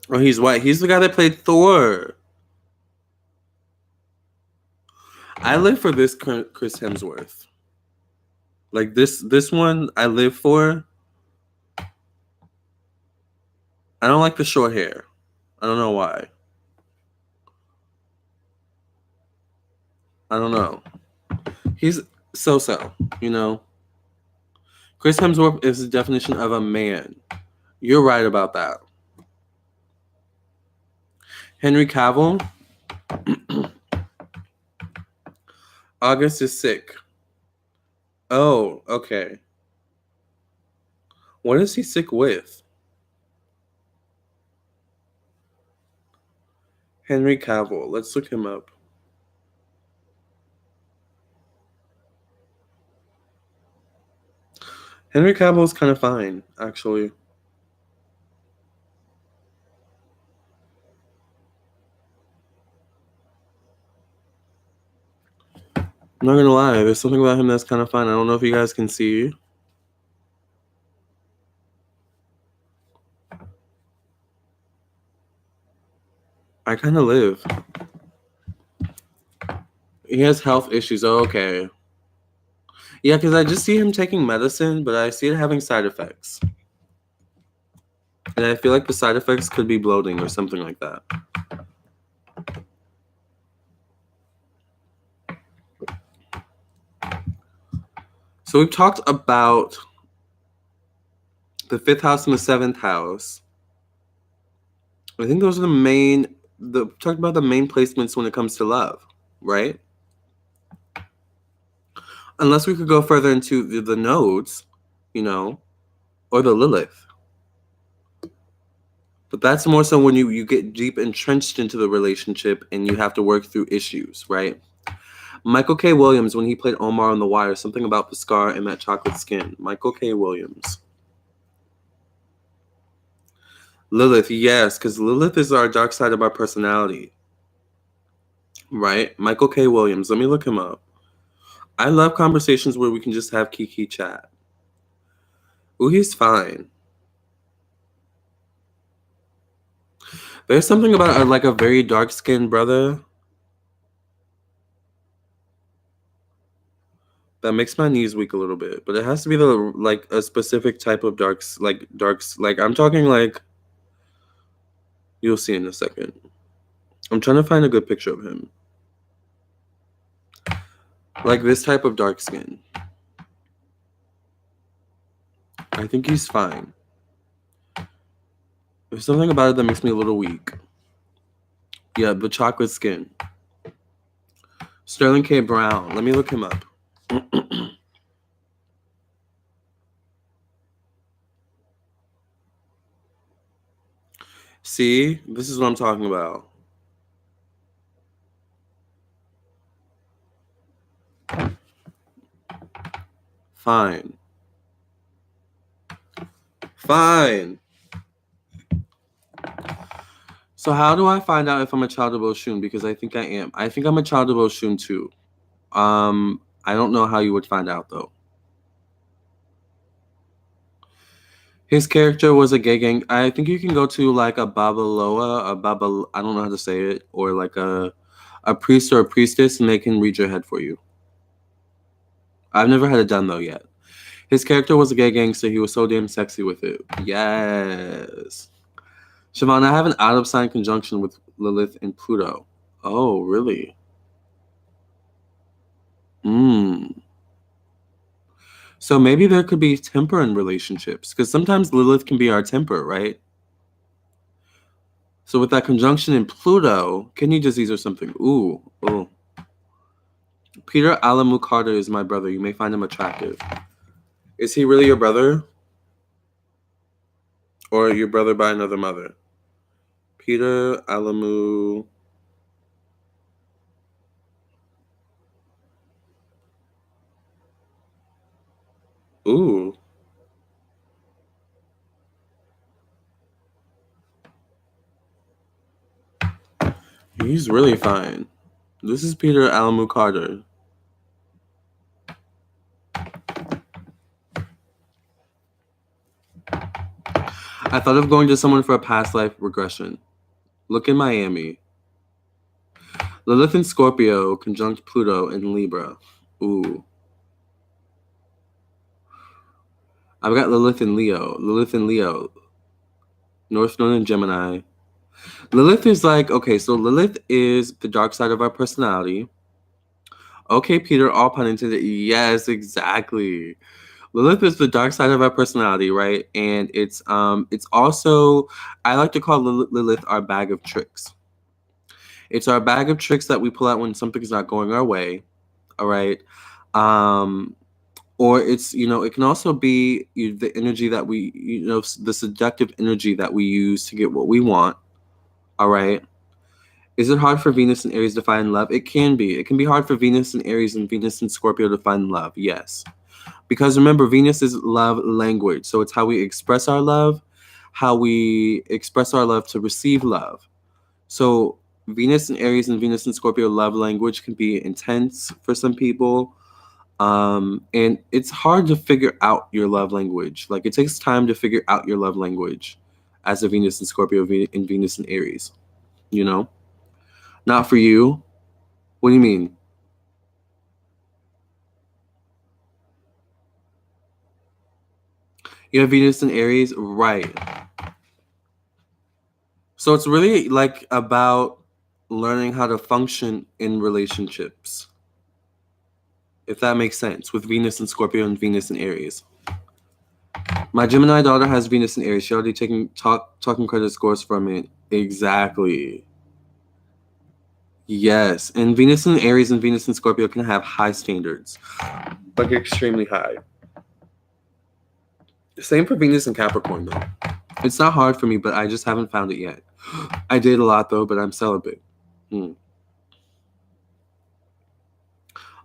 [SPEAKER 1] Oh, he's white. He's the guy that played Thor. I live for this Chris Hemsworth. Like this one, I live for. I don't like the short hair. I don't know why. I don't know. He's so, you know. Chris Hemsworth is the definition of a man. You're right about that. Henry Cavill. August is sick. Oh, okay. What is he sick with? Henry Cavill. Let's look him up. Henry Cavill is kind of fine, actually. I'm not gonna lie, there's something about him that's kind of fine. I don't know if you guys can see. I kind of live. He has health issues. Oh, okay. Yeah, because I just see him taking medicine, but I see it having side effects. And I feel like the side effects could be bloating or something like that. So we've talked about the 5th house and the 7th house. I think those are talked about the main placements when it comes to love, right? Unless we could go further into the nodes, or the Lilith. But that's more so when you get deep entrenched into the relationship and you have to work through issues, right? Michael K. Williams, when he played Omar on The Wire, something about the scar and that chocolate skin. Michael K. Williams. Lilith, yes, because Lilith is our dark side of our personality. Right? Michael K. Williams. Let me look him up. I love conversations where we can just have kiki chat. Ooh, he's fine. There's something about a very dark-skinned brother that makes my knees weak a little bit, but it has to be a specific type of darks. I'm talking you'll see in a second. I'm trying to find a good picture of him. Like this type of dark skin. I think he's fine. There's something about it that makes me a little weak. Yeah, the chocolate skin. Sterling K. Brown. Let me look him up. See? This is what I'm talking about. Fine. Fine. So how do I find out if I'm a child of Oshun? Because I think I am. I think I'm a child of Oshun too. I don't know how you would find out though. His character was a gay gang. I think you can go to a Babaloa, I don't know how to say it, or a priest or a priestess, and they can read your head for you. I've never had it done though yet. His character was a gay gangster. He was so damn sexy with it. Yes. Siobhan, I have an out-of-sign conjunction with Lilith and Pluto. Oh, really? So maybe there could be temper in relationships, because sometimes Lilith can be our temper, right? So with that conjunction in Pluto, kidney disease or something. Ooh. Peter Alamu Carter is my brother. You may find him attractive. Is he really your brother? Or your brother by another mother? Peter Alamu. Ooh. He's really fine. This is Peter Alamu Carter. I thought of going to someone for a past life regression. Look in Miami. Lilith in Scorpio, conjunct Pluto in Libra. Ooh. I've got Lilith in Leo. North Node in Gemini. Lilith is so Lilith is the dark side of our personality. Okay, Peter, all pun intended. Yes, exactly. Lilith is the dark side of our personality, right? And it's also, I like to call Lilith our bag of tricks. It's our bag of tricks that we pull out when something's not going our way, all right? Or it's, it can also be the energy that we, the seductive energy that we use to get what we want, all right? Is it hard for Venus and Aries to find love? It can be. It can be hard for Venus and Aries and Venus and Scorpio to find love, yes. Because remember, Venus is love language. So it's how we express our love, how we express our love to receive love. So Venus and Aries and Venus and Scorpio love language can be intense for some people. And it's hard to figure out your love language. It takes time to figure out your love language as a Venus and Scorpio and Venus and Aries, Not for you? What do you mean? You have Venus in Aries? Right. So it's really like about learning how to function in relationships. If that makes sense, with Venus and Scorpio and Venus in Aries. My Gemini daughter has Venus in Aries. She already taking talking credit scores from it. Exactly. Yes. And Venus in Aries and Venus in Scorpio can have high standards. Like extremely high. Same for Venus and Capricorn though. It's not hard for me, but I just haven't found it yet. I date a lot though, but I'm celibate.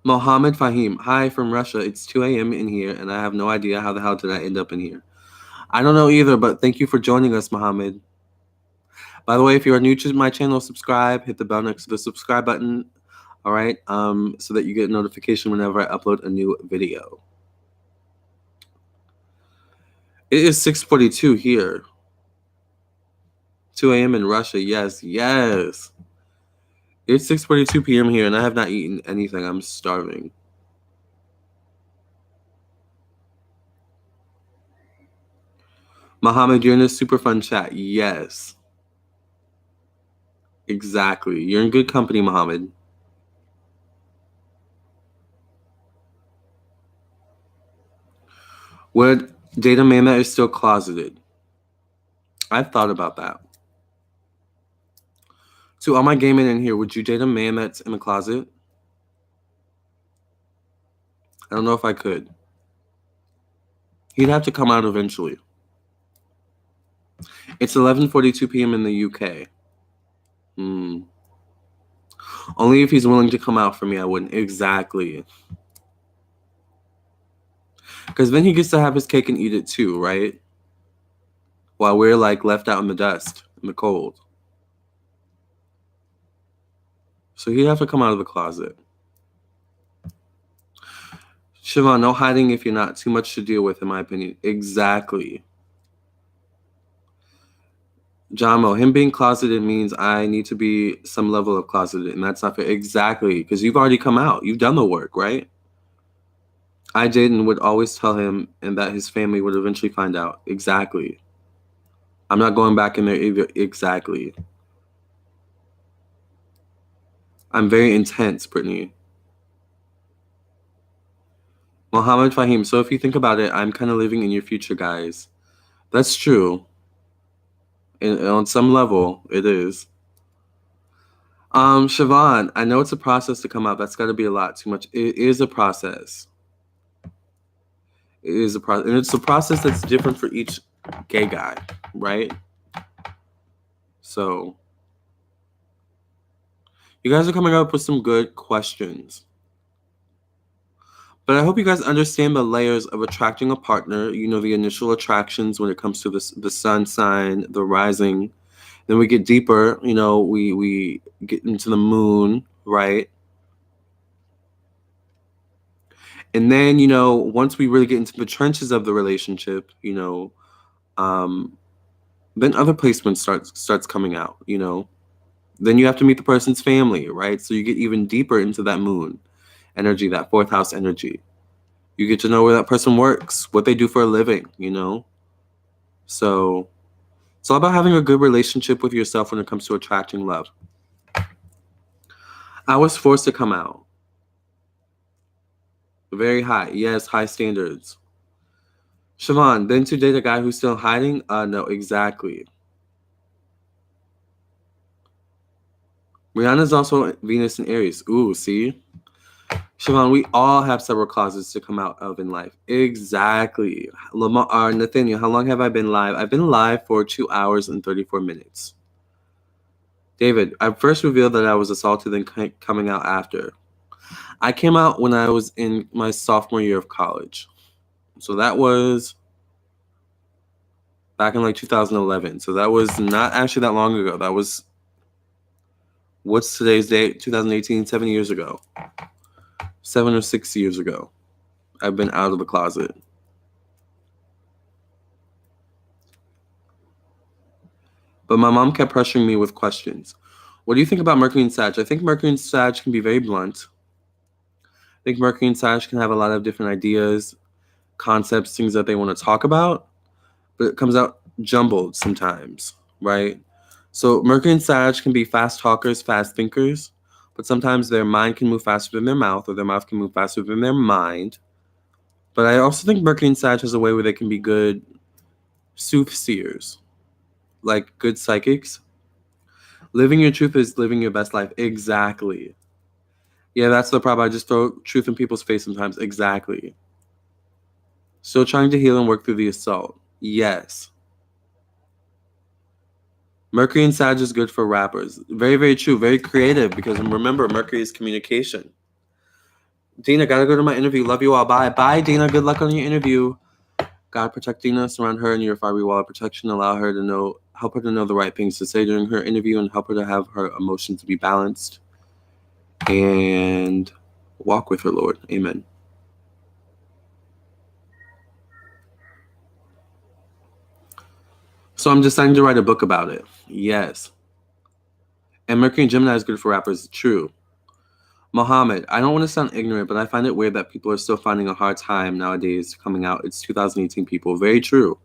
[SPEAKER 1] Mohammed Fahim. Hi from Russia. It's 2 a.m. in here, and I have no idea how the hell did I end up in here. I don't know either, but thank you for joining us, Mohammed. By the way, if you are new to my channel, subscribe. Hit the bell next to the subscribe button. All right, so that you get a notification whenever I upload a new video. It is 6:42 here. 2 a.m. in Russia. Yes, yes. It's 6:42 p.m. here, and I have not eaten anything. I'm starving. Mohammed, you're in a super fun chat. Yes. Exactly. You're in good company, Mohammed. Would date a man that is still closeted? I've thought about that. To all my gay men in here, would you date a man that's in the closet? I don't know if I could. He'd have to come out eventually. It's 11:42 p.m. in the UK. Only if he's willing to come out for me, I wouldn't. Exactly. Because then he gets to have his cake and eat it too, right? While we're like left out in the dust, in the cold. So he'd have to come out of the closet. Siobhan, no hiding if you're not too much to deal with, in my opinion. Exactly. Jamo, him being closeted means I need to be some level of closeted, and that's not fair. Exactly, because you've already come out. You've done the work, right? I did and would always tell him, and that his family would eventually find out. Exactly. I'm not going back in there either. Exactly. I'm very intense, Brittany. Mohammed Fahim, so if you think about it, I'm kind of living in your future, guys. That's true. And on some level, it is. Siobhan, I know it's a process to come out. That's got to be a lot too much. It is a process. It is a process. And it's a process that's different for each gay guy, right? So, you guys are coming up with some good questions. But I hope you guys understand the layers of attracting a partner. You know, the initial attractions when it comes to the sun sign, the rising. Then we get deeper, you know, we get into the moon, right? And then, you know, once we really get into the trenches of the relationship, you know, then other placements starts coming out, you know. Then you have to meet the person's family, right? So you get even deeper into that moon energy, that fourth house energy. You get to know where that person works, what they do for a living, you know. So it's all about having a good relationship with yourself when it comes to attracting love. I was forced to come out. Very high. Yes, high standards. Siobhan, then to date a guy who's still hiding? No, exactly. Rihanna's also Venus and Aries. Ooh, see? Siobhan, we all have several closets to come out of in life. Exactly. Lamarr, Nathaniel, how long have I been live? I've been live for 2 hours and 34 minutes. David, I first revealed that I was assaulted and coming out after. I came out when I was in my sophomore year of college. So that was back in like 2011. So that was not actually that long ago. That was, what's today's date? 2018, 7 years ago. 7 or 6 years ago. I've been out of the closet. But my mom kept pressuring me with questions. What do you think about Mercury and Sag? I think Mercury and Sag can be very blunt. I think Mercury and Sag can have a lot of different ideas, concepts, things that they want to talk about, but it comes out jumbled sometimes, right? So Mercury and Sag can be fast talkers, fast thinkers, but sometimes their mind can move faster than their mouth, or their mouth can move faster than their mind. But I also think Mercury and Sag has a way where they can be good soothsayers, like good psychics. Living your truth is living your best life. Exactly. Yeah, that's the problem. I just throw truth in people's face sometimes. Exactly. Still trying to heal and work through the assault. Yes. Mercury and Sag is good for rappers. Very, very true. Very creative, because remember, Mercury is communication. Dina, gotta go to my interview. Love you all. Bye. Bye, Dina. Good luck on your interview. God protect Dina. Surround her in your fiery wall of protection. Allow her to know, help her to know the right things to say during her interview, and help her to have her emotions be balanced. And walk with her, Lord. Amen. So I'm deciding to write a book about it. Yes. And Mercury and Gemini is good for rappers. True. Mohammed, I don't want to sound ignorant, but I find it weird that people are still finding a hard time nowadays coming out. It's 2018, people. Very true.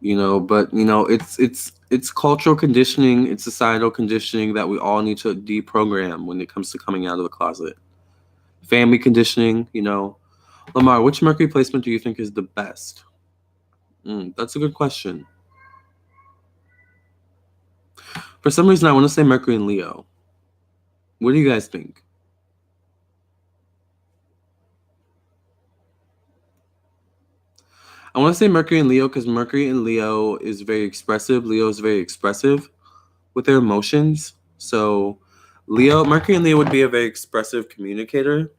[SPEAKER 1] But it's cultural conditioning, it's societal conditioning that we all need to deprogram when it comes to coming out of the closet. Family conditioning. Lamarr, which Mercury placement do you think is the best? That's a good question. For some reason, I want to say Mercury and Leo. What do you guys think? I want to say Mercury and Leo because Mercury and Leo is very expressive. Leo is very expressive with their emotions. So Mercury and Leo would be a very expressive communicator,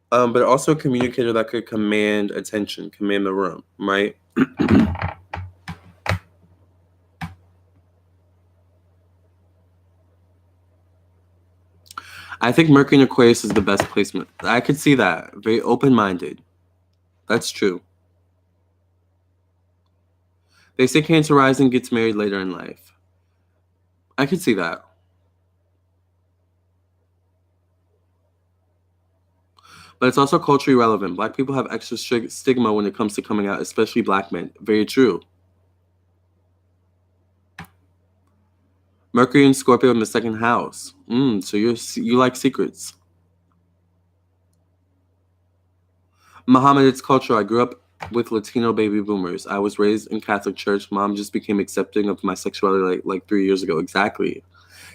[SPEAKER 1] but also a communicator that could command attention, command the room, right? I think Mercury and Aquarius is the best placement. I could see that. Very open-minded. That's true. They say Cancer rising gets married later in life. I could see that. But it's also culturally relevant. Black people have extra stigma when it comes to coming out, especially black men. Very true. Mercury and Scorpio in the second house. So you like secrets. Muhammad, it's cultural. I grew up with Latino baby boomers. I was raised in Catholic church. Mom just became accepting of my sexuality like 3 years ago. Exactly.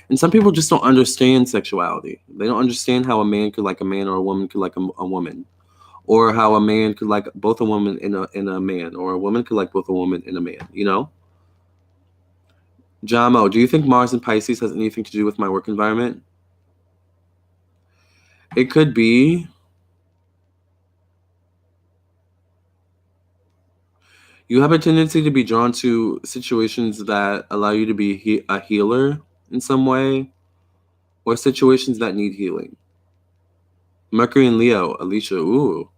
[SPEAKER 1] And some people just don't understand sexuality. They don't understand how a man could like a man, or a woman could like a woman, or how a man could like both a woman and a man, or a woman could like both a woman and a man. Jamo, do you think Mars in Pisces has anything to do with my work environment? It could be. You have a tendency to be drawn to situations that allow you to be a healer in some way, or situations that need healing. Mercury and Leo, Alicia, ooh.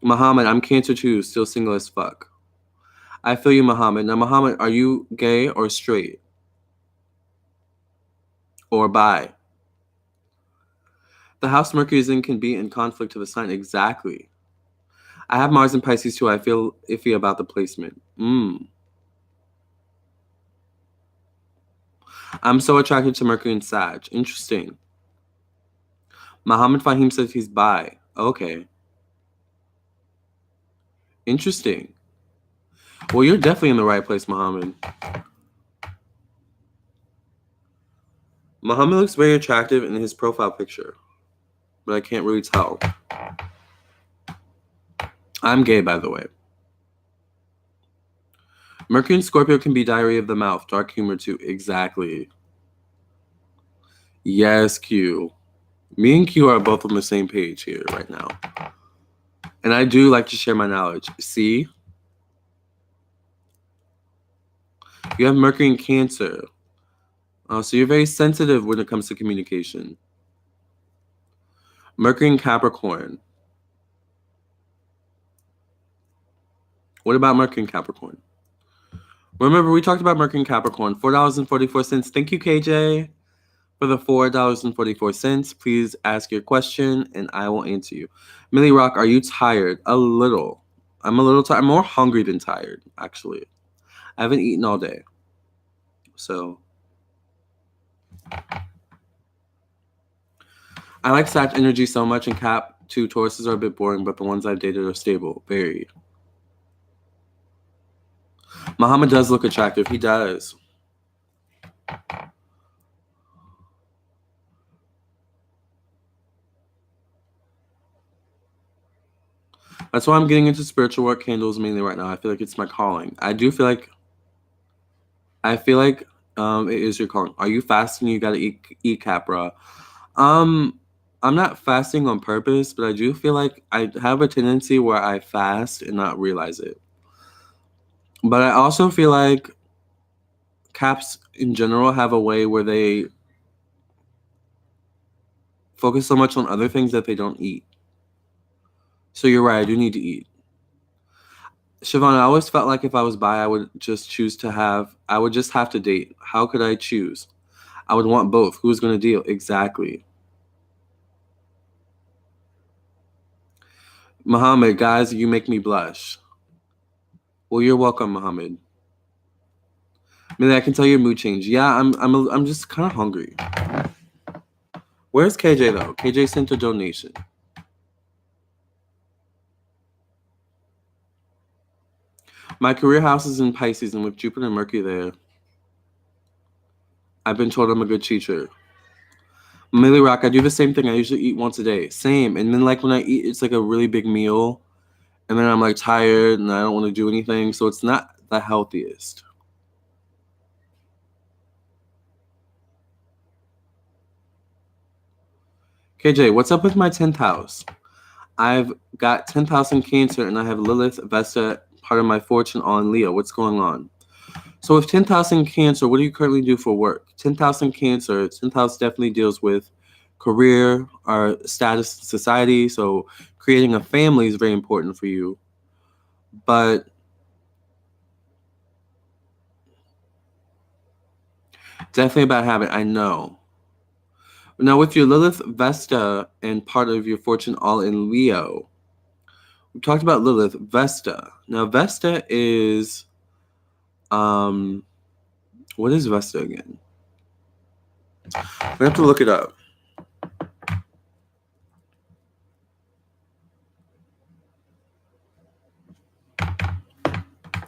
[SPEAKER 1] Muhammad, I'm Cancer too, still single as fuck. I feel you, Muhammad. Now, Muhammad, are you gay or straight? Or bi? The house Mercury is in can be in conflict to the sign. Exactly. I have Mars in Pisces too. I feel iffy about the placement. I'm so attracted to Mercury and Sag. Interesting. Muhammad Fahim says he's bi. Okay. Interesting. Well, you're definitely in the right place, Muhammad. Muhammad looks very attractive in his profile picture, but I can't really tell. I'm gay, by the way. Mercury and Scorpio can be diarrhea of the mouth, dark humor too. Exactly. Yes, Q. Me and Q are both on the same page here right now. And I do like to share my knowledge. See? You have Mercury in Cancer. So you're very sensitive when it comes to communication. Mercury in Capricorn. What about Mercury in Capricorn? Remember, we talked about Mercury and Capricorn. $4.44. Thank you, KJ, for the $4.44. Please ask your question, and I will answer you. Millie Rock, are you tired? A little. I'm a little tired. I'm more hungry than tired, actually. I haven't eaten all day. So I like Sag energy so much, and Cap 2 Tauruses are a bit boring, but the ones I've dated are stable. Very. Muhammad does look attractive. He does. That's why I'm getting into spiritual work candles mainly right now. I feel like it's my calling. I feel like it is your calling. Are you fasting? You gotta eat Capra. I'm not fasting on purpose, but I do feel like I have a tendency where I fast and not realize it. But I also feel like Caps in general have a way where they focus so much on other things that they don't eat. So you're right, I do need to eat. Siobhan, I always felt like if I was bi, I would just have to date. How could I choose? I would want both. Who's going to deal? Exactly. Muhammad, guys, you make me blush. Well, you're welcome, Muhammad. Maybe I can tell your mood change. Yeah, I'm just kind of hungry. Where's KJ though? KJ sent a donation. My career house is in Pisces, and with Jupiter and Mercury there, I've been told I'm a good teacher. Millie Rock, I do the same thing. I usually eat once a day. Same. And then like when I eat, it's like a really big meal. And then I'm like tired and I don't want to do anything. So it's not the healthiest. KJ, what's up with my 10th house? I've got 10th house in Cancer and I have Lilith, Vesta, part of my fortune all in Leo. What's going on? So with 10th house in Cancer, what do you currently do for work? 10th house in Cancer, 10th house definitely deals with career or status in society. So creating a family is very important for you. But definitely a bad habit, I know. Now with your Lilith, Vesta, and part of your fortune all in Leo, we talked about Lilith, Vesta. Now Vesta is, what is Vesta again? We have to look it up.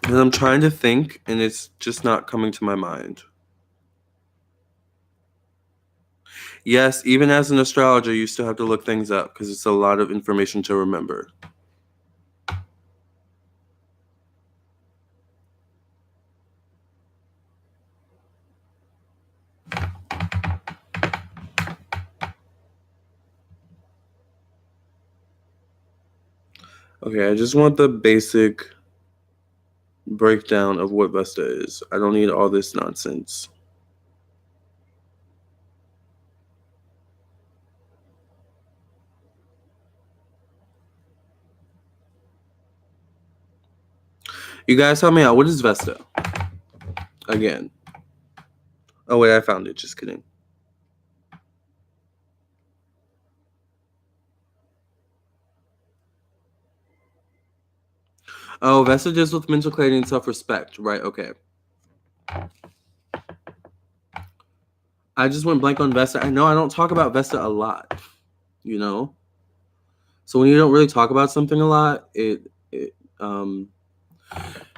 [SPEAKER 1] And I'm trying to think, and it's just not coming to my mind. Yes, even as an astrologer, you still have to look things up because it's a lot of information to remember. Okay, I just want the basic breakdown of what Vesta is. I don't need all this nonsense. You guys help me out. What is Vesta? Again. Oh, wait, I found it. Just kidding. Oh, Vesta deals with mental clarity and self-respect. Right, okay. I just went blank on Vesta. I know I don't talk about Vesta a lot, you know? So when you don't really talk about something a lot,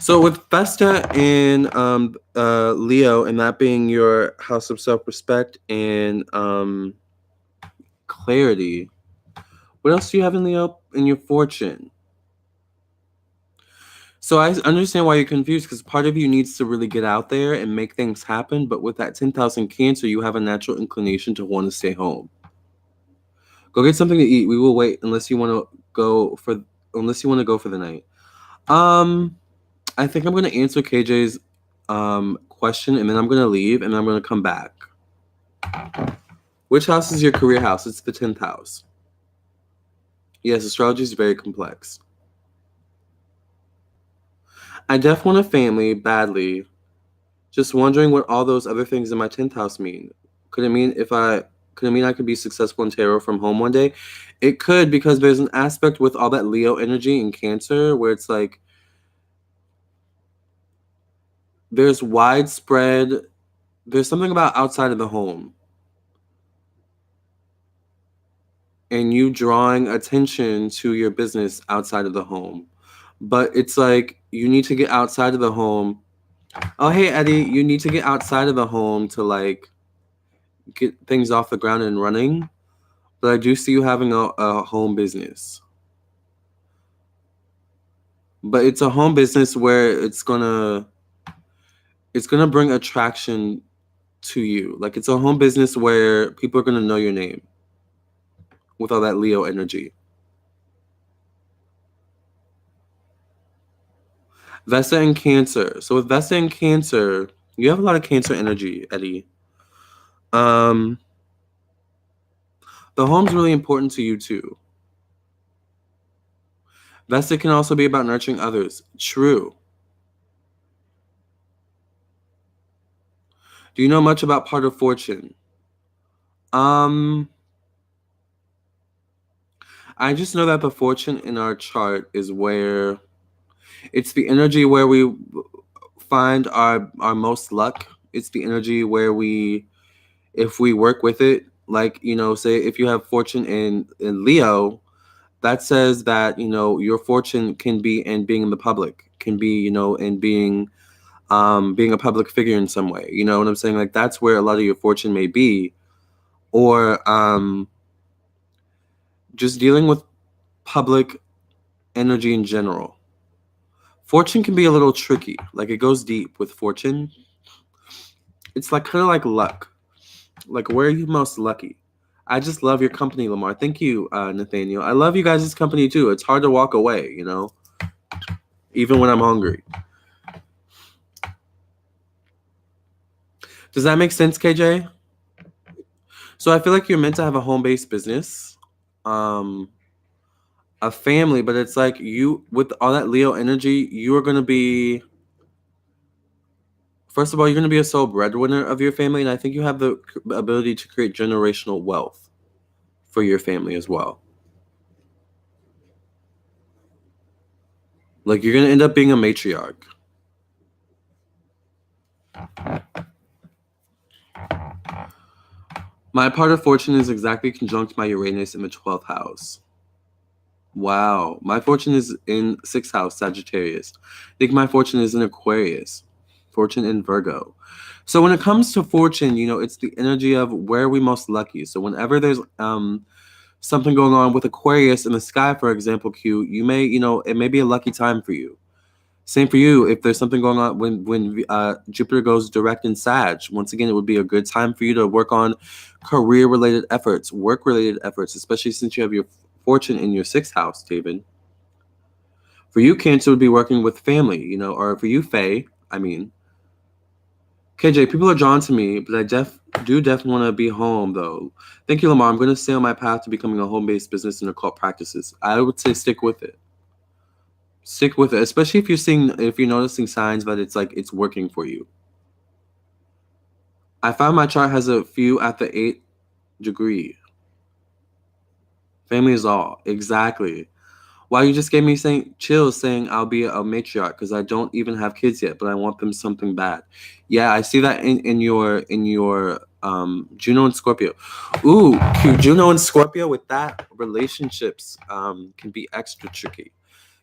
[SPEAKER 1] so with Vesta in Leo, and that being your house of self-respect and clarity, what else do you have in Leo in your fortune? So I understand why you're confused because part of you needs to really get out there and make things happen. But with that 10,000 Cancer, you have a natural inclination to want to stay home. Go get something to eat. We will wait unless you want to go for the night. I think I'm going to answer KJ's question and then I'm going to leave and I'm going to come back. Which house is your career house? It's the 10th house. Yes, astrology is very complex. I definitely want a family badly. Just wondering what all those other things in my 10th house mean. Could it mean I could be successful in tarot from home one day? It could, because there's an aspect with all that Leo energy in Cancer where it's like there's something about outside of the home and you drawing attention to your business outside of the home. But it's like you need to get outside of the home. Oh, hey, Eddie, you need to get outside of the home to like get things off the ground and running. But I do see you having a home business. But it's a home business where it's gonna bring attraction to you. Like it's a home business where people are gonna know your name with all that Leo energy. Vesta and Cancer. So with Vesta and Cancer, you have a lot of Cancer energy, Eddie. The home's really important to you too. Vesta can also be about nurturing others. True. Do you know much about part of fortune? I just know that the fortune in our chart is where it's the energy where we find our most luck. It's the energy where if we work with it, like, say if you have fortune in Leo, that says that, your fortune can be in being in the public, can be, in being a public figure in some way. You know what I'm saying? Like that's where a lot of your fortune may be. Or just dealing with public energy in general. Fortune can be a little tricky. Like it goes deep with fortune. It's like kind of like luck. Like where are you most lucky? I just love your company, Lamarr. Thank you, Nathaniel. I love you guys' company too. It's hard to walk away, even when I'm hungry. Does that make sense, KJ? So I feel like you're meant to have a home-based business, a family, but it's like you, with all that Leo energy, you are going to be, first of all, you're going to be a sole breadwinner of your family, and I think you have the ability to create generational wealth for your family as well. Like you're going to end up being a matriarch. My part of fortune is exactly conjunct my Uranus in the 12th house. Wow. My fortune is in 6th house, Sagittarius. I think my fortune is in Aquarius. Fortune in Virgo. So when it comes to fortune, it's the energy of where are we most lucky. So whenever there's something going on with Aquarius in the sky, for example, Q, you may, it may be a lucky time for you. Same for you. If there's something going on when Jupiter goes direct in Sag, once again, it would be a good time for you to work on career-related efforts, work-related efforts, especially since you have your fortune in your 6th house, David. For you, Cancer would be working with family, or for you, Faye, KJ, people are drawn to me, but I definitely want to be home, though. Thank you, Lamarr. I'm going to stay on my path to becoming a home-based business and occult practices. I would say stick with it. Stick with it, especially if you're noticing signs that it's working for you. I found my chart has a few at the 8th degree. Family is all. Exactly. Wow, you just gave me chills saying I'll be a matriarch because I don't even have kids yet, but I want them something bad. Yeah, I see that in your Juno and Scorpio. Ooh, cute. Juno and Scorpio with that relationships can be extra tricky.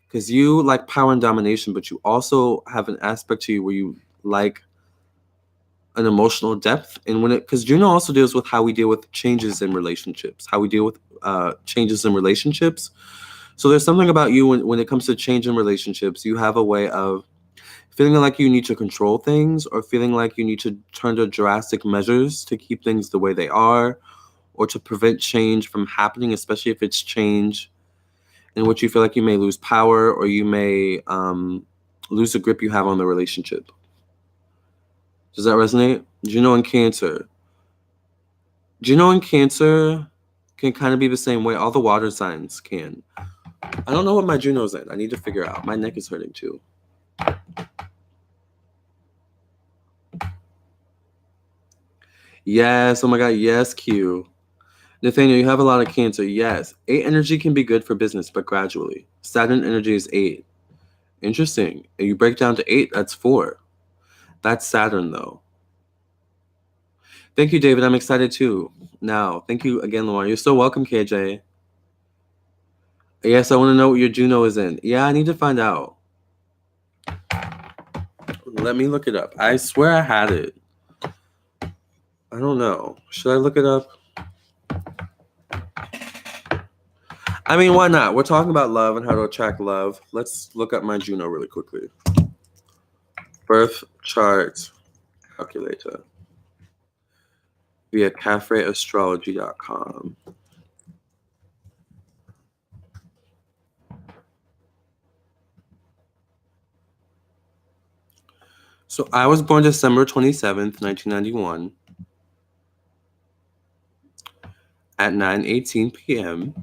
[SPEAKER 1] Because you like power and domination, but you also have an aspect to you where you like an emotional depth. And because Juno also deals with how we deal with changes in relationships, how we deal with changes in relationships. So there's something about you when it comes to change in relationships, you have a way of feeling like you need to control things or feeling like you need to turn to drastic measures to keep things the way they are or to prevent change from happening, especially if it's change in which you feel like you may lose power or you may lose the grip you have on the relationship. Does that resonate? Juno and Cancer. Juno and Cancer can kind of be the same way. All the water signs can. I don't know what my Juno's in. I need to figure out. My neck is hurting too. Yes. Oh my God. Yes, Q. Nathaniel, you have a lot of Cancer. Yes. 8 energy can be good for business, but gradually. Saturn energy is 8. Interesting. And you break down to 8, that's 4. That's Saturn, though. Thank you, David. I'm excited too. Now, thank you again, Lamarr. You're so welcome, KJ. Yes, I want to know what your Juno is in. Yeah, I need to find out. Let me look it up. I swear I had it. I don't know. Should I look it up? I mean, why not? We're talking about love and how to attract love. Let's look up my Juno really quickly. Birth chart calculator via cafeastrology.com. So I was born December 27th, 1991 at 9:18 p.m.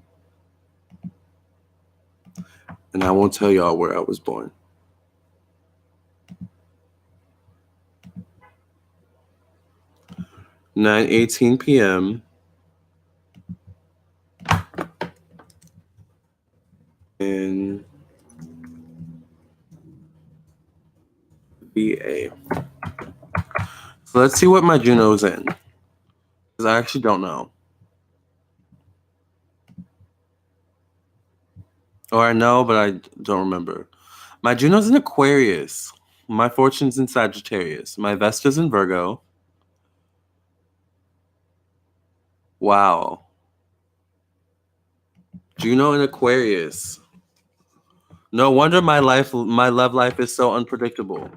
[SPEAKER 1] And I won't tell y'all where I was born. (9:18 p.m.) in VA. So let's see what my Juno's in. Because I actually don't know. Or I know, but I don't remember. My Juno's in Aquarius. My fortune's in Sagittarius. My Vesta's in Virgo. Wow. Juno in Aquarius. No wonder my love life is so unpredictable.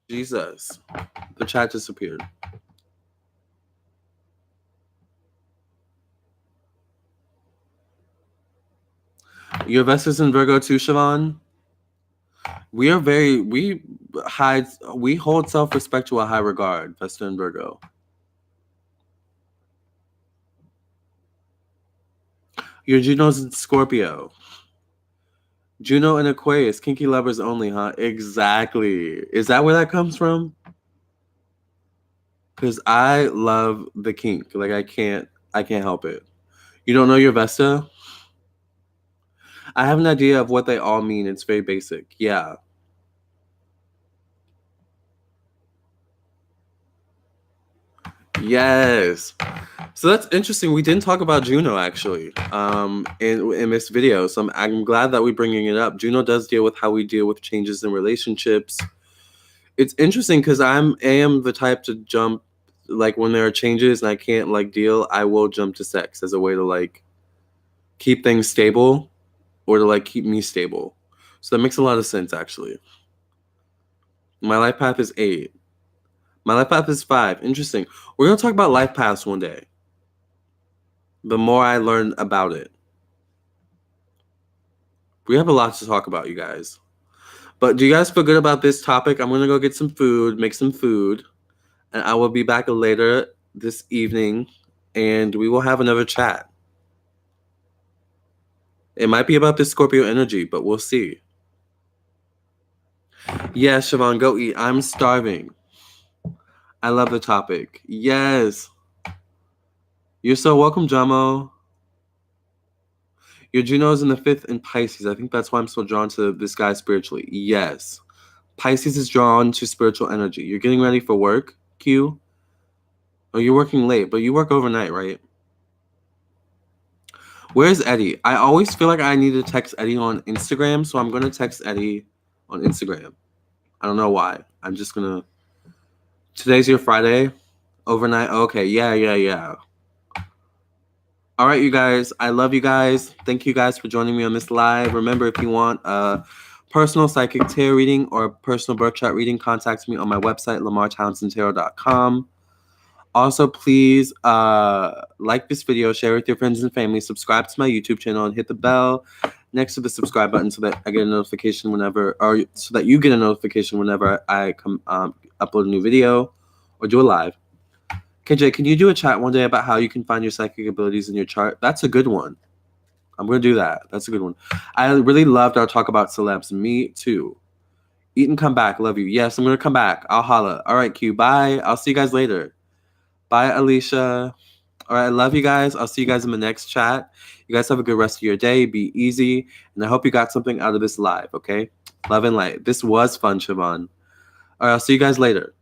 [SPEAKER 1] Jesus. The chat disappeared. Your Vesta's in Virgo too, Siobhan? We hold self-respect to a high regard, Vesta and Virgo. Your Juno's in Scorpio. Juno and Aquarius, kinky lovers only, huh? Exactly. Is that where that comes from? Because I love the kink. Like I can't help it. You don't know your Vesta? I have an idea of what they all mean. It's very basic. Yeah. Yes. So that's interesting. We didn't talk about Juno actually in this video. So I'm glad that we're bringing it up. Juno does deal with how we deal with changes in relationships. It's interesting because I am the type to jump, like when there are changes and I can't like deal, I will jump to sex as a way to like keep things stable or to like keep me stable. So that makes a lot of sense actually. My life path is 8. My life path is 5. Interesting. We're going to talk about life paths one day. The more I learn about it. We have a lot to talk about, you guys. But do you guys feel good about this topic? I'm going to go get some food, make some food. And I will be back later this evening. And we will have another chat. It might be about this Scorpio energy, but we'll see. Yeah, Siobhan, go eat. I'm starving. I love the topic. Yes. You're so welcome, Jamo. Your Juno's in the 5th in Pisces. I think that's why I'm so drawn to this guy spiritually. Yes. Pisces is drawn to spiritual energy. You're getting ready for work, Q? Oh, you're working late, but you work overnight, right? Where's Eddie? I always feel like I need to text Eddie on Instagram, so I'm going to text Eddie on Instagram. I don't know why. I'm just going to... Today's your Friday? Overnight? Okay, yeah. All right, you guys. I love you guys. Thank you guys for joining me on this live. Remember, if you want a personal psychic tarot reading or a personal birth chart reading, contact me on my website, lamarrtownsendtarot.com. Also, please like this video, share with your friends and family, subscribe to my YouTube channel, and hit the bell next to the subscribe button so that I get a notification whenever, or so that you get a notification whenever I come upload a new video or do a live. KJ, can you do a chat one day about how you can find your psychic abilities in your chart? That's a good one. I'm going to do that. That's a good one. I really loved our talk about celebs. Me too. Eat and come back. Love you. Yes, I'm going to come back. I'll holla. All right, Q. Bye. I'll see you guys later. Bye, Alicia. All right, I love you guys. I'll see you guys in the next chat. You guys have a good rest of your day. Be easy. And I hope you got something out of this live, okay? Love and light. This was fun, Siobhan. All right, I'll see you guys later.